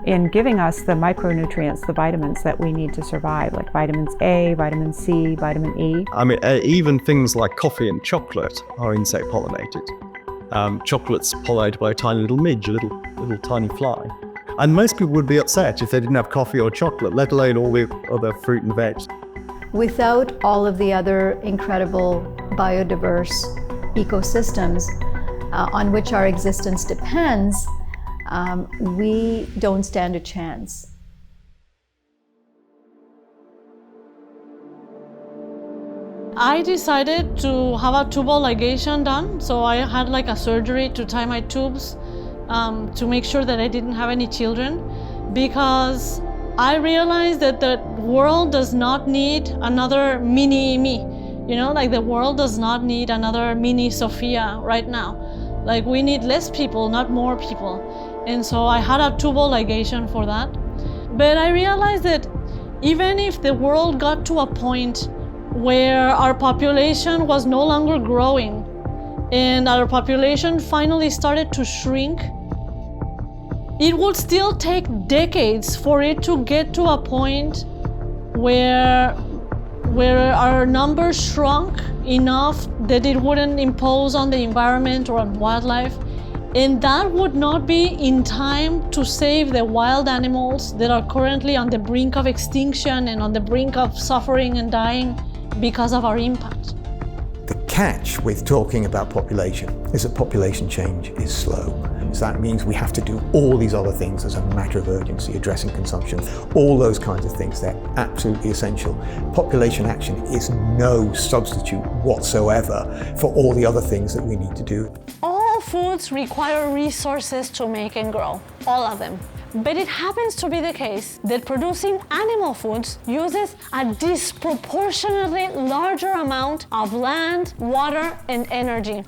Speaker 12: in giving us the micronutrients, the vitamins that we need to survive, like vitamins A, vitamin C, vitamin E.
Speaker 13: I mean, even things like coffee and chocolate are insect pollinated. Chocolate's pollinated by a tiny little midge, a little tiny fly. And most people would be upset if they didn't have coffee or chocolate, let alone all the other fruit and veg.
Speaker 4: Without all of the other incredible biodiverse ecosystems on which our existence depends, we don't stand a chance.
Speaker 2: I decided to have a tubal ligation done, so I had like a surgery to tie my tubes to make sure that I didn't have any children, because I realized that the world does not need another mini me. Like the world does not need another mini Sofia right now. Like we need less people, not more people. And so I had a tubal ligation for that. But I realized that even if the world got to a point where our population was no longer growing and our population finally started to shrink, it would still take decades for it to get to a point where our numbers shrunk enough that it wouldn't impose on the environment or on wildlife. And that would not be in time to save the wild animals that are currently on the brink of extinction and on the brink of suffering and dying because of our impact.
Speaker 21: The catch with talking about population is that population change is slow. So that means we have to do all these other things as a matter of urgency, addressing consumption, all those kinds of things. They're absolutely essential. Population action is no substitute whatsoever for all the other things that we need to do.
Speaker 2: All foods require resources to make and grow, all of them. But it happens to be the case that producing animal foods uses a disproportionately larger amount of land, water, and energy.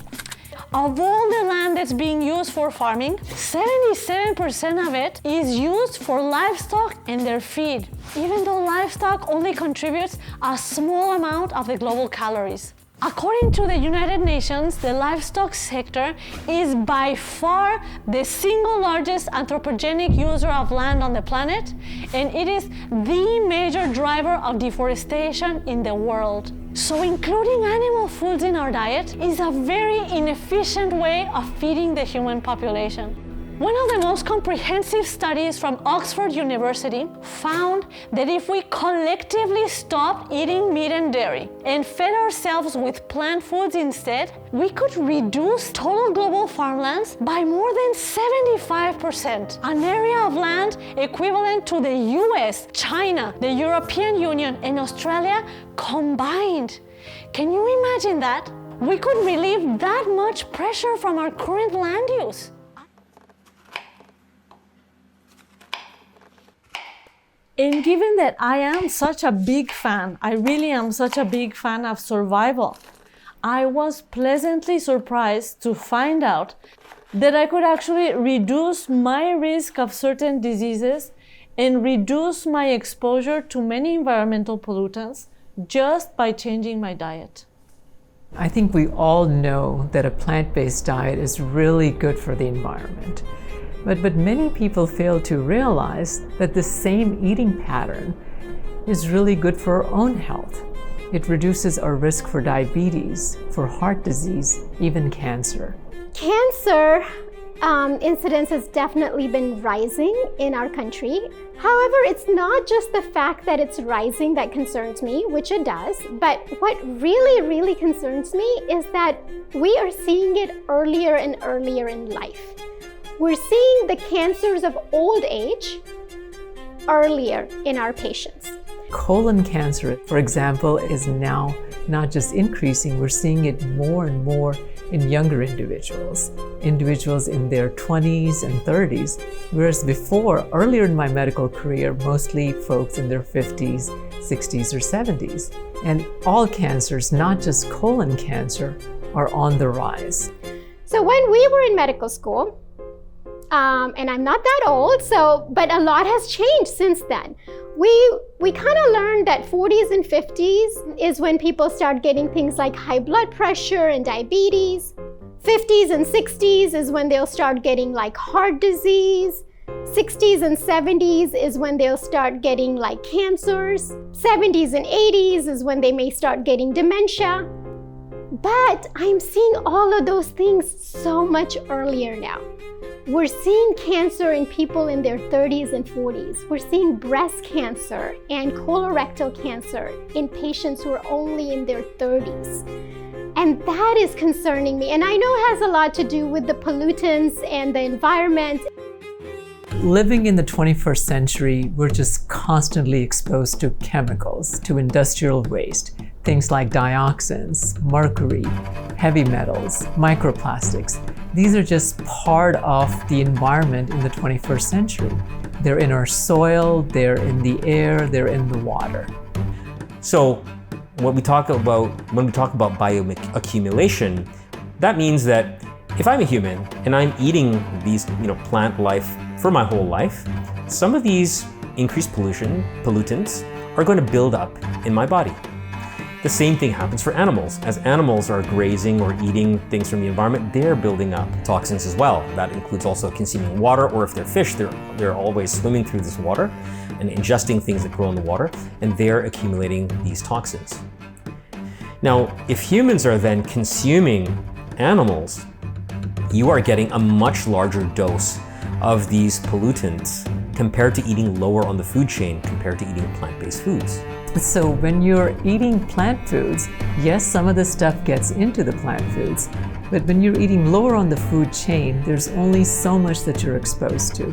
Speaker 2: Of all the land that's being used for farming, 77% of it is used for livestock and their feed, even though livestock only contributes a small amount of the global calories. According to the United Nations, the livestock sector is by far the single largest anthropogenic user of land on the planet, and it is the major driver of deforestation in the world. So including animal foods in our diet is a very inefficient way of feeding the human population. One of the most comprehensive studies from Oxford University found that if we collectively stopped eating meat and dairy and fed ourselves with plant foods instead, we could reduce total global farmlands by more than 75%, an area of land equivalent to the US, China, the European Union, and Australia combined. Can you imagine that? We could relieve that much pressure from our current land use. And given that I am such a big fan, I really am such a big fan of survival, I was pleasantly surprised to find out that I could actually reduce my risk of certain diseases and reduce my exposure to many environmental pollutants just by changing my diet.
Speaker 14: I think we all know that a plant-based diet is really good for the environment. But many people fail to realize that the same eating pattern is really good for our own health. It reduces our risk for diabetes, for heart disease, even cancer.
Speaker 15: Cancer incidence has definitely been rising in our country. However, it's not just the fact that it's rising that concerns me, which it does, but what really concerns me is that we are seeing it earlier and earlier in life. We're seeing the cancers of old age earlier in our patients.
Speaker 14: Colon cancer, for example, is now not just increasing, we're seeing it more and more in younger individuals in their 20s and 30s, whereas before, earlier in my medical career, mostly folks in their 50s, 60s, or 70s. And all cancers, not just colon cancer, are on the rise.
Speaker 15: So when we were in medical school, and I'm not that old, but a lot has changed since then. We kind of learned that 40s and 50s is when people start getting things like high blood pressure and diabetes. 50s and 60s is when they'll start getting like heart disease. 60s and 70s is when they'll start getting like cancers. 70s and 80s is when they may start getting dementia. But I'm seeing all of those things so much earlier now. We're seeing cancer in people in their 30s and 40s. We're seeing breast cancer and colorectal cancer in patients who are only in their 30s. And that is concerning me. And I know it has a lot to do with the pollutants and the environment.
Speaker 14: Living in the 21st century, we're just constantly exposed to chemicals, to industrial waste, things like dioxins, mercury, heavy metals, microplastics. These are just part of the environment in the 21st century. They're in our soil, they're in the air, they're in the water.
Speaker 9: So when we talk about bioaccumulation, that means that if I'm a human and I'm eating these plant life for my whole life, some of these increased pollutants are going to build up in my body. The same thing happens for animals. As animals are grazing or eating things from the environment, they're building up toxins as well. That includes also consuming water, or if they're fish, they're always swimming through this water and ingesting things that grow in the water, and they're accumulating these toxins. Now, if humans are then consuming animals, you are getting a much larger dose of these pollutants compared to eating lower on the food chain compared to eating plant-based foods.
Speaker 14: So when you're eating plant foods, yes, some of the stuff gets into the plant foods, but when you're eating lower on the food chain, there's only so much that you're exposed to.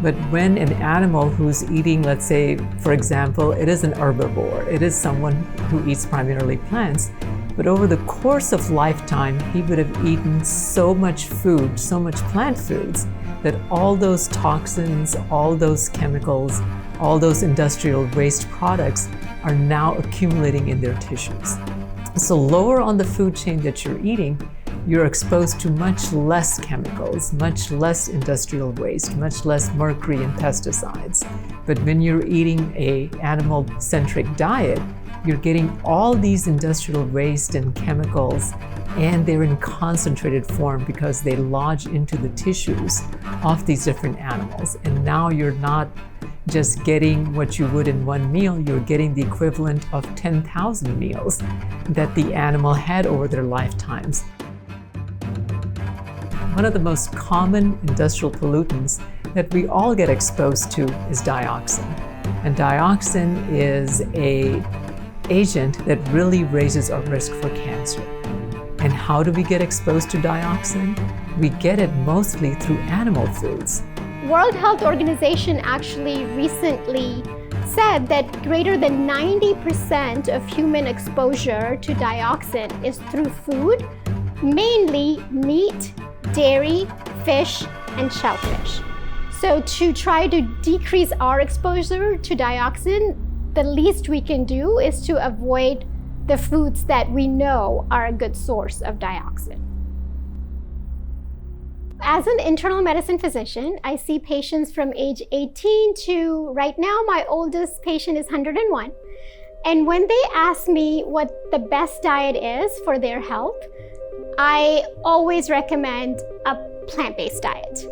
Speaker 14: But when an animal who's eating, let's say, for example, it is an herbivore, it is someone who eats primarily plants, but over the course of lifetime, he would have eaten so much food, so much plant foods, that all those toxins, all those chemicals, all those industrial waste products are now accumulating in their tissues. So lower on the food chain that you're eating, you're exposed to much less chemicals, much less industrial waste, much less mercury and pesticides. But when you're eating an animal-centric diet, you're getting all these industrial waste and chemicals, and they're in concentrated form because they lodge into the tissues of these different animals. And now you're not just getting what you would in one meal, you're getting the equivalent of 10,000 meals that the animal had over their lifetimes. One of the most common industrial pollutants that we all get exposed to is dioxin. And dioxin is an agent that really raises our risk for cancer. And how do we get exposed to dioxin? We get it mostly through animal foods.
Speaker 15: World Health Organization actually recently said that greater than 90% of human exposure to dioxin is through food, mainly meat, dairy, fish, and shellfish. So to try to decrease our exposure to dioxin, the least we can do is to avoid the foods that we know are a good source of dioxin. As an internal medicine physician, I see patients from age 18 to right now, my oldest patient is 101. And when they ask me what the best diet is for their health, I always recommend a plant-based diet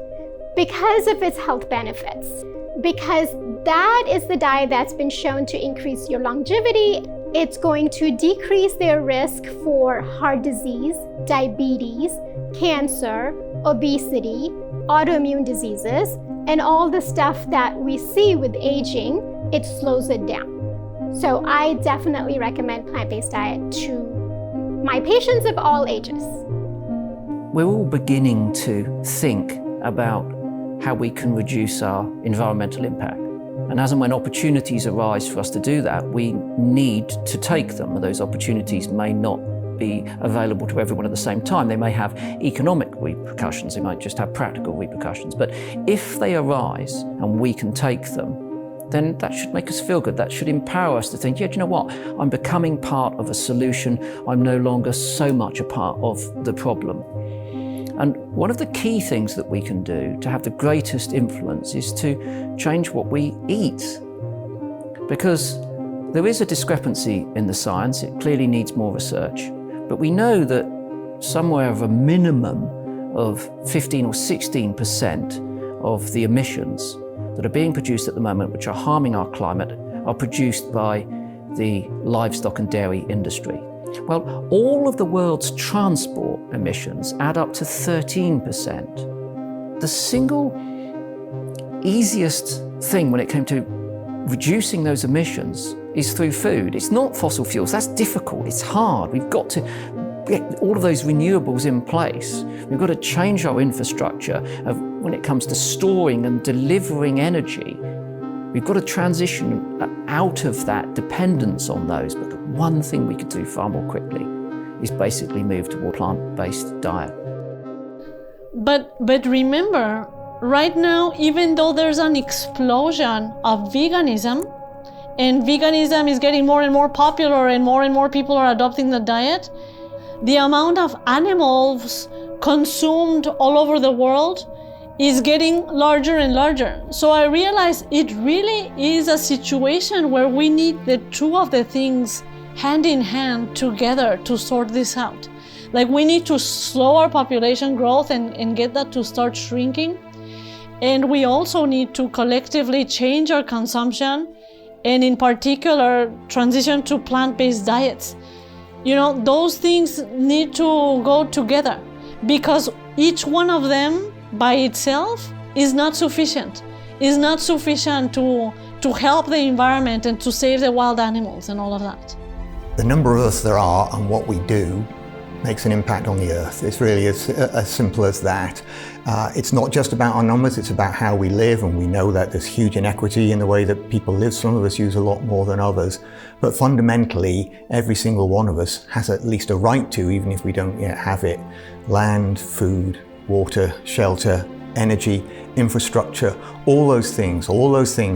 Speaker 15: because of its health benefits. Because that is the diet that's been shown to increase your longevity. It's going to decrease their risk for heart disease, diabetes, cancer, obesity, autoimmune diseases, and all the stuff that we see with aging. It slows it down. So I definitely recommend plant-based diet to my patients of all ages.
Speaker 1: We're all beginning to think about how we can reduce our environmental impact. And as and when opportunities arise for us to do that, we need to take them. And those opportunities may not be available to everyone at the same time. They may have economic repercussions, they might just have practical repercussions. But if they arise and we can take them, then that should make us feel good. That should empower us to think, yeah, do you know what? I'm becoming part of a solution. I'm no longer so much a part of the problem. And one of the key things that we can do to have the greatest influence is to change what we eat. Because there is a discrepancy in the science, it clearly needs more research, but we know that somewhere of a minimum of 15 or 16% of the emissions that are being produced at the moment, which are harming our climate, are produced by the livestock and dairy industry. Well, all of the world's transport emissions add up to 13%. The single easiest thing when it came to reducing those emissions is through food. It's not fossil fuels. That's difficult. It's hard. We've got to get all of those renewables in place. We've got to change our infrastructure when it comes to storing and delivering energy. We've got to transition out of that dependence on those. But the one thing we could do far more quickly is basically move toward a plant-based diet.
Speaker 2: But remember, right now, even though there's an explosion of veganism, and veganism is getting more and more popular and more people are adopting the diet, the amount of animals consumed all over the world is getting larger and larger. So I realized it really is a situation where we need the two of the things hand in hand together to sort this out. Like, we need to slow our population growth and get that to start shrinking. And we also need to collectively change our consumption, and in particular, transition to plant-based diets. You know, those things need to go together because each one of them by itself is not sufficient. Is not sufficient to to help the environment and to save the wild animals and all of that.
Speaker 21: The number of us there are and what we do makes an impact on the earth. It's really as simple as that. It's not just about our numbers, it's about how we live, and we know that there's huge inequity in the way that people live. Some of us use a lot more than others, but fundamentally every single one of us has at least a right to, even if we don't yet have it, land, food, water, shelter, energy, infrastructure, all those things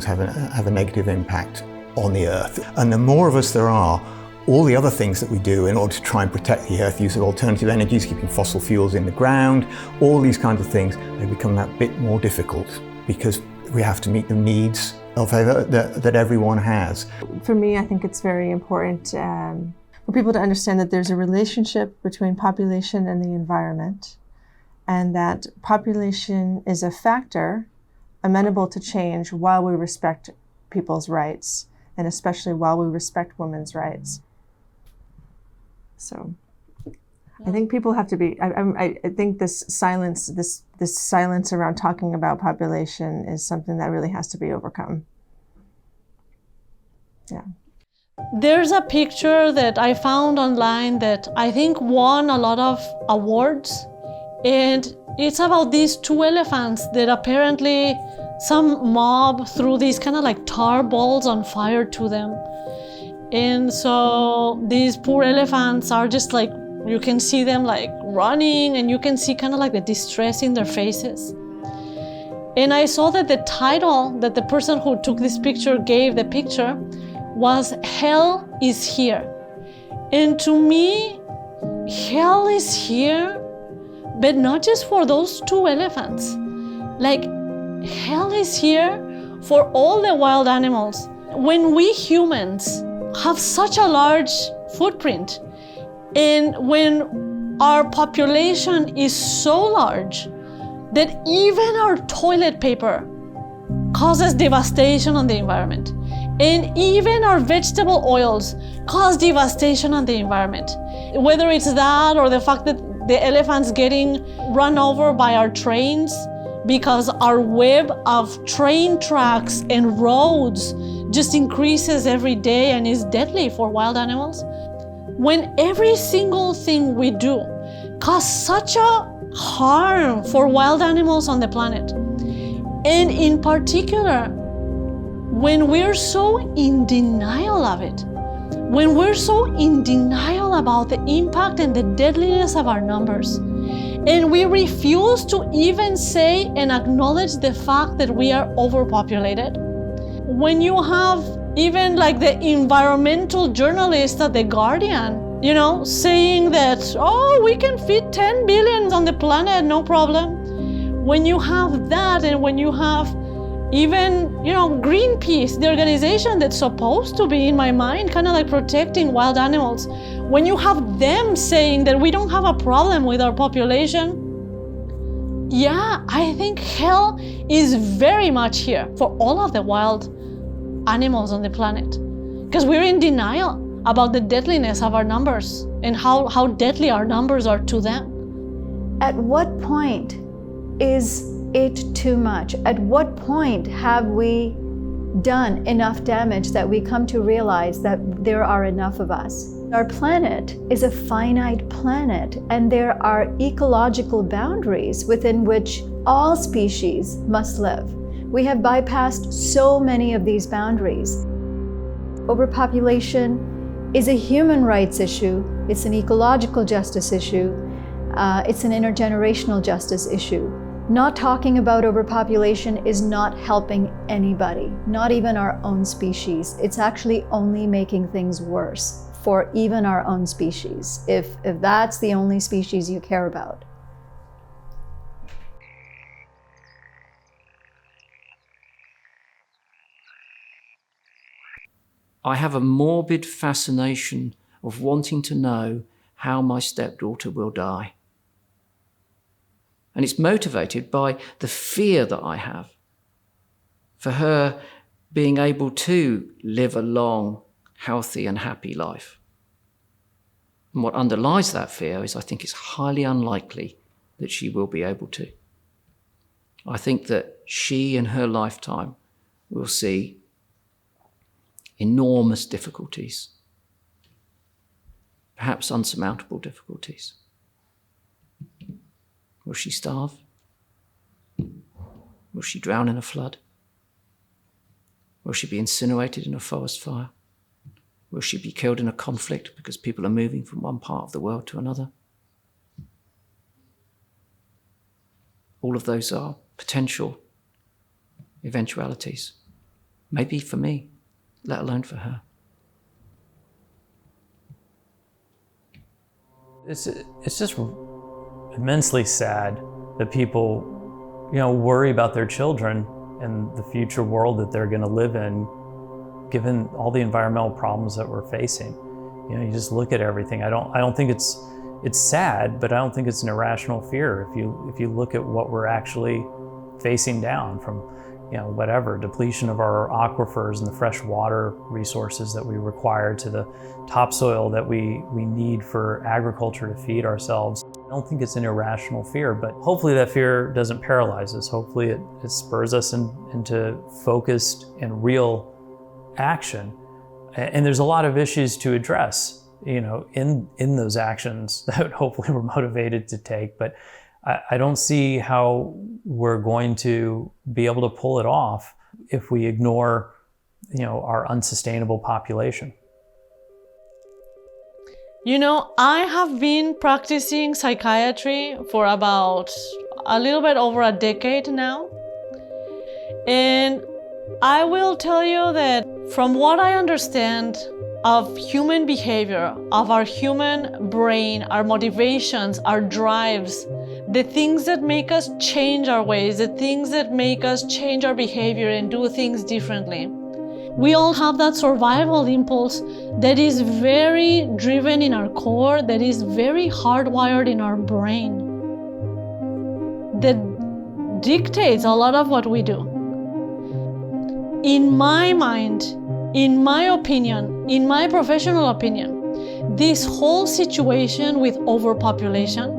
Speaker 21: have a negative impact on the earth. And the more of us there are, all the other things that we do in order to try and protect the earth, use of alternative energies, keeping fossil fuels in the ground, all these kinds of things, they become that bit more difficult because we have to meet the needs of that everyone has.
Speaker 6: For me, I think it's very important for people to understand that there's a relationship between population and the environment, and that population is a factor amenable to change while we respect people's rights, and especially while we respect women's rights. So I think people have to be, I think this silence around talking about population is something that really has to be overcome. Yeah.
Speaker 2: There's a picture that I found online that I think won a lot of awards, and it's about these two elephants that apparently some mob threw these kind of like tar balls on fire to them. And so these poor elephants are just like, you can see them like running, and you can see kind of like the distress in their faces. And I saw that the title that the person who took this picture gave the picture was "Hell is Here." And to me, hell is here, but not just for those two elephants. Like, hell is here for all the wild animals. When we humans have such a large footprint, and when our population is so large that even our toilet paper causes devastation on the environment, and even our vegetable oils cause devastation on the environment, whether it's that or the fact that the elephants getting run over by our trains because our web of train tracks and roads just increases every day and is deadly for wild animals. When every single thing we do causes such a harm for wild animals on the planet, and in particular, when we're so in denial of it, when we're so in denial about the impact and the deadliness of our numbers, and we refuse to even say and acknowledge the fact that we are overpopulated. When you have even like the environmental journalist at The Guardian, you know, saying that, oh, we can feed 10 billion on the planet, no problem. When you have that, and when you have even, you know, Greenpeace, the organization that's supposed to be, in my mind, kind of like protecting wild animals, when you have them saying that we don't have a problem with our population, yeah, I think hell is very much here for all of the wild animals on the planet, because we're in denial about the deadliness of our numbers and how deadly our numbers are to them.
Speaker 4: At what point is it too much? At what point have we done enough damage that we come to realize that there are enough of us? Our planet is a finite planet, and there are ecological boundaries within which all species must live. We have bypassed so many of these boundaries. Overpopulation is a human rights issue, it's an ecological justice issue, it's an intergenerational justice issue. Not talking about overpopulation is not helping anybody, not even our own species. It's actually only making things worse for even our own species, if that's the only species you care about.
Speaker 1: I have a morbid fascination of wanting to know how my stepdaughter will die. And it's motivated by the fear that I have for her being able to live a long, healthy and happy life. And what underlies that fear is I think it's highly unlikely that she will be able to. I think that she in her lifetime will see enormous difficulties, perhaps unsurmountable difficulties. Will she starve? Will she drown in a flood? Will she be incinerated in a forest fire? Will she be killed in a conflict because people are moving from one part of the world to another? All of those are potential eventualities. Maybe for me, let alone for her.
Speaker 3: It's just immensely sad that people, worry about their children and the future world that they're going to live in, given all the environmental problems that we're facing. You just look at everything. I don't think it's sad, but I don't think it's an irrational fear. If you look at what we're actually facing down from, depletion of our aquifers and the fresh water resources that we require to the topsoil that we need for agriculture to feed ourselves. I don't think it's an irrational fear, but hopefully that fear doesn't paralyze us. Hopefully it spurs us into focused and real action. And there's a lot of issues to address, in those actions that hopefully we're motivated to take. But I don't see how we're going to be able to pull it off if we ignore, our unsustainable population.
Speaker 2: I have been practicing psychiatry for about a little bit over a decade now. And I will tell you that from what I understand of human behavior, of our human brain, our motivations, our drives, the things that make us change our ways, the things that make us change our behavior and do things differently. We all have that survival impulse that is very driven in our core, that is very hardwired in our brain, that dictates a lot of what we do. In my mind, in my opinion, in my professional opinion, this whole situation with overpopulation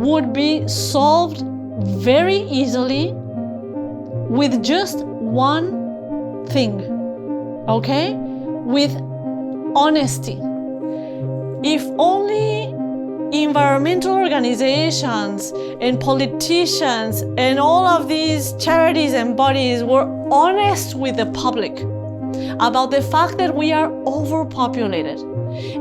Speaker 2: would be solved very easily with just one thing, okay? With honesty. If only environmental organizations and politicians and all of these charities and bodies were honest with the public about the fact that we are overpopulated,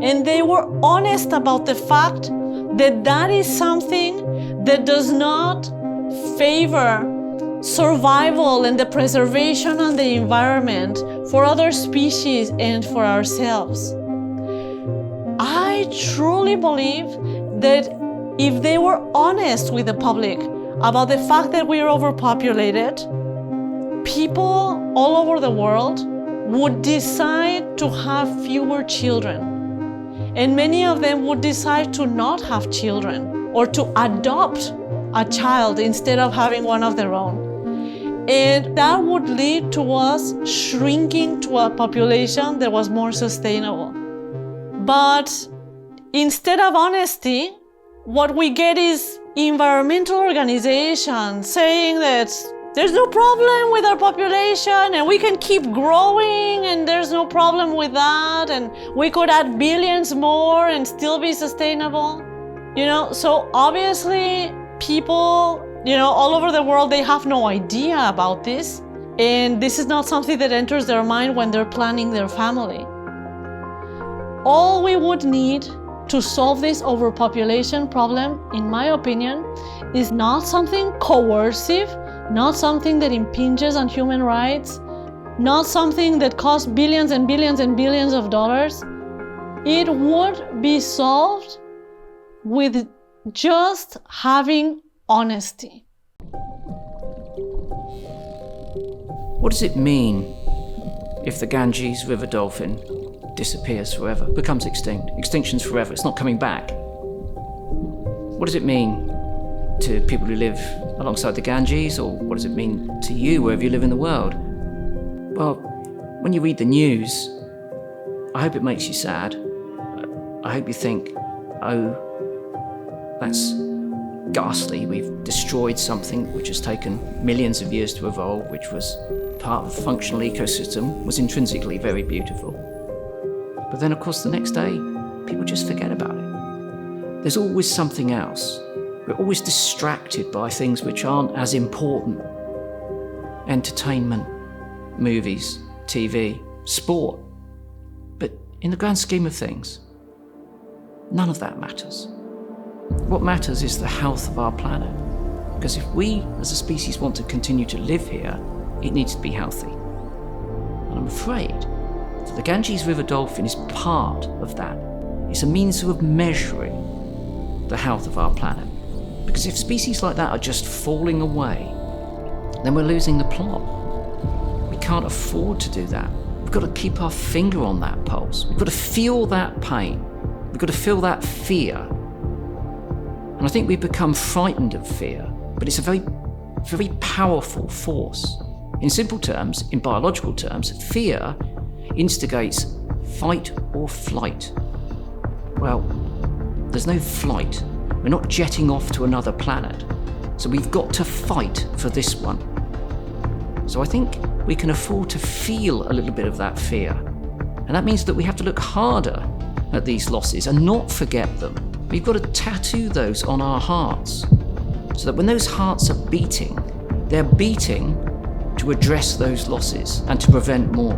Speaker 2: and they were honest about the fact that that is something that does not favor survival and the preservation of the environment for other species and for ourselves. I truly believe that if they were honest with the public about the fact that we are overpopulated, people all over the world would decide to have fewer children. And many of them would decide to not have children or to adopt a child instead of having one of their own. And that would lead to us shrinking to a population that was more sustainable. But instead of honesty, what we get is environmental organizations saying that there's no problem with our population and we can keep growing and there's no problem with that and we could add billions more and still be sustainable. So obviously people, all over the world, they have no idea about this. And this is not something that enters their mind when they're planning their family. All we would need to solve this overpopulation problem, in my opinion, is not something coercive, not something that impinges on human rights, not something that costs billions and billions and billions of dollars. It would be solved with just having honesty.
Speaker 1: What does it mean if the Ganges river dolphin disappears forever, becomes extinct? Extinction's forever, it's not coming back. What does it mean to people who live alongside the Ganges, or what does it mean to you wherever you live in the world? Well, when you read the news, I hope it makes you sad. I hope you think, oh, that's ghastly. We've destroyed something which has taken millions of years to evolve, which was part of a functional ecosystem was intrinsically very beautiful. But then, of course, the next day, people just forget about it. There's always something else. We're always distracted by things which aren't as important. Entertainment, movies, TV, sport. But in the grand scheme of things, none of that matters. What matters is the health of our planet. Because if we, as a species, want to continue to live here, it needs to be healthy. And I'm afraid that the Ganges River dolphin is part of that. It's a means of measuring the health of our planet. Because if species like that are just falling away, then we're losing the plot. We can't afford to do that. We've got to keep our finger on that pulse. We've got to feel that pain. We've got to feel that fear. And I think we've become frightened of fear, but it's a very, very powerful force. In simple terms, in biological terms, fear instigates fight or flight. Well, there's no flight. We're not jetting off to another planet. So we've got to fight for this one. So I think we can afford to feel a little bit of that fear. And that means that we have to look harder at these losses and not forget them. We've got to tattoo those on our hearts so that when those hearts are beating, they're beating to address those losses and to prevent more.